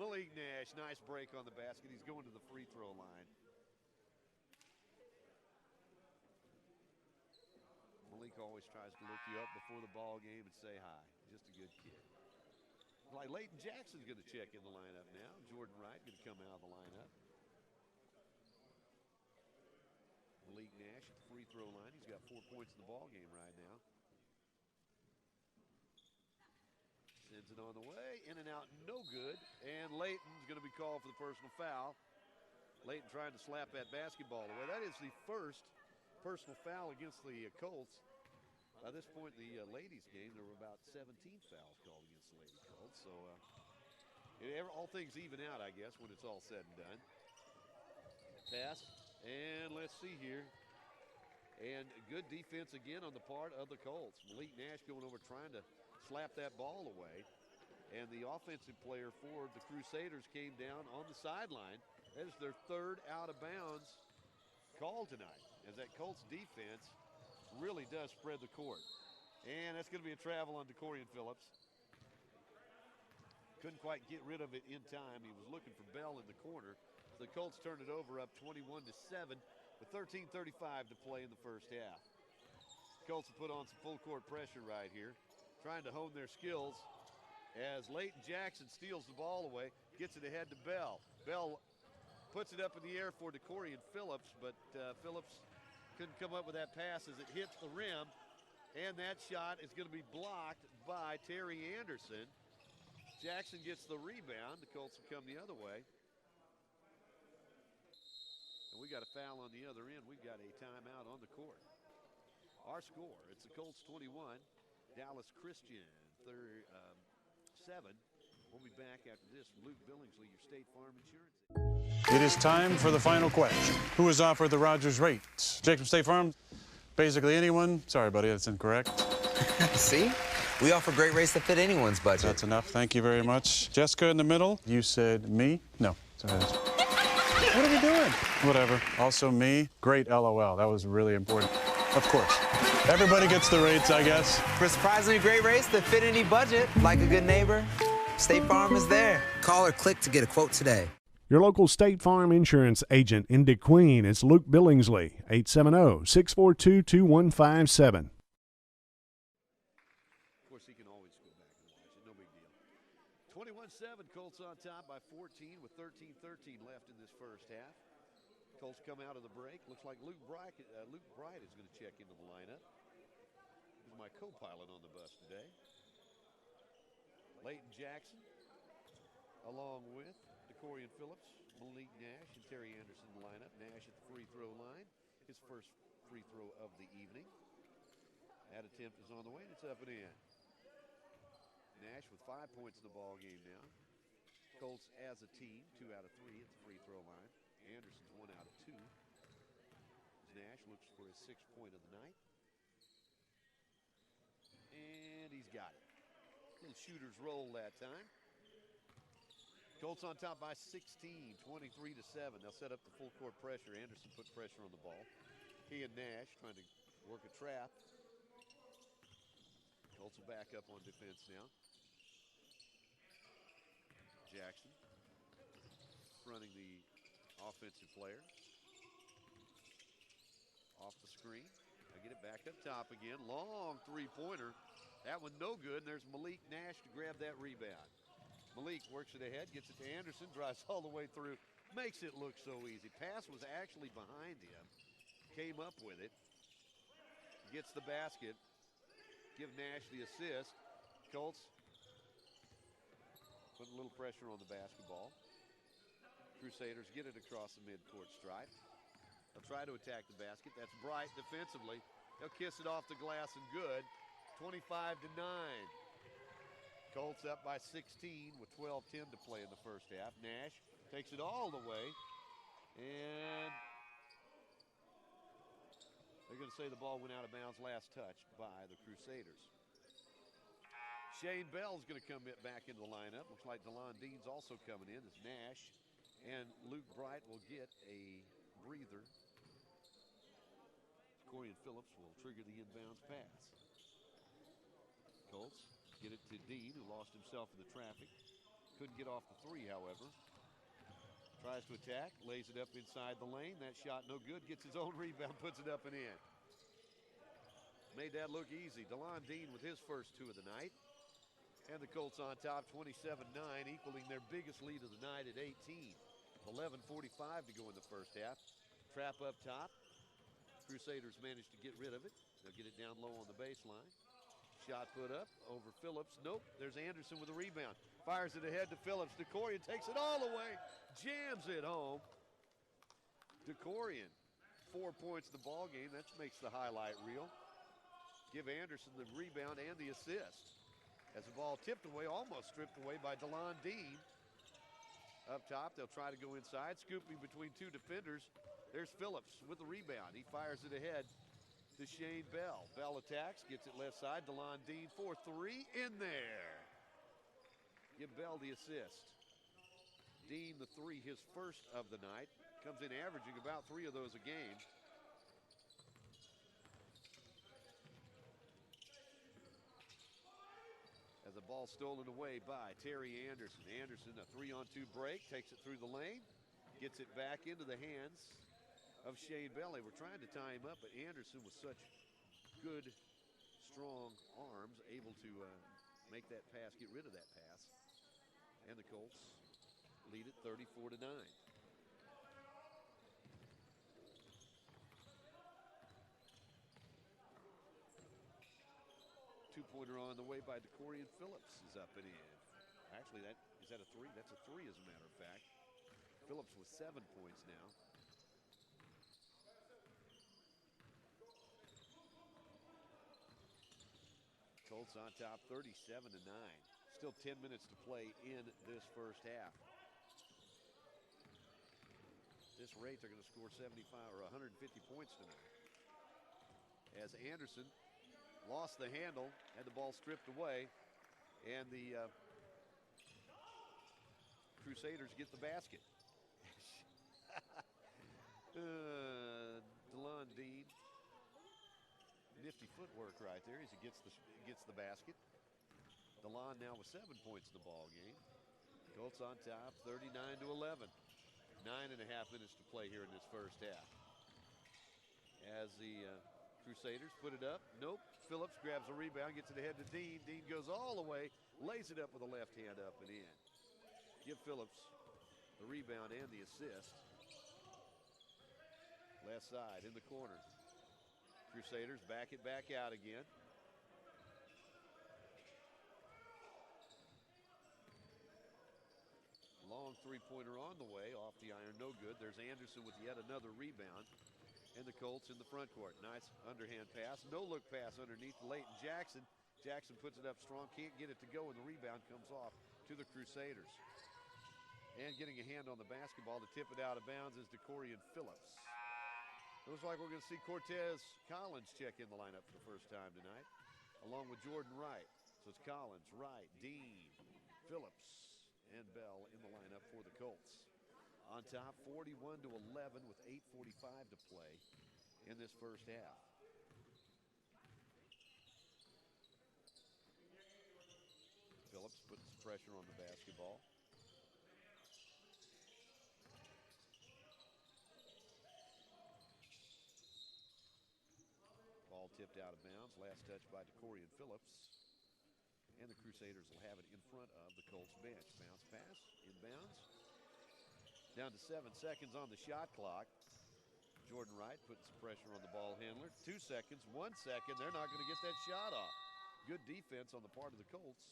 Malik Nash, nice break on the basket. He's going to the free throw line. Malik always tries to look you up before the ball game and say hi. Just a good kid. Like Leighton Jackson's going to check in the lineup now. Jordan Wright going to come out of the lineup. Malik Nash at the free throw line. He's got 4 points in the ball game right now. Sends it on the way, in and out, no good. And Leighton's going to be called for the personal foul. Leighton trying to slap that basketball away. That is the first personal foul against the Colts. By this point in the ladies' game, there were about 17 fouls called against the Lady Colts. So all things even out, I guess, when it's all said and done. Pass, and let's see here. And good defense again on the part of the Colts. Malik Nash going over trying to slap that ball away. And the offensive player for the Crusaders came down on the sideline. That is their third out of bounds call tonight, as that Colts defense really does spread the court. And that's going to be a travel on DeCorian Phillips. Couldn't quite get rid of it in time. He was looking for Bell in the corner. The Colts turned it over up 21-7 with 13:35 to play in the first half. Colts have put on some full court pressure right here, trying to hone their skills as Leighton Jackson steals the ball away, gets it ahead to Bell. Bell puts it up in the air for DeCorian Phillips, but Phillips couldn't come up with that pass as it hits the rim, and that shot is going to be blocked by Terry Anderson. Jackson gets the rebound. The Colts will come the other way. And we got a foul on the other end. We've got a timeout on the court. Our score, it's the Colts 21, Dallas Christian 7. We'll be back after this. Luke Billingsley, your State Farm Insurance. It is time for the final question. Who has offered the Rogers rates? Jake from State Farm? Basically anyone. Sorry, buddy, that's incorrect. See? We offer great rates that fit anyone's budget. That's enough. Thank you very much. Jessica in the middle. You said me? No. What are we doing? Whatever. Also me. Great LOL. That was really important. Of course. Everybody gets the rates, I guess. For surprisingly great rates that fit any budget, like a good neighbor, State Farm is there. Call or click to get a quote today. Your local State Farm insurance agent in DeQueen is Luke Billingsley, 870-642-2157. Of course, he can always go back and watch it. No big deal. 21-7, Colts on top by 14 with 13:13 left in this first half. Colts come out of the break. Looks like Luke Bright is going to check into the lineup. He's my co-pilot on the bus today. Leighton Jackson, along with DeCorian Phillips, Malik Nash, and Terry Anderson in the lineup. Nash at the free throw line. His first free throw of the evening. That attempt is on the way, and it's up and in. Nash with 5 points in the ball game now. Colts as a team, 2 out of 3 at the free throw line. Anderson's 1 out of 2. Nash looks for his 6th point of the night. And he's got it. Little shooter's roll that time. Colts on top by 16, 23-7. They'll set up the full court pressure. Anderson put pressure on the ball. He and Nash trying to work a trap. Colts will back up on defense now. Jackson running the offensive player. Off the screen. I get it back up top again. Long three-pointer. That one no good. And there's Malik Nash to grab that rebound. Malik works it ahead, gets it to Anderson, drives all the way through. Makes it look so easy. Pass was actually behind him. Came up with it. Gets the basket. Give Nash the assist. Colts put a little pressure on the basketball. Crusaders get it across the midcourt stripe. They'll try to attack the basket. That's Bright defensively. They'll kiss it off the glass and good. 25-9. Colts up by 16 with 12:10 to play in the first half. Nash takes it all the way. And they're going to say the ball went out of bounds last touch by the Crusaders. Shane Bell's going to come back into the lineup. Looks like DeLon Dean's also coming in as Nash and Luke Bright will get a breather. DeCorian Phillips will trigger the inbounds pass. Colts get it to Dean, who lost himself in the traffic. Couldn't get off the three, however. Tries to attack, lays it up inside the lane. That shot no good, gets his own rebound, puts it up and in. Made that look easy. DeLon Dean with his first 2 of the night. And the Colts on top 27-9, equaling their biggest lead of the night at 18. 11:45 to go in the first half. Trap up top. Crusaders managed to get rid of it. They'll get it down low on the baseline. Shot put up over Phillips. Nope, there's Anderson with a rebound. Fires it ahead to Phillips. DeCorian takes it all the way. Jams it home. DeCorian, 4 points in the ball game. That makes the highlight reel. Give Anderson the rebound and the assist. As the ball tipped away, almost stripped away by DeLon Dean. Up top, they'll try to go inside, scooping between 2 defenders. There's Phillips with the rebound. He fires it ahead to Shane Bell. Bell attacks, gets it left side. DeLon Dean for 3 in there. Give Bell the assist. Dean the 3, his first of the night. Comes in averaging about 3 of those a game. As a ball stolen away by Terry Anderson. Anderson, a 3-on-2 break, takes it through the lane, gets it back into the hands of Shane Bell. They were trying to tie him up, but Anderson with such good, strong arms, able to make that pass, get rid of that pass. And the Colts lead it 34-9. Two-pointer on the way by DeCorian Phillips is up and in. Actually, is that a three? That's a three, as a matter of fact. Phillips with 7 points now. Colts on top 37-9. Still 10 minutes to play in this first half. At this rate, they're going to score 75 or 150 points tonight. As Anderson lost the handle, had the ball stripped away, and the Crusaders get the basket. DeLon Dean, nifty footwork right there as he gets the basket. DeLon now with 7 points in the ball game. Colts on top, 39-11. 9.5 minutes to play here in this first half. As the Crusaders put it up. Nope. Phillips grabs a rebound, gets it ahead to Dean. Dean goes all the way, lays it up with a left hand up and in. Give Phillips the rebound and the assist. Left side in the corner. Crusaders back it back out again. Long three-pointer on the way, off the iron, no good. There's Anderson with yet another rebound. And the Colts in the front court. Nice underhand pass. No-look pass underneath to Leighton Jackson. Jackson puts it up strong, can't get it to go, and the rebound comes off to the Crusaders. And getting a hand on the basketball to tip it out of bounds is DeCorian Phillips. Looks like we're going to see Cortez Collins check in the lineup for the first time tonight, along with Jordan Wright. So it's Collins, Wright, Dean, Phillips, and Bell in the lineup for the Colts. On top, 41-11 with 8:45 to play in this first half. Phillips puts pressure on the basketball. Ball tipped out of bounds. Last touch by DeCorian Phillips. And the Crusaders will have it in front of the Colts bench. Bounce pass, inbounds. Down to 7 seconds on the shot clock. Jordan Wright putting some pressure on the ball handler. 2 seconds, 1 second. They're not going to get that shot off. Good defense on the part of the Colts.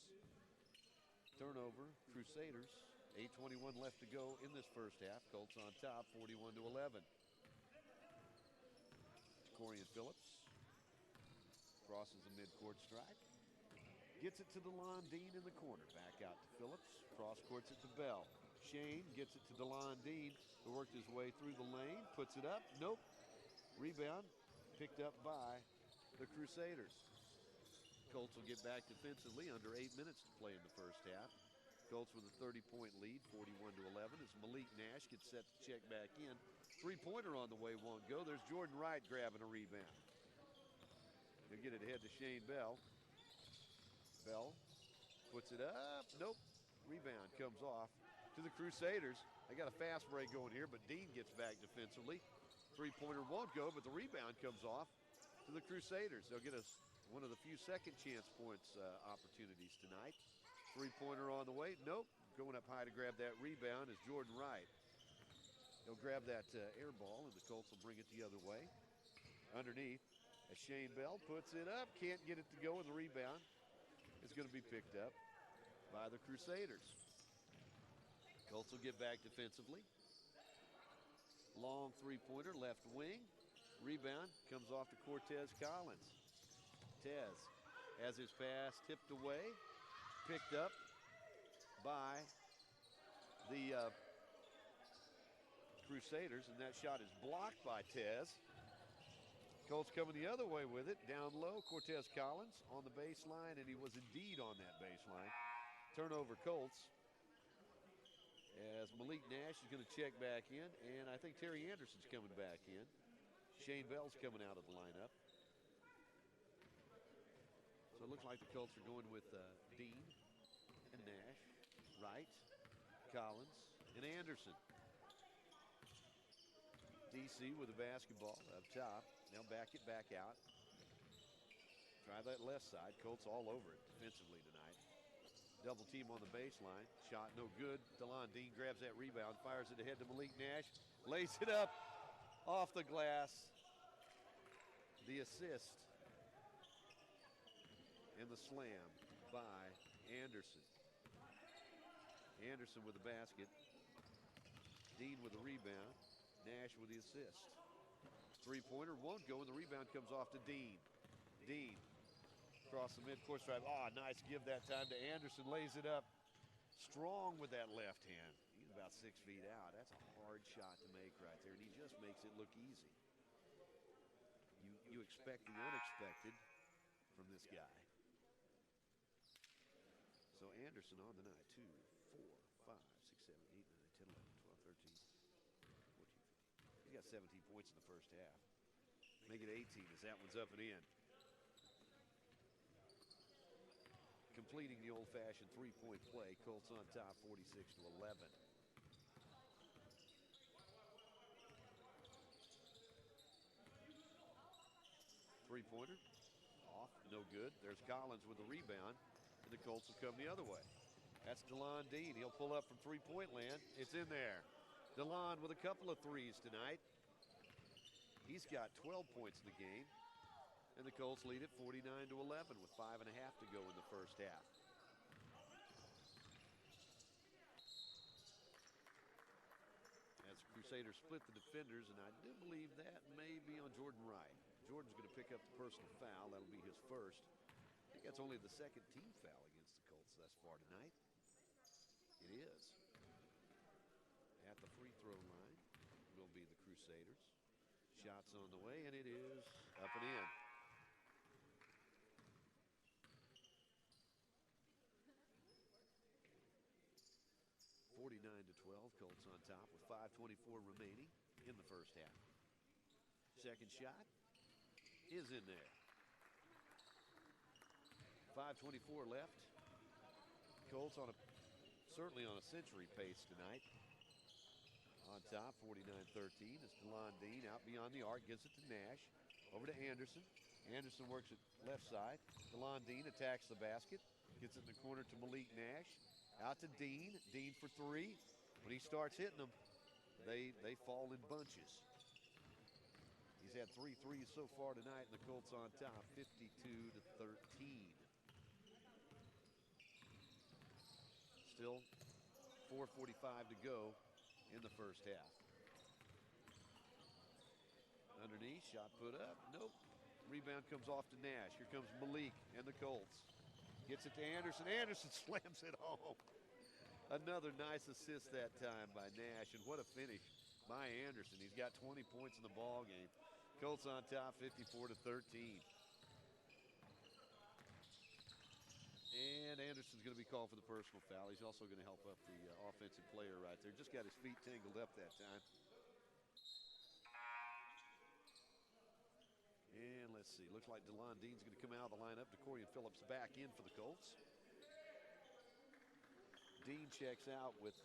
Turnover, Crusaders. 8:21 left to go in this first half. Colts on top, 41-11. DeCorian Phillips crosses the midcourt strike. Gets it to DeLon Dean in the corner. Back out to Phillips. Cross courts it to Bell. Shane gets it to DeLon Dean, who worked his way through the lane. Puts it up. Nope. Rebound picked up by the Crusaders. Colts will get back defensively under 8 minutes to play in the first half. Colts with a 30-point lead, 41-11, as Malik Nash gets set to check back in. Three-pointer on the way, won't go. There's Jordan Wright grabbing a rebound. He'll get it ahead to Shane Bell. Bell puts it up. Nope. Rebound comes off to the Crusaders. They got a fast break going here, but Dean gets back defensively. Three-pointer won't go, but the rebound comes off to the Crusaders. They'll get us one of the few second chance points opportunities tonight. Three-pointer on the way. Nope. Going up high to grab that rebound is Jordan Wright. He'll grab that air ball, and the Colts will bring it the other way. Underneath, as Shane Bell puts it up. Can't get it to go, and the rebound is going to be picked up by the Crusaders. Colts will get back defensively. Long three-pointer, left wing. Rebound comes off to Cortez Collins. Tez has his pass tipped away, picked up by the Crusaders, and that shot is blocked by Tez. Colts coming the other way with it. Down low, Cortez Collins on the baseline, and he was indeed on that baseline. Turnover Colts. As Malik Nash is going to check back in, and I think Terry Anderson's coming back in. Shane Bell's coming out of the lineup. So it looks like the Colts are going with Dean Nash, Wright, Collins, and Anderson. DC with the basketball up top. Now back it back out. Try that left side. Colts all over it defensively tonight. Double team on the baseline. Shot no good. DeLon Dean grabs that rebound, fires it ahead to Malik Nash. Lays it up off the glass. The assist and the slam by Anderson. Anderson with the basket. Dean with the rebound. Nash with the assist. Three-pointer won't go, and the rebound comes off to Dean. Dean across the mid-course drive. Oh, nice give that time to Anderson. Lays it up. Strong with that left hand. He's about 6 feet out. That's a hard shot to make right there, and he just makes it look easy. You expect the unexpected from this guy. So Anderson on the night, 2, 4, 5, 6, 7, 8, 9, 10, 11, 12, 13, 14, 15. He got 17 points in the first half. Make it 18 as that one's up and in. Completing the old-fashioned three-point play. Colts on top, 46-11. Three-pointer off, no good. There's Collins with the rebound, and the Colts will come the other way. That's DeLon Dean. He'll pull up from three-point land. It's in there. DeLon with a couple of threes tonight. He's got 12 points in the game, and the Colts lead it 49-11 with 5.5 to go in the first half. As the Crusaders split the defenders, and I do believe that may be on Jordan Wright. Jordan's going to pick up the personal foul. That'll be his first. I think that's only the second team foul against the Colts thus far tonight. It is. At the free throw line will be the Crusaders. Shots on the way, and it is up and in. (49-12), Colts on top with 5:24 remaining in the first half. Second shot is in there. 5:24 left. Colts certainly on a century pace tonight. On top, 49-13. It's DeLon Dean out beyond the arc, gives it to Nash. Over to Anderson. Anderson works it left side. DeLon Dean attacks the basket. Gets it in the corner to Malik Nash. Out to Dean. Dean for three. When he starts hitting them, they fall in bunches. He's had 3 threes so far tonight, and the Colts on top, 52-13. Still 4:45 to go in the first half. Underneath, shot put up, nope. Rebound comes off to Nash. Here comes Malik and the Colts. Gets it to Anderson. Anderson slams it home. Another nice assist that time by Nash, and what a finish by Anderson. He's got 20 points in the ball game. Colts on top, 54-13. And Anderson's going to be called for the personal foul. He's also going to help up the offensive player right there. Just got his feet tangled up that time. And let's see. Looks like DeLon Dean's going to come out of the lineup. DeCorian Phillips back in for the Colts. Dean checks out with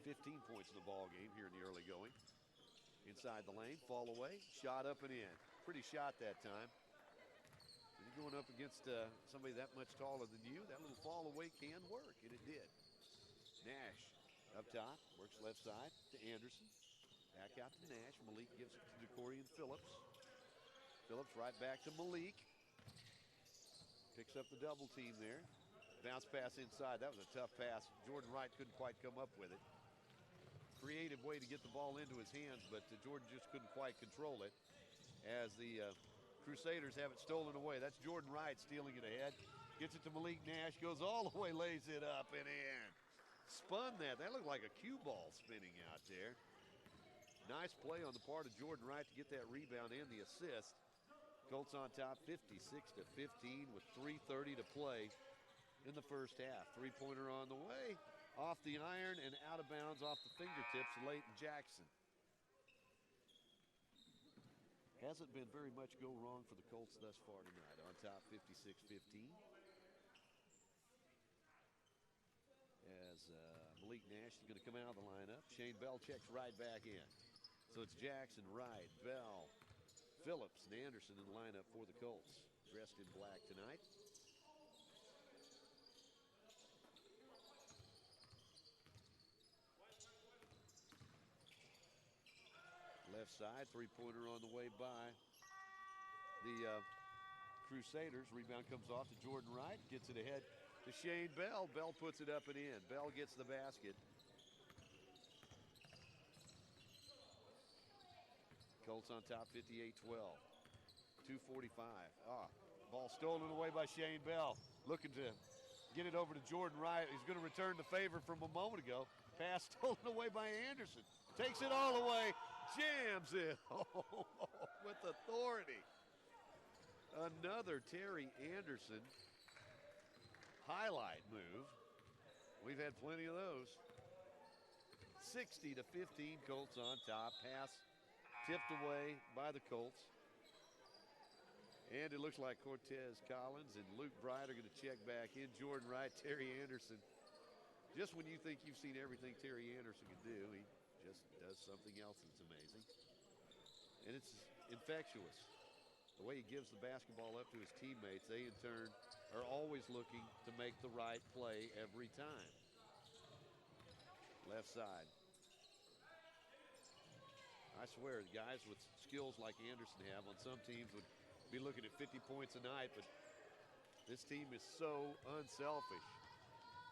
15 points in the ball game here in the early going. Inside the lane, fall away, shot up and in. Pretty shot that time. When you're going up against somebody that much taller than you, that little fall away can work, and it did. Nash up top, works left side to Anderson. Back out to Nash. Malik gives it to DeCorian Phillips. Phillips right back to Malik. Picks up the double team there. Bounce pass inside. That was a tough pass. Jordan Wright couldn't quite come up with it. Creative way to get the ball into his hands, but Jordan just couldn't quite control it as the Crusaders have it stolen away. That's Jordan Wright stealing it ahead. Gets it to Malik Nash, goes all the way, lays it up and in. Spun that. That looked like a cue ball spinning out there. Nice play on the part of Jordan Wright to get that rebound and the assist. Colts on top, 56-15 with 3:30 to play in the first half. Three-pointer on the way. Off the iron and out of bounds off the fingertips, Leighton Jackson. Hasn't been very much go wrong for the Colts thus far tonight. On top, 56-15. as Malik Nash is going to come out of the lineup. Shane Bell checks right back in. So it's Jackson, Wright, Bell, Phillips, and Anderson in the lineup for the Colts, dressed in black tonight. Left side, three-pointer on the way by the Crusaders. Rebound comes off to Jordan Wright, gets it ahead to Shane Bell. Bell puts it up and in. Bell gets the basket. Colts on top, 58-12. 2:45. Ball stolen away by Shane Bell. Looking to get it over to Jordan Wright. He's going to return the favor from a moment ago. Pass stolen away by Anderson. Takes it all the way. Jams it with authority. Another Terry Anderson highlight move. We've had plenty of those. 60-15, Colts on top. Pass tipped away by the Colts. And it looks like Cortez Collins and Luke Bright are going to check back in. Jordan Wright, Terry Anderson. Just when you think you've seen everything Terry Anderson can do, he just does something else that's amazing. And it's infectious. The way he gives the basketball up to his teammates, they in turn are always looking to make the right play every time. Left side. I swear, the guys with skills like Anderson have on some teams would be looking at 50 points a night, but this team is so unselfish.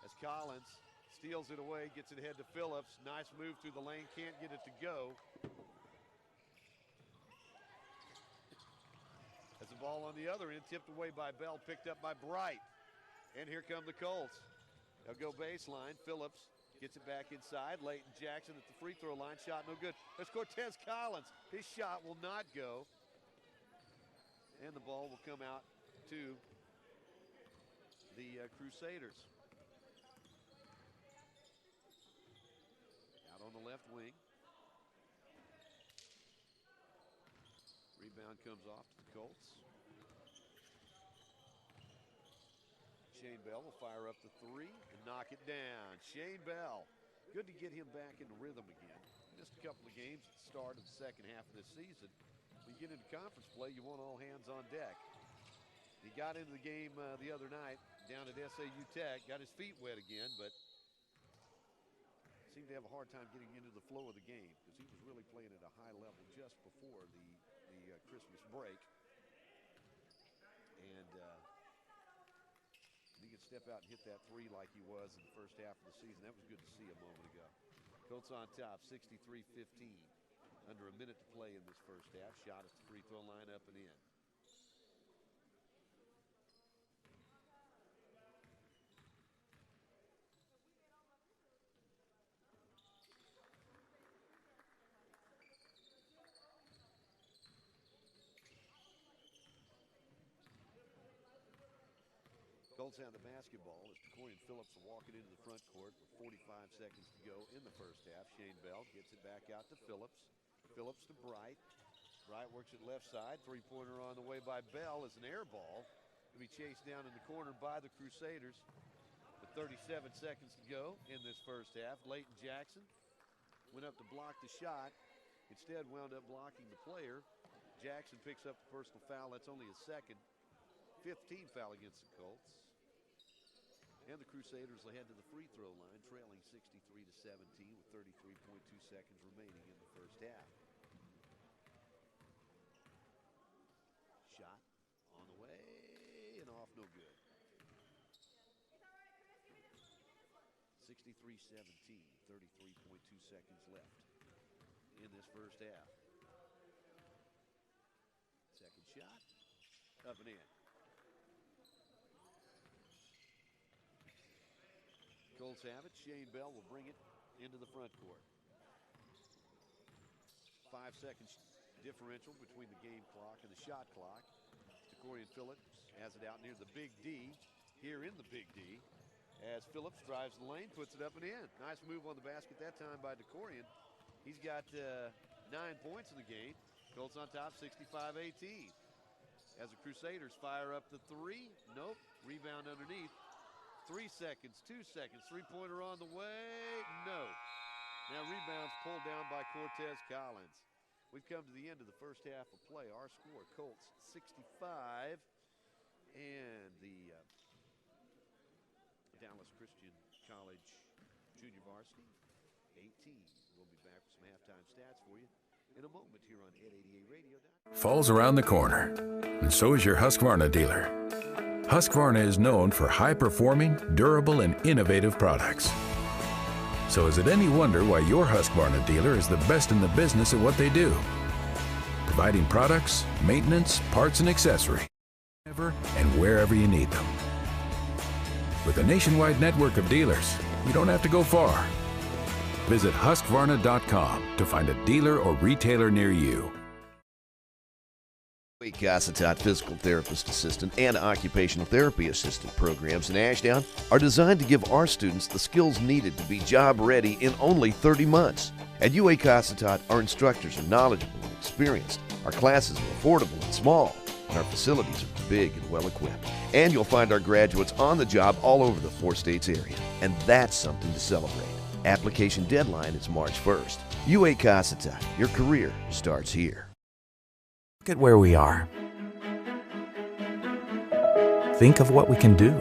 As Collins steals it away, gets it ahead to Phillips. Nice move through the lane, can't get it to go. As the ball on the other end, tipped away by Bell, picked up by Bright. And here come the Colts. They'll go baseline. Phillips gets it back inside. Leighton Jackson at the free throw line. Shot no good. There's Cortez Collins. His shot will not go. And the ball will come out to the Crusaders. Out on the left wing. Rebound comes off to the Colts. Shane Bell will fire up the three and knock it down. Shane Bell, good to get him back into rhythm again. Missed a couple of games at the start of the second half of this season. When you get into conference play, you want all hands on deck. He got into the game the other night down at SAU Tech, got his feet wet again, but seemed to have a hard time getting into the flow of the game because he was really playing at a high level just before the Christmas break. And he could step out and hit that three like he was in the first half of the season. That was good to see a moment ago. Colts on top, 63-15. Under a minute to play in this first half. Shot at the free throw line, up and in. Colts have the basketball as Decorian Phillips walking into the front court with 45 seconds to go in the first half. Shane Bell gets it back out to Phillips. Phillips to Bright. Bright works it left side. Three-pointer on the way by Bell is an air ball. To be chased down in the corner by the Crusaders. With 37 seconds to go in this first half. Leighton Jackson went up to block the shot. Instead wound up blocking the player. Jackson picks up the personal foul. That's only his second. 15th foul against the Colts. And the Crusaders will head to the free throw line, trailing 63-17 with 33.2 seconds remaining in the first half. Shot on the way and off, no good. 63-17, 33.2 seconds left in this first half. Second shot, up and in. Colts have it. Shane Bell will bring it into the front court. 5 seconds differential between the game clock and the shot clock. Decorian Phillips has it out near the Big D, here in the Big D, as Phillips drives the lane, puts it up and in. Nice move on the basket that time by Decorian. He's got 9 points in the game. Colts on top, 65-18. As the Crusaders fire up the three, nope, rebound underneath. 3 seconds, 2 seconds, three-pointer on the way. No. Now rebounds pulled down by Cortez Collins. We've come to the end of the first half of play. Our score, Colts 65, and the Dallas Christian College Junior Varsity 18. We'll be back with some halftime stats for you in a moment here on Ed 88 Radio. Fall's around the corner, and so is your Husqvarna dealer. Husqvarna is known for high-performing, durable, and innovative products. So is it any wonder why your Husqvarna dealer is the best in the business at what they do? Providing products, maintenance, parts, and accessories, whenever and wherever you need them. With a nationwide network of dealers, you don't have to go far. Visit Husqvarna.com to find a dealer or retailer near you. Cossatot Physical Therapist Assistant and Occupational Therapy Assistant programs in Ashdown are designed to give our students the skills needed to be job ready in only 30 months. At UA Cossatot, our instructors are knowledgeable and experienced. Our classes are affordable and small, and our facilities are big and well equipped. And you'll find our graduates on the job all over the 4 states area. And that's something to celebrate. Application deadline is March 1st. UA Cossatot, your career starts here. Look at where we are. Think of what we can do.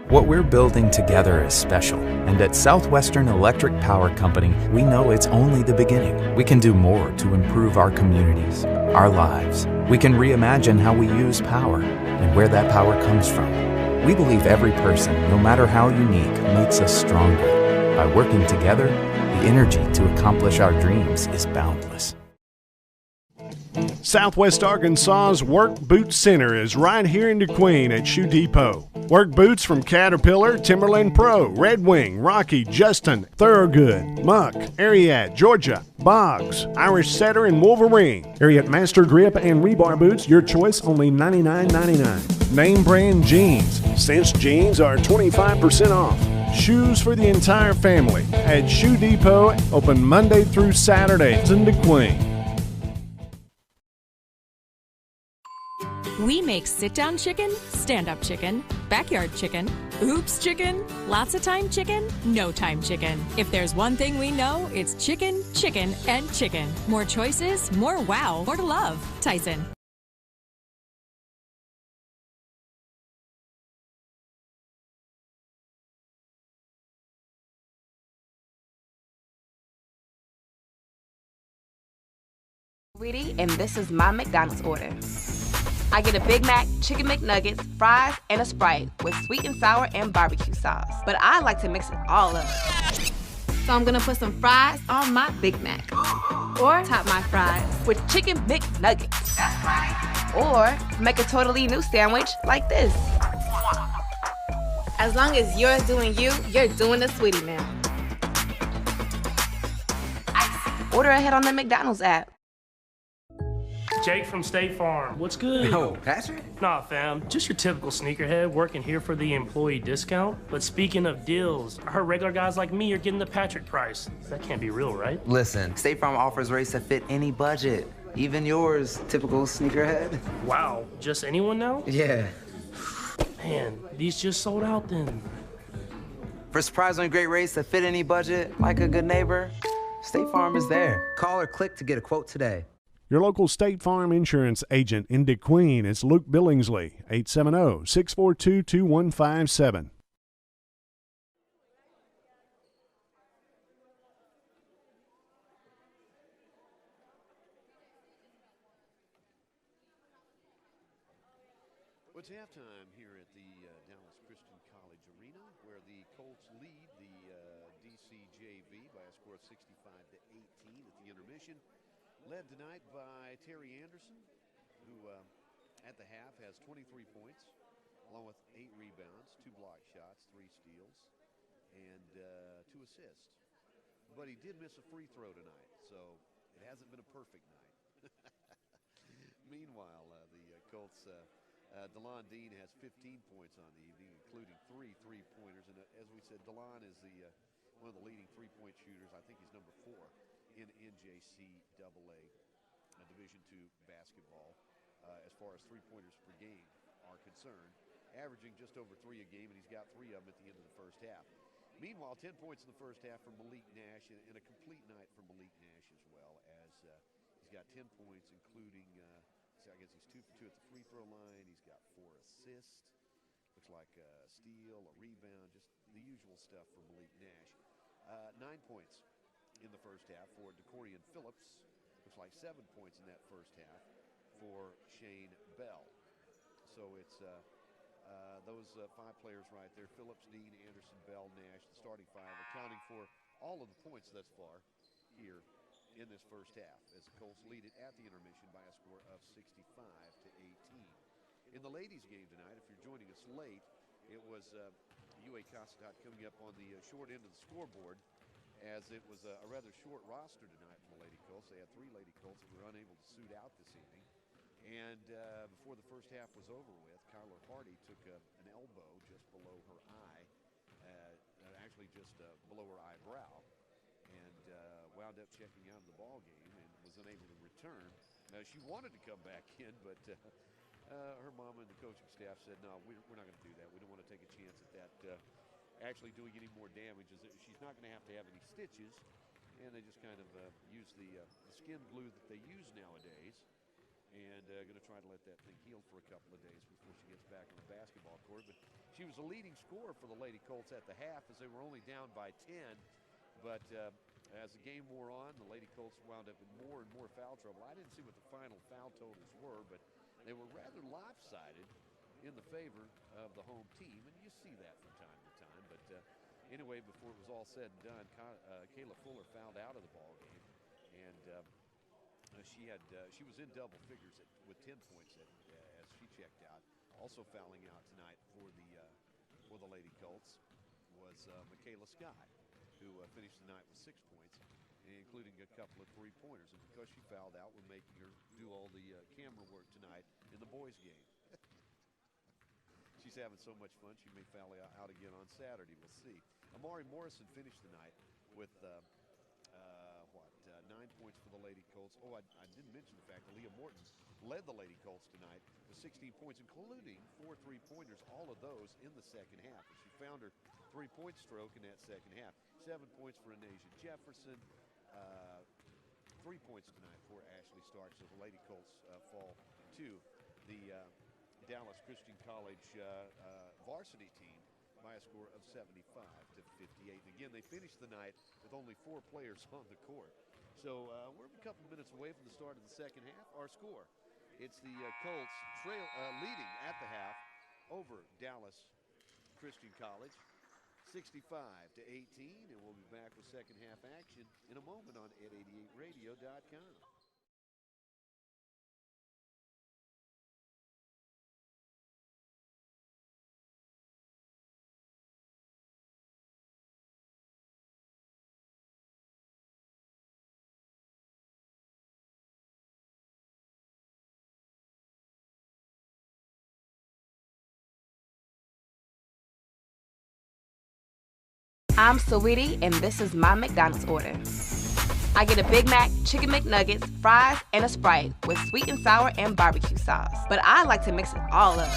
What we're building together is special, and at Southwestern Electric Power Company, we know it's only the beginning. We can do more to improve our communities, our lives. We can reimagine how we use power and where that power comes from. We believe every person, no matter how unique, makes us stronger. By working together, the energy to accomplish our dreams is boundless. Southwest Arkansas's Work Boot Center is right here in DeQueen at Shoe Depot. Work boots from Caterpillar, Timberland Pro, Red Wing, Rocky, Justin, Thorogood, Muck, Ariat, Georgia, Boggs, Irish Setter, and Wolverine. Ariat Master Grip and Rebar boots, your choice, only $99.99. Name brand jeans. Cinch jeans are 25% off. Shoes for the entire family at Shoe Depot, open Monday through Saturday in DeQueen. We make sit-down chicken, stand-up chicken, backyard chicken, oops chicken, lots of time chicken, no time chicken. If there's one thing we know, it's chicken, chicken, and chicken. More choices, more wow, more to love. Tyson. Sweetie, and this is my McDonald's order. I get a Big Mac, chicken McNuggets, fries, and a Sprite with sweet and sour and barbecue sauce. But I like to mix it all up. So I'm gonna put some fries on my Big Mac. Or top my fries with chicken McNuggets. That's right. Or make a totally new sandwich like this. As long as you're doing you, you're doing the Sweetie now. Order ahead on the McDonald's app. Jake from State Farm. What's good? Oh, Patrick? Nah, fam. Just your typical sneakerhead working here for the employee discount. But speaking of deals, I heard regular guys like me are getting the Patrick price. That can't be real, right? Listen, State Farm offers rates that fit any budget. Even yours, typical sneakerhead. Wow, just anyone now? Yeah. Man, these just sold out then. For surprisingly great rates that fit any budget, like a good neighbor, State Farm is there. Call or click to get a quote today. Your local State Farm insurance agent in DeQueen is Luke Billingsley, 870-642-2157. It's halftime here at the Dallas Christian College Arena, where the Colts lead the DCJV by a score of 65-18 at the intermission. Led tonight by Terry Anderson, who at the half has 23 points, along with 8 rebounds, 2 block shots, 3 steals, and 2 assists. But he did miss a free throw tonight, so it hasn't been a perfect night. Meanwhile, the Colts, DeLon Dean has 15 points on the evening, including 3 3-pointers. And as we said, DeLon is the one of the leading 3-point shooters. I think he's number 4 in NJCAA Division II basketball as far as 3-pointers per game are concerned. averaging just over 3 a game, and he's got 3 of them at the end of the first half. Meanwhile, 10 points in the first half for Malik Nash, and a complete night for Malik Nash as well, as he's got 10 points, including, I guess he's 2 for 2 at the free throw line. He's got 4 assists. Looks like a steal, a rebound, just the usual stuff for Malik Nash. 9 points in the first half for DeCorian Phillips. Looks like 7 points in that first half for Shane Bell. So it's those 5 players right there, Phillips, Dean, Anderson, Bell, Nash, the starting 5, accounting for all of the points thus far here in this first half, as the Colts lead it at the intermission by a score of 65-18. In the ladies' game tonight, if you're joining us late, it was UA Cossatot coming up on the short end of the scoreboard, as it was a rather short roster tonight from the Lady Colts. They had 3 Lady Colts that were unable to suit out this evening. And before the first half was over with, Kyler Hardy took an elbow just below her eye, actually just below her eyebrow, and wound up checking out of the ball game and was unable to return. She wanted to come back in, but her mama and the coaching staff said, no, we're not going to do that. We don't want to take a chance at that actually doing any more damage. She's not going to have any stitches, and they just kind of use the skin glue that they use nowadays, and going to try to let that thing heal for a couple of days before she gets back on the basketball court. But she was a leading scorer for the Lady Colts at the half, as they were only down by 10. But as the game wore on, the Lady Colts wound up in more and more foul trouble. I didn't see what the final foul totals were, but they were rather lopsided in the favor of the home team, and you see that from time to time. But anyway, before it was all said and done, Kayla Fuller fouled out of the ball game, and she was in double figures with 10 points as she checked out. Also fouling out tonight for the Lady Colts was Michaela Scott, who finished the night with 6 points, including a couple of 3-pointers. And because she fouled out, we're making her do all the camera work tonight in the boys' game. She's having so much fun, she may foul out again on Saturday. We'll see. Amari Morrison finished the night with 9 points for the Lady Colts. Oh, I didn't mention the fact that Leah Morton led the Lady Colts tonight with 16 points, including 4 3-pointers, all of those in the second half. And she found her 3-point stroke in that second half. 7 points for Anasia Jefferson. 3 points tonight for Ashley Starks, as the Lady Colts fall to the Dallas Christian College varsity team by a score of 75-58. And again, they finished the night with only 4 players on the court. So we're a couple of minutes away from the start of the second half. Our score, it's the Colts leading at the half over Dallas Christian College, 65-18. And we'll be back with second half action in a moment on ed88radio.com. I'm Saweetie, and this is my McDonald's order. I get a Big Mac, Chicken McNuggets, fries, and a Sprite with sweet and sour and barbecue sauce. But I like to mix it all up.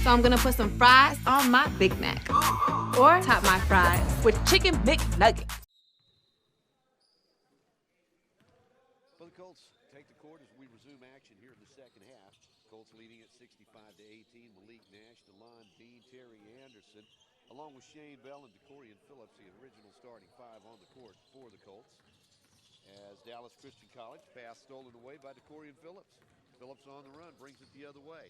So I'm gonna put some fries on my Big Mac. Or top my fries with Chicken McNuggets. Well, the Colts take the court as we resume action here in the second half. Colts leading at 65-18. Malik Nash, DeLon Dean, Terry Anderson, along with Shane Bell and DeCorian Phillips, the original starting 5 on the court for the Colts. As Dallas Christian College, pass stolen away by DeCorian Phillips. Phillips on the run, brings it the other way.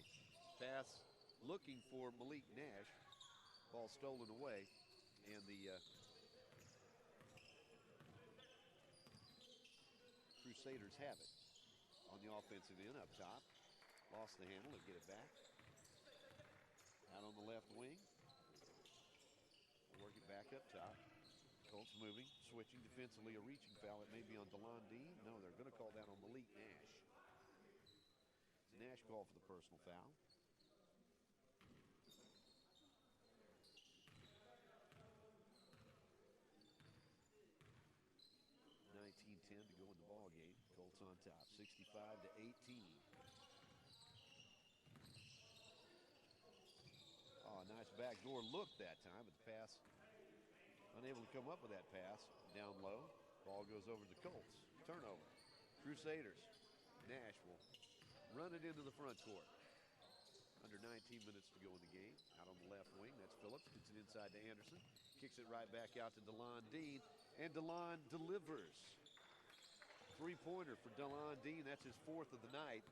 Pass looking for Malik Nash. Ball stolen away, and the Crusaders have it on the offensive end up top. Lost the handle and get it back. Out on the left wing. Work it back up top. Colts moving, switching defensively, a reaching foul. It may be on DeLon Dean. No, they're going to call that on Malik Nash. Nash called for the personal foul. .10 to go in the ball game. Colts on top, 65-18. backdoor look that time, but the pass, unable to come up with that pass. Down low, ball goes over to the Colts. Turnover. Crusaders. Nash will run it into the front court. Under 19 minutes to go in the game. Out on the left wing, that's Phillips. Gets it inside to Anderson. Kicks it right back out to DeLon Dean. And DeLon delivers. Three-pointer for DeLon Dean. That's his 4th of the night.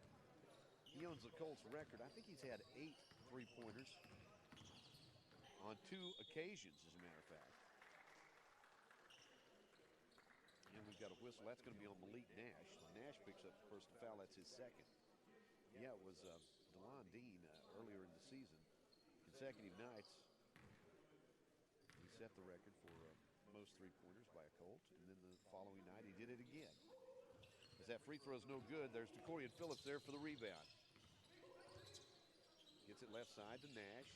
He owns the Colts record. I think he's had 8 three-pointers on 2 occasions, as a matter of fact. And we've got a whistle. That's going to be on Malik Nash. Nash picks up the personal foul. That's his 2nd. Yeah, it was DeLon Dean earlier in the season. Consecutive nights, he set the record for most three-pointers by a Colt. And then the following night, he did it again. As that free throw is no good, there's DeCorian Phillips there for the rebound. Gets it left side to Nash.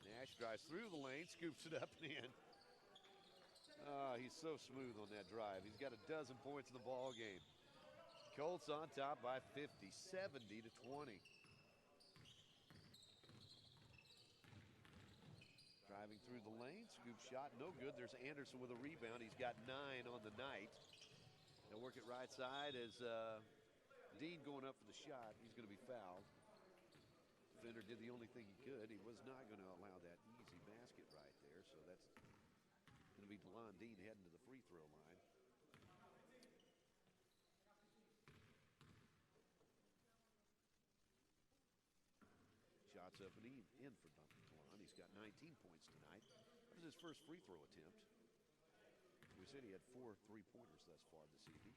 Nash drives through the lane, scoops it up and in. He's so smooth on that drive. He's got a dozen points in the ball game. Colts on top by 50, 70-20. Driving through the lane, scoop shot, no good. There's Anderson with a rebound. He's got 9 on the night. They'll work it right side as Dean going up for the shot. He's going to be fouled. Defender did the only thing he could. He was not going to allow that easy basket right there, so that's going to be DeLon Dean heading to the free throw line. Shots up and in for DeLon. He's got 19 points tonight. That was his first free throw attempt. We said he had 4 three-pointers thus far this evening.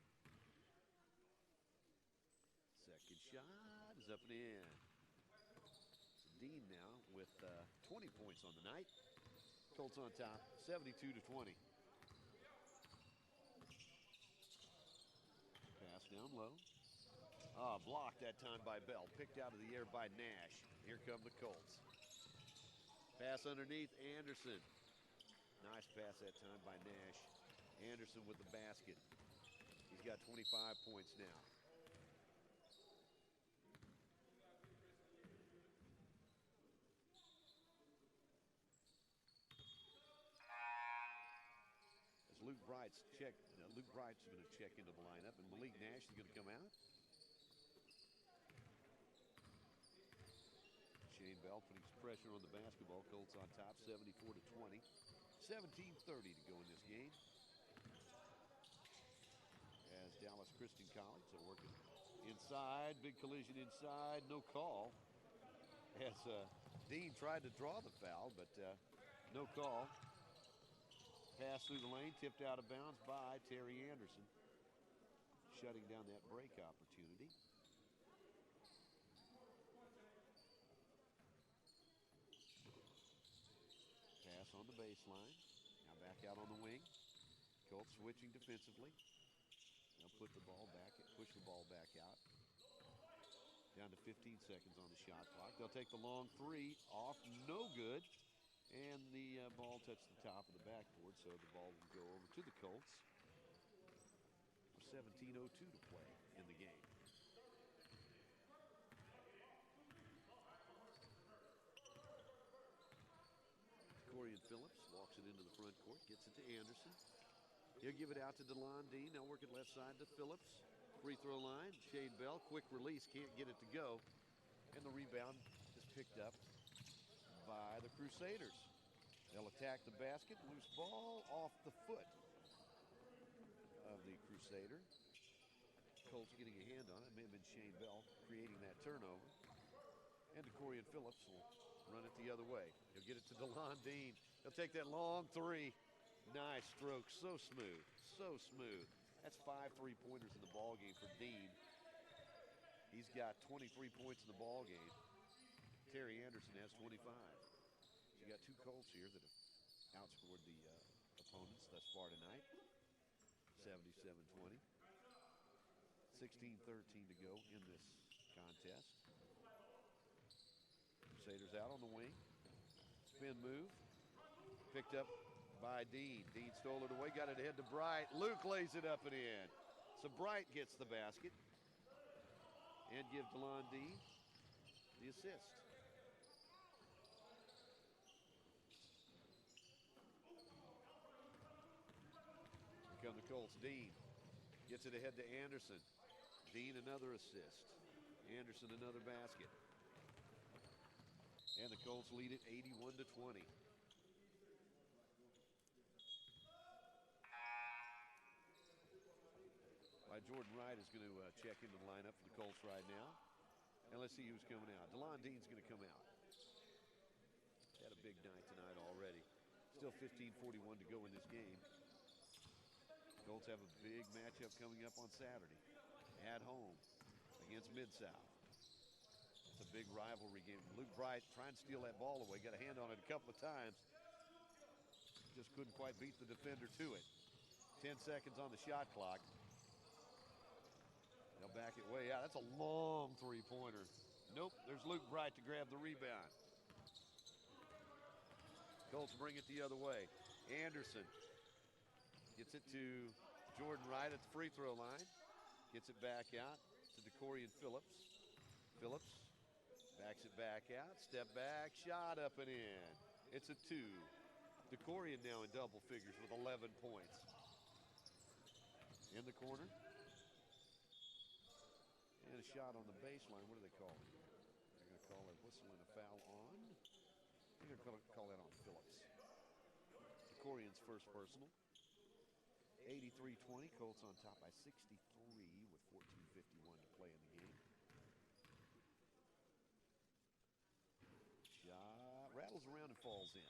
Second shot is up and in. So Dean now with 20 points on the night. Colts on top, 72-20. Pass down low. Blocked that time by Bell. Picked out of the air by Nash. Here come the Colts. Pass underneath Anderson. Nice pass that time by Nash. Anderson with the basket. He's got 25 points now. As Luke Bright's going to check into the lineup, and Malik Nash is going to come out. Shane Bell putting some pressure on the basketball. Colts on top, 74-20. 17:30 to go in this game. As Dallas Christian College are working inside. Big collision inside. No call. As Dean tried to draw the foul, but no call. Pass through the lane, tipped out of bounds by Terry Anderson. Shutting down that break opportunity. Pass on the baseline. Now back out on the wing. Colts switching defensively. They'll put the ball back, push the ball back out. Down to 15 seconds on the shot clock. They'll take the long 3 off, no good. And the ball touched the top of the backboard, so the ball will go over to the Colts. 17:02 to play in the game. Corian Phillips walks it into the front court, gets it to Anderson. He'll give it out to DeLon Dean. Now work it left side to Phillips. Free throw line, Shane Bell, quick release, can't get it to go. And the rebound is picked up by the Crusaders. They'll attack the basket, loose ball off the foot of the Crusader. Colts getting a hand on it. It may have been Shane Bell creating that turnover. And DeCorian Phillips will run it the other way. He'll get it to DeLon Dean. He'll take that long 3. Nice stroke, so smooth, so smooth. That's 5 three-pointers in the ball game for Dean. He's got 23 points in the ball game. Terry Anderson has 25. You got 2 Colts here that have outscored the opponents thus far tonight. 77-20. 16-13 to go in this contest. Crusaders out on the wing. Spin move. Picked up by Dean. Dean stole it away, got it ahead to Bright. Luke lays it up and in. So Bright gets the basket and give DeLon Dean the assist. Colts. Dean gets it ahead to Anderson. Dean another assist. Anderson another basket. And the Colts lead it 81-20. Jordan Wright is going to check into the lineup for the Colts right now. And let's see who's coming out. DeLon Dean's going to come out. Had a big night tonight already. Still 15:41 to go in this game. Colts have a big matchup coming up on Saturday at home against Mid-South. It's a big rivalry game. Luke Bright trying to steal that ball away. Got a hand on it a couple of times. Just couldn't quite beat the defender to it. 10 seconds on the shot clock. They'll back it way out. That's a long three-pointer. Nope, there's Luke Bright to grab the rebound. Colts bring it the other way. Anderson gets it to Jordan Wright at the free throw line. Gets it back out to DeCorian Phillips. Phillips backs it back out. Step back, shot up and in. It's a 2. DeCorian now in double figures with 11 points. In the corner. And a shot on the baseline. What do they call it? They're going to call it whistling a foul on. They're going to call that on Phillips. DeCorian's first personal. 83-20. Colts on top by 63 with 14:51 to play in the game. Shot rattles around and falls in.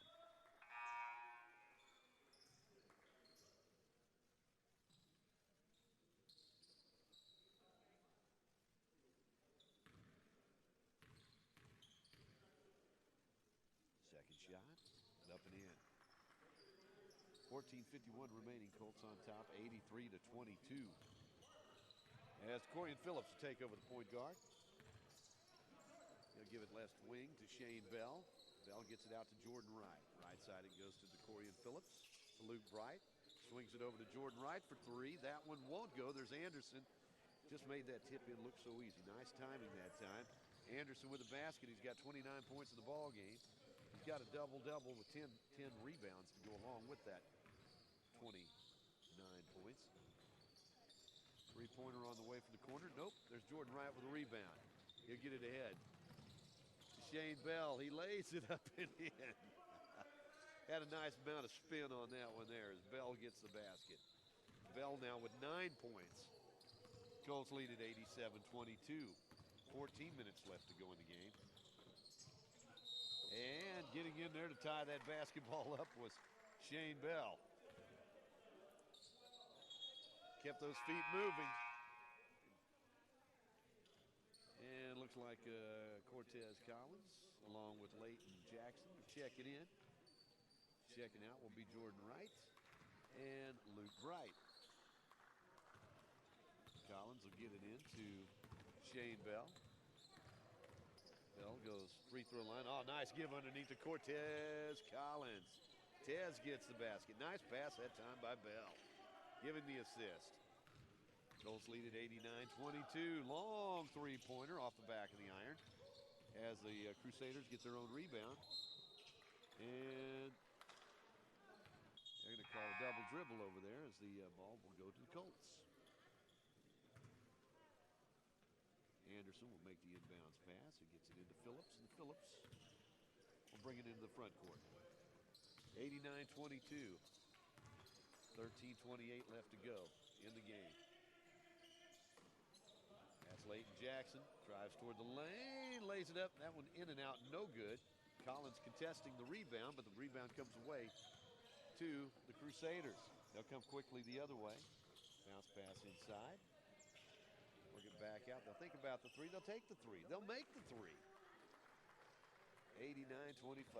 Second shot, and up and in. 14:51 remaining. Colts on top, 83-22. As Corian Phillips will take over the point guard. He'll give it left wing to Shane Bell. Bell gets it out to Jordan Wright. Right side it goes to DeCorian Phillips, to Luke Bright. Swings it over to Jordan Wright for 3. That one won't go. There's Anderson. Just made that tip in look so easy. Nice timing that time. Anderson with the basket. He's got 29 points in the ball game. He's got a double-double with 10 rebounds to go along with that 29 points. Three-pointer on the way from the corner. Nope, there's Jordan Wright with a rebound. He'll get it ahead to Shane Bell. He lays it up and in. Had a nice amount of spin on that one there as Bell gets the basket. Bell now with 9 points. Colts lead at 87-22. 14 minutes left to go in the game. And getting in there to tie that basketball up was Shane Bell. Kept those feet moving. And looks like Cortez Collins, along with Leighton Jackson, are checking in. Checking out will be Jordan Wright and Luke Bright. Collins will get it into Shane Bell. Bell goes free throw line. Oh, nice give underneath to Cortez Collins. Tez gets the basket. Nice pass that time by Bell, giving the assist. Colts lead at 89-22. Long three-pointer off the back of the iron as the Crusaders get their own rebound. And they're going to call a double dribble over there as the ball will go to the Colts. Anderson will make the inbounds pass. He gets it into Phillips, and Phillips will bring it into the front court. 89-22. 13:28 left to go in the game. That's Leighton Jackson. Drives toward the lane, lays it up. That one in and out, no good. Collins contesting the rebound, but the rebound comes away to the Crusaders. They'll come quickly the other way. Bounce pass inside. Work it back out. They'll think about the three. They'll take the three. They'll make the three. 89-25.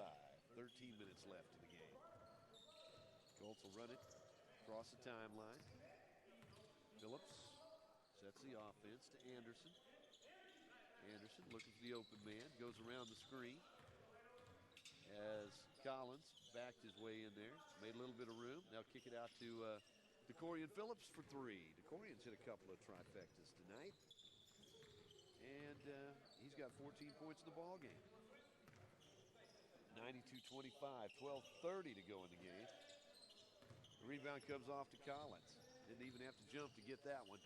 13 minutes left in the game. Colts will run it across the timeline. Phillips sets the offense to Anderson. Anderson looking for the open man. Goes around the screen as Collins backed his way in there. Made a little bit of room. Now kick it out to DeCorian Phillips for 3. DeCorian's hit a couple of trifectas tonight. And he's got 14 points in the ball game. 92-25, 12:30 to go in the game. The rebound comes off to Collins. Didn't even have to jump to get that one.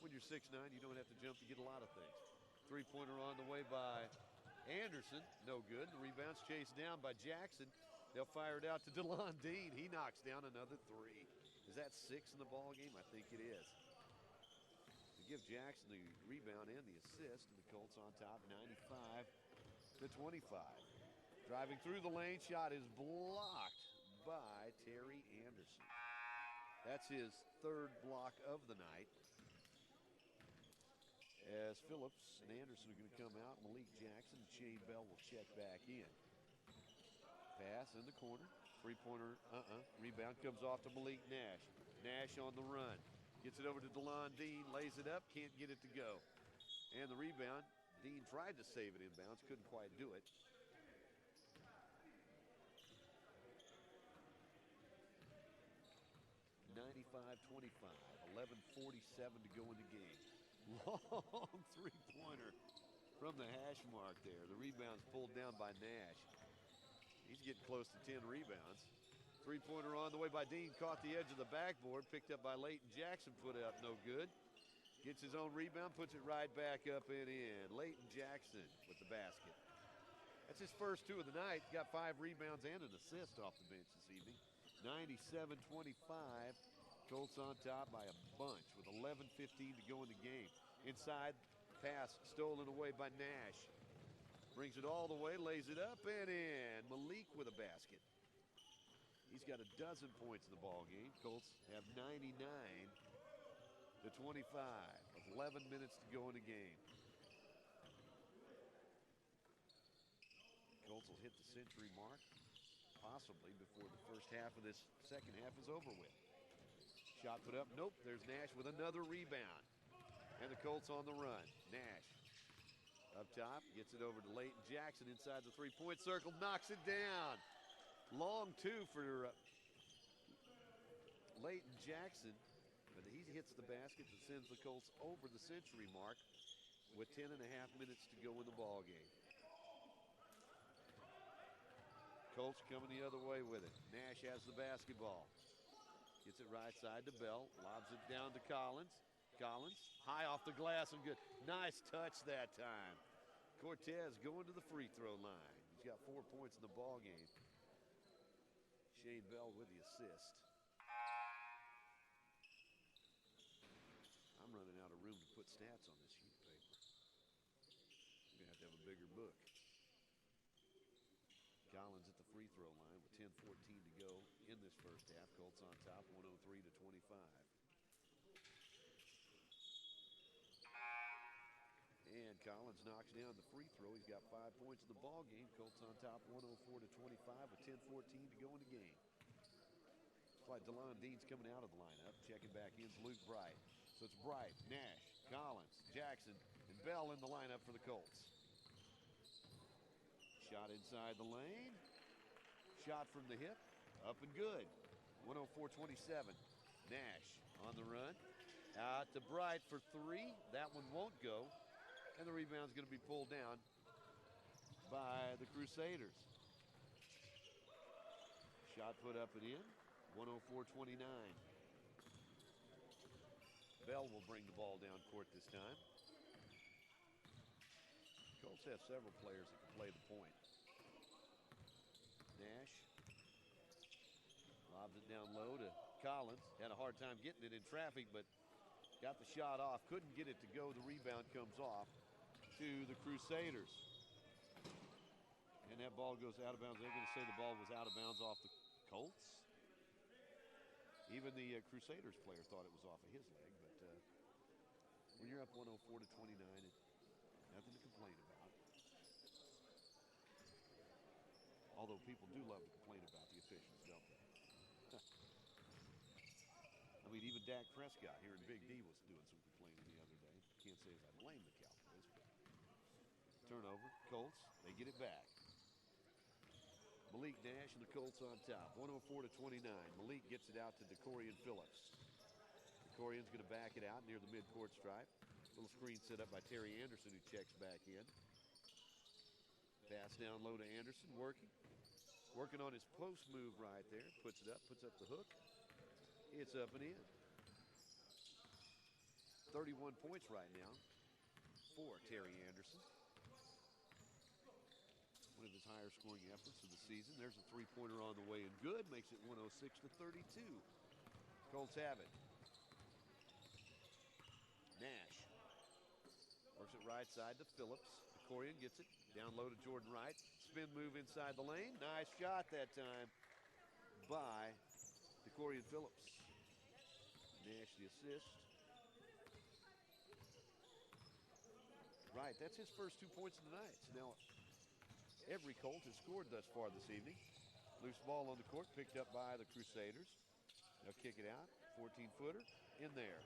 When you're 6'9", you don't have to jump to get a lot of things. Three-pointer on the way by Anderson. No good. The rebound's chased down by Jackson. They'll fire it out to DeLon Dean. He knocks down another three. Is that 6 in the ball game? I think it is. To give Jackson the rebound and the assist, and the Colts on top 95-25. Driving through the lane, shot is blocked by Terry Anderson. That's his third block of the night. As Phillips and Anderson are going to come out, Malik Jackson and Shane Bell will check back in. Pass in the corner. Three-pointer, Rebound comes off to Malik Nash. Nash on the run. Gets it over to DeLon Dean, lays it up, can't get it to go. And the rebound, Dean tried to save it inbounds, couldn't quite do it. $95-25, 11:47 to go in the game. Long three-pointer from the hash mark there. The rebound's pulled down by Nash. He's getting close to 10 rebounds. Three-pointer on the way by Dean, caught the edge of the backboard, picked up by Leighton Jackson, put up no good. Gets his own rebound, puts it right back up and in. Leighton Jackson with the basket. That's his first two of the night. Got 5 rebounds and an assist off the bench this evening. 97-25. Colts on top by a bunch with 11:15 to go in the game. Inside, pass stolen away by Nash. Brings it all the way, lays it up and in. Malik with a basket. He's got a dozen points in the ball game. Colts have 99-25 with 11 minutes to go in the game. Colts will hit the century mark possibly before the first half of this second half is over with. Shot put up, nope, there's Nash with another rebound. And the Colts on the run. Nash up top, gets it over to Leighton Jackson inside the three-point circle, knocks it down. Long two for Leighton Jackson, but he hits the basket that sends the Colts over the century mark with 10.5 minutes to go in the ball game. Colts coming the other way with it. Nash has the basketball. Gets it right side to Bell. Lobs it down to Collins. Collins, high off the glass and good. Nice touch that time. Cortez going to the free throw line. He's got 4 points in the ball game. Shane Bell with the assist. I'm running out of room to put stats on this sheet of paper. I'm going to have a bigger book. Collins at the free throw line with 10:14 to go in this first half. Colts on top, 103-25. And Collins knocks down the free throw. He's got 5 points in the ball game. Colts on top, 104-25 with 10:14 to go in the game. Looks like DeLon Dean's coming out of the lineup. Checking back in is Luke Bright. So it's Bright, Nash, Collins, Jackson, and Bell in the lineup for the Colts. Shot inside the lane. Shot from the hip. Up and good. 104-27. Nash on the run. Out to Bright for three. That one won't go. And the rebound's going to be pulled down by the Crusaders. Shot put up and in. 104-29. Bell will bring the ball down court this time. Colts have several players that can play the point. Nash lobs it down low to Collins. Had a hard time getting it in traffic, but got the shot off. Couldn't get it to go. The rebound comes off to the Crusaders. And that ball goes out of bounds. They're going to say the ball was out of bounds off the Colts. Even the Crusaders player thought it was off of his leg, but when you're up 104-29, nothing to complain about. Although people do love to complain about the officials, don't they? I mean, even Dak Prescott here in Big D was doing some complaining the other day. Can't say as I blame the Cowboys, but turnover, Colts, they get it back. Malik Nash and the Colts on top, 104-29. Malik gets it out to DeCorian Phillips. DeCorian's going to back it out near the midcourt stripe. Little screen set up by Terry Anderson, who checks back in. Pass down low to Anderson, working on his post move right there. Puts it up, puts up the hook. It's up and in. 31 points right now for Terry Anderson. One of his higher scoring efforts of the season. There's a three-pointer on the way and good. Makes it 106-32. Colts have it. Nash works it right side to Phillips. DeCorian gets it. Down low to Jordan Wright. Spin move inside the lane. Nice shot that time by DeCorian Phillips. Nash the assist. Right, that's his first 2 points of the night. So now every Colt has scored thus far this evening. Loose ball on the court, picked up by the Crusaders. They'll kick it out. 14-footer in there.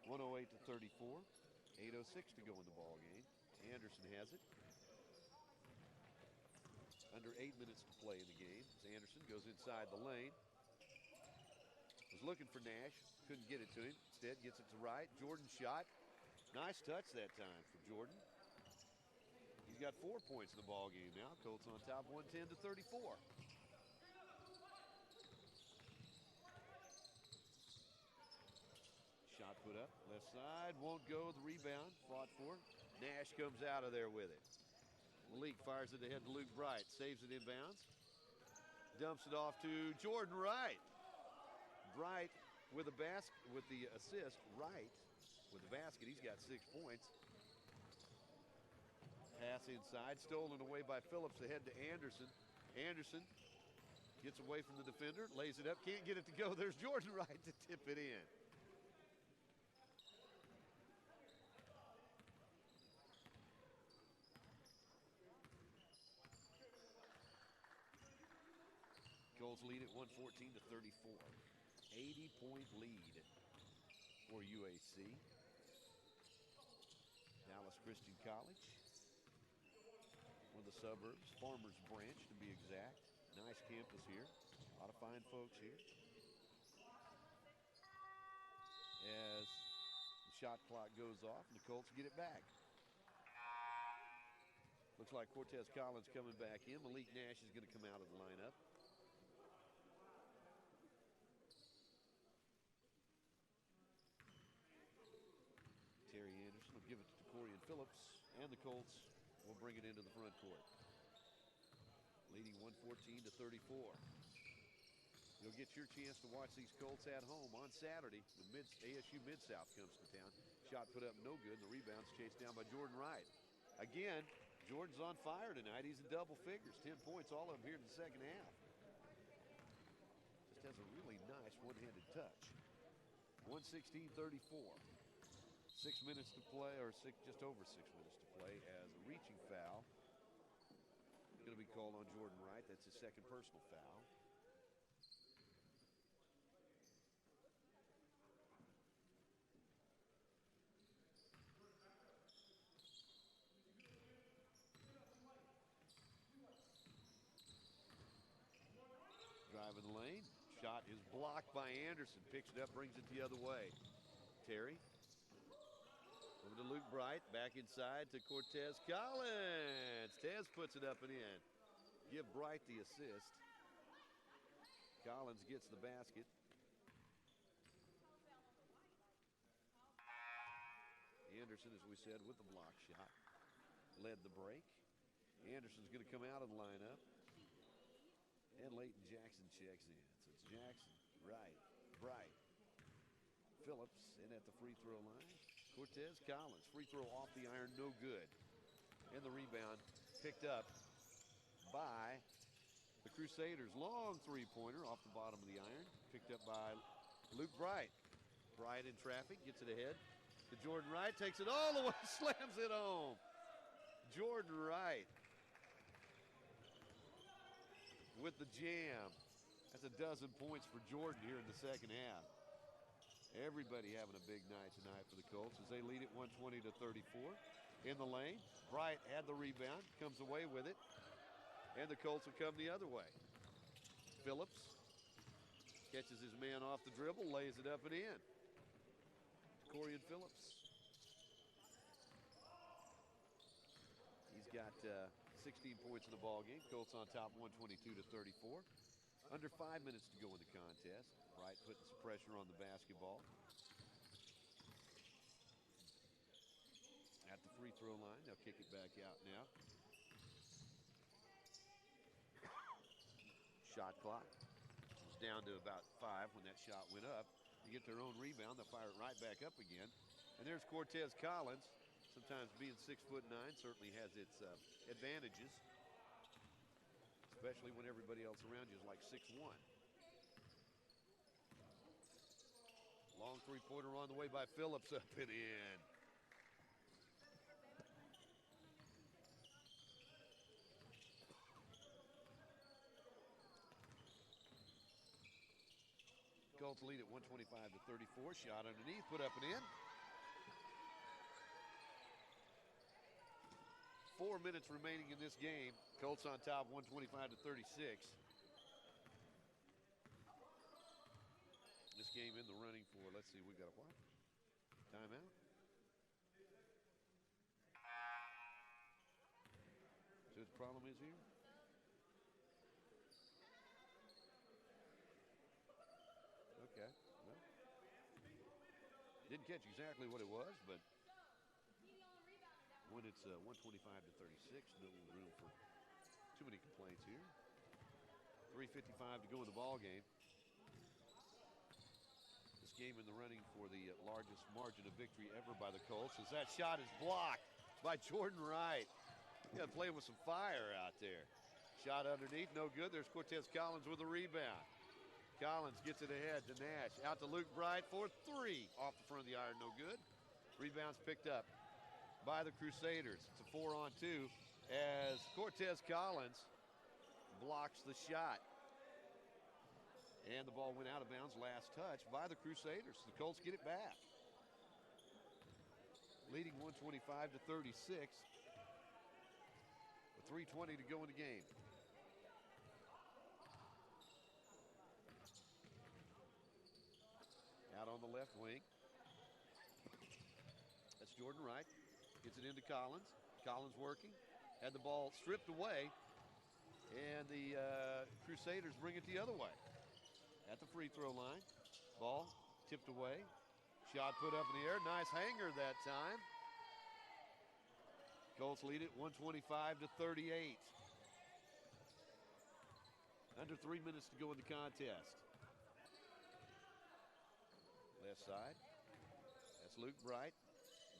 108-34. 8:06 to go in the ball game. Anderson has it. Under 8 minutes to play in the game as Anderson goes inside the lane. Was looking for Nash, couldn't get it to him. Instead gets it to Wright. Jordan shot. Nice touch that time for Jordan. He's got 4 points in the ball game now. Colts on top 110-34. Shot put up, left side, won't go. The rebound, fought for. Nash comes out of there with it. Malik fires it ahead to Luke Bright, saves it inbounds. Dumps it off to Jordan Wright. Bright with a basket, with the assist. Wright with the basket, he's got 6 points. Pass inside, stolen away by Phillips ahead to Anderson. Anderson gets away from the defender, lays it up, can't get it to go. There's Jordan Wright to tip it in. Colts lead at 114-34. 80-point lead for UAC. Dallas Christian College. One of the suburbs, Farmers Branch to be exact. Nice campus here. A lot of fine folks here. As the shot clock goes off and the Colts get it back. Looks like Cortez Collins coming back in. Malik Nash is going to come out of the lineup. Terry Anderson will give it to DeCorian Phillips, and the Colts will bring it into the front court. Leading 114-34. You'll get your chance to watch these Colts at home on Saturday. The ASU Mid-South comes to town. Shot put up no good. The rebound's chased down by Jordan Wright. Again, Jordan's on fire tonight. He's in double figures. 10 points, all of them here in the second half. Just has a really nice one-handed touch. 116-34. 6 minutes to play, or just over 6 minutes to play, as a reaching foul going to be called on Jordan Wright. That's his second personal foul. Driving the lane. Shot is blocked by Anderson. Picks it up, brings it the other way. Terry. Over to Luke Bright, back inside to Cortez Collins. Tez puts it up and in. Give Bright the assist. Collins gets the basket. Anderson, as we said, with the block shot, led the break. Anderson's going to come out of the lineup. And Leighton Jackson checks in. So it's Jackson, Wright, Bright, Phillips in at the free throw line. Cortez Collins, free throw off the iron, no good. And the rebound picked up by the Crusaders. Long three-pointer off the bottom of the iron, picked up by Luke Bright. Bright in traffic, gets it ahead to Jordan Wright, takes it all the way, slams it home. Jordan Wright with the jam. That's a dozen points for Jordan here in the second half. Everybody having a big night tonight for the Colts as they lead it 120-34. In the lane, Bright had the rebound, comes away with it, and the Colts will come the other way. Phillips catches his man off the dribble, lays it up and in. Corian Phillips. He's got 16 points in the ball game. Colts on top 122-34. Under 5 minutes to go in the contest. Bright putting some pressure on the basketball. free throw line. They'll kick it back out now. Shot clock was down to about 5 when that shot went up. They get their own rebound. They'll fire it right back up again. And there's Cortez Collins. Sometimes being 6'9" certainly has its advantages, especially when everybody else around you is like 6'1". Long three-pointer on the way by Phillips, up and in. Colts lead at 125-34. Shot underneath, put up and in. 4 minutes remaining in this game. Colts on top, 125-36. This game in the running for, let's see, we got a what? Timeout? See what the problem is here? Okay, well, didn't catch exactly what it was, but when it's 125-36, no room for too many complaints here. 3:55 to go in the ball game. This game in the running for the largest margin of victory ever by the Colts, as that shot is blocked by Jordan Wright. Yeah, playing with some fire out there. Shot underneath, no good. There's Cortez Collins with a rebound. Collins gets it ahead to Nash. Out to Luke Bright for 3. Off the front of the iron, no good. Rebounds picked up by the Crusaders. It's a 4-on-2 as Cortez Collins blocks the shot. And the ball went out of bounds, last touch by the Crusaders. The Colts get it back. Leading 125-36. With 3:20 to go in the game. Out on the left wing. That's Jordan Wright. Gets it into Collins. Collins working. Had the ball stripped away. And the Crusaders bring it the other way. At the free throw line. Ball tipped away. Shot put up in the air. Nice hanger that time. Colts lead it 125-38. Under 3 minutes to go in the contest. Left side. That's Luke Bright.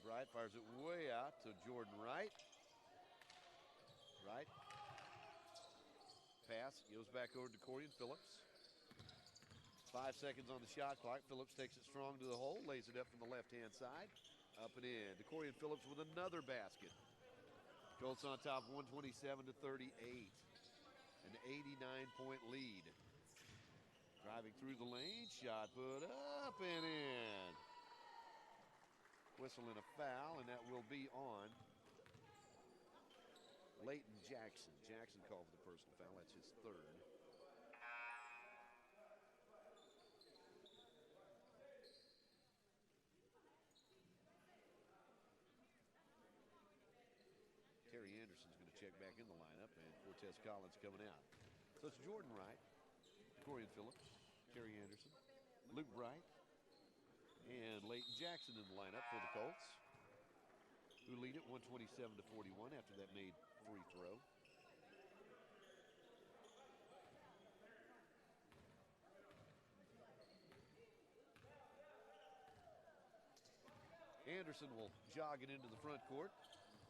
Bright fires it way out to Jordan Wright. Wright. Pass goes back over to Corian Phillips. 5 seconds on the shot clock. Phillips takes it strong to the hole, lays it up from the left-hand side. Up and in. Corian Phillips with another basket. Colts on top, 127-38. An 89-point lead. Driving through the lane, shot put up and in. Whistle and a foul, and that will be on Leighton Jackson. Jackson called for the personal foul. That's his 3rd. Terry Anderson's going to check back in the lineup, and Cortez Collins coming out. So it's Jordan Wright, Corian Phillips, Terry Anderson, Luke Bright, and Leighton Jackson in the lineup for the Colts, who lead it 127-41 after that made free throw. Anderson will jog it into the front court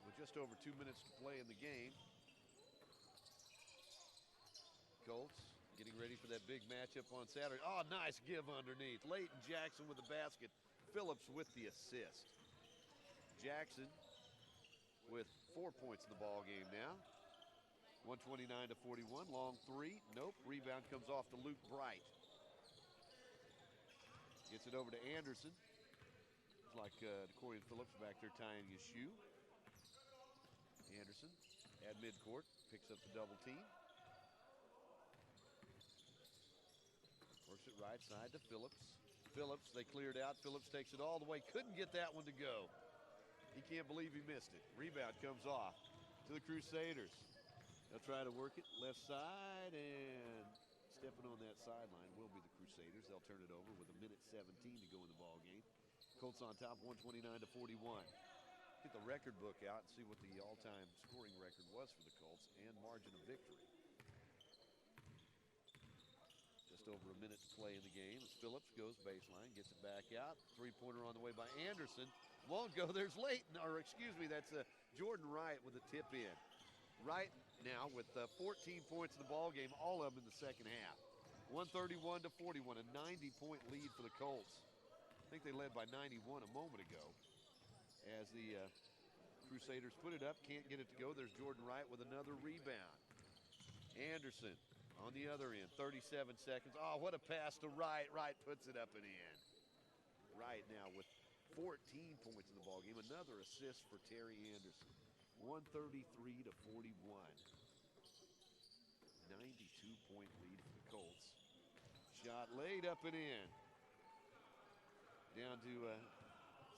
with just over 2 minutes to play in the game. Colts getting ready for that big matchup on Saturday. Oh, nice give underneath. Leighton Jackson with the basket. Phillips with the assist. Jackson with 4 points in the ball game now. 129-41. Long 3. Nope. Rebound comes off to Luke Bright. Gets it over to Anderson. Looks like Corian Phillips back there tying his shoe. Anderson at midcourt picks up the double team. Works it right side to Phillips. Phillips, they cleared out. Phillips takes it all the way. Couldn't get that one to go. He can't believe he missed it. Rebound comes off to the Crusaders. They'll try to work it left side, and stepping on that sideline will be the Crusaders. They'll turn it over with 1:17 to go in the ball game. Colts on top, 129-41. get the record book out and see what the all-time scoring record was for the Colts and margin of victory. Just over a minute to play in the game as Phillips goes baseline, gets it back out. Three-pointer on the way by Anderson. Won't go. There's Leighton, or excuse me, that's Jordan Wright with a tip in. Wright now with 14 points in the ball game, all of them in the second half. 131 to 41, a 90-point lead for the Colts. I think they led by 91 a moment ago. As the Crusaders put it up, can't get it to go. There's Jordan Wright with another rebound. Anderson on the other end, 37 seconds. Oh, what a pass to Wright. Wright puts it up and in. Wright now with 14 points in the ballgame. Another assist for Terry Anderson. 133 to 41. 92-point lead for the Colts. Shot laid up and in. Down to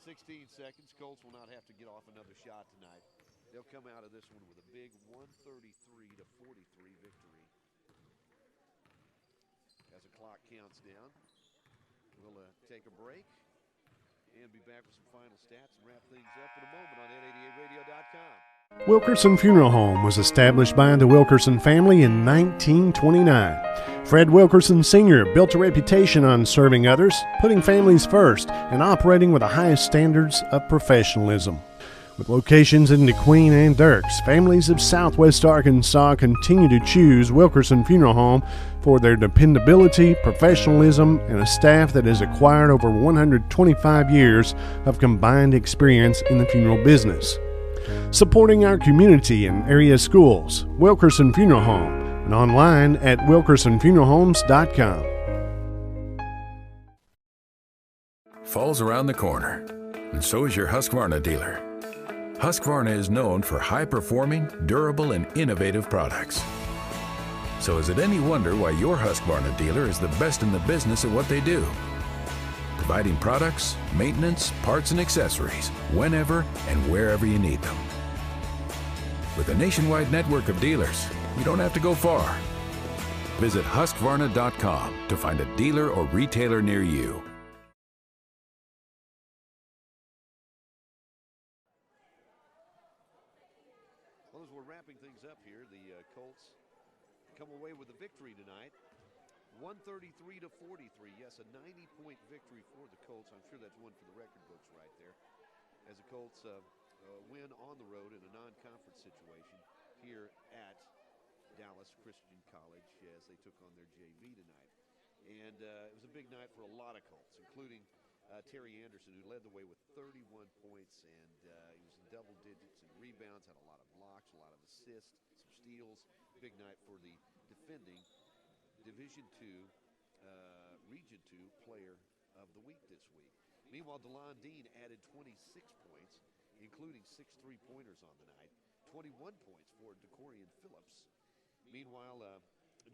16 seconds. Colts will not have to get off another shot tonight. They'll come out of this one with a big 133 to 43 victory. As the clock counts down, we'll take a break and be back with some final stats and wrap things up in a moment on Ed88radio.com. Wilkerson Funeral Home was established by the Wilkerson family in 1929. Fred Wilkerson Sr. built a reputation on serving others, putting families first, and operating with the highest standards of professionalism. With locations in DeQueen and Dirks, families of Southwest Arkansas continue to choose Wilkerson Funeral Home for their dependability, professionalism, and a staff that has acquired over 125 years of combined experience in the funeral business. Supporting our community and area schools, Wilkerson Funeral Home, and online at wilkersonfuneralhomes.com. Fall's around the corner, and so is your Husqvarna dealer. Husqvarna is known for high-performing, durable, and innovative products. So is it any wonder why your Husqvarna dealer is the best in the business at what they do? Providing products, maintenance, parts, and accessories whenever and wherever you need them. With a nationwide network of dealers, you don't have to go far. Visit Husqvarna.com to find a dealer or retailer near you. Well, as we're wrapping things up here, the Colts come away with a victory tonight. 133 to 43. Yes, a 90-point victory for the Colts. I'm sure that's one for the record books right there. As the Colts win on the road in a non-conference situation here at Dallas Christian College as they took on their JV tonight. And it was a big night for a lot of Colts, including Terry Anderson, who led the way with 31 points, and he was in double digits in rebounds, had a lot of blocks, a lot of assists, some steals. Big night for the defending Division II, Region II Player of the Week this week. Meanwhile, DeLon Dean added 26 points, including 6 3-pointers on the night, 21 points for DeCorian Phillips. Meanwhile,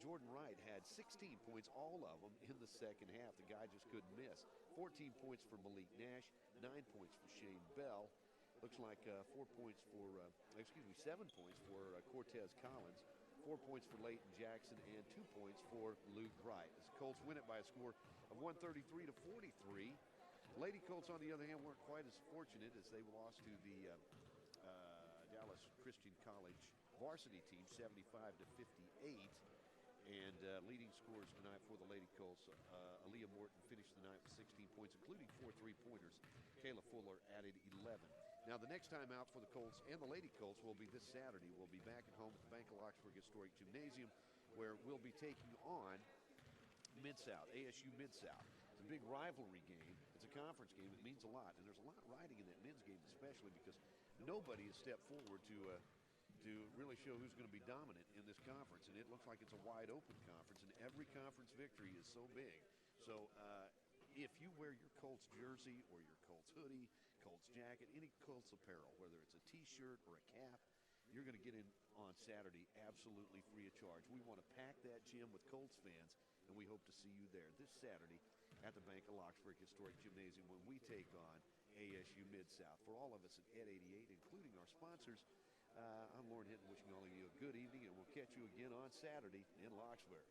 Jordan Wright had 16 points, all of them in the second half. The guy just couldn't miss. 14 points for Malik Nash, 9 points for Shane Bell. Looks like 7 points for Cortez Collins. 4 points for Leighton Jackson and 2 points for Luke Wright. As the Colts win it by a score of 133 to 43. Lady Colts, on the other hand, weren't quite as fortunate as they lost to the Dallas Christian College varsity team, 75 to 58. And leading scores tonight for the Lady Colts, Aaliyah Morton finished the night with 16 points, including 4 3-pointers. Kayla Fuller added 11. Now, the next time out for the Colts and the Lady Colts will be this Saturday. We'll be back at home at the Bank of Locksburg Historic Gymnasium, where we'll be taking on Mid-South, ASU Mid-South. It's a big rivalry game. It's a conference game. It means a lot. And there's a lot riding in that men's game, especially because nobody has stepped forward to really show who's going to be dominant in this conference. And it looks like it's a wide-open conference, and every conference victory is so big. So if you wear your Colts jersey or your Colts hoodie, Colts jacket, any Colts apparel, whether it's a T-shirt or a cap, you're going to get in on Saturday absolutely free of charge. We want to pack that gym with Colts fans, and we hope to see you there this Saturday at the Bank of Locksburg Historic Gymnasium when we take on ASU Mid-South. For all of us at Ed 88, including our sponsors, I'm Lauren Hinton, wishing all of you a good evening, and we'll catch you again on Saturday in Locksburg.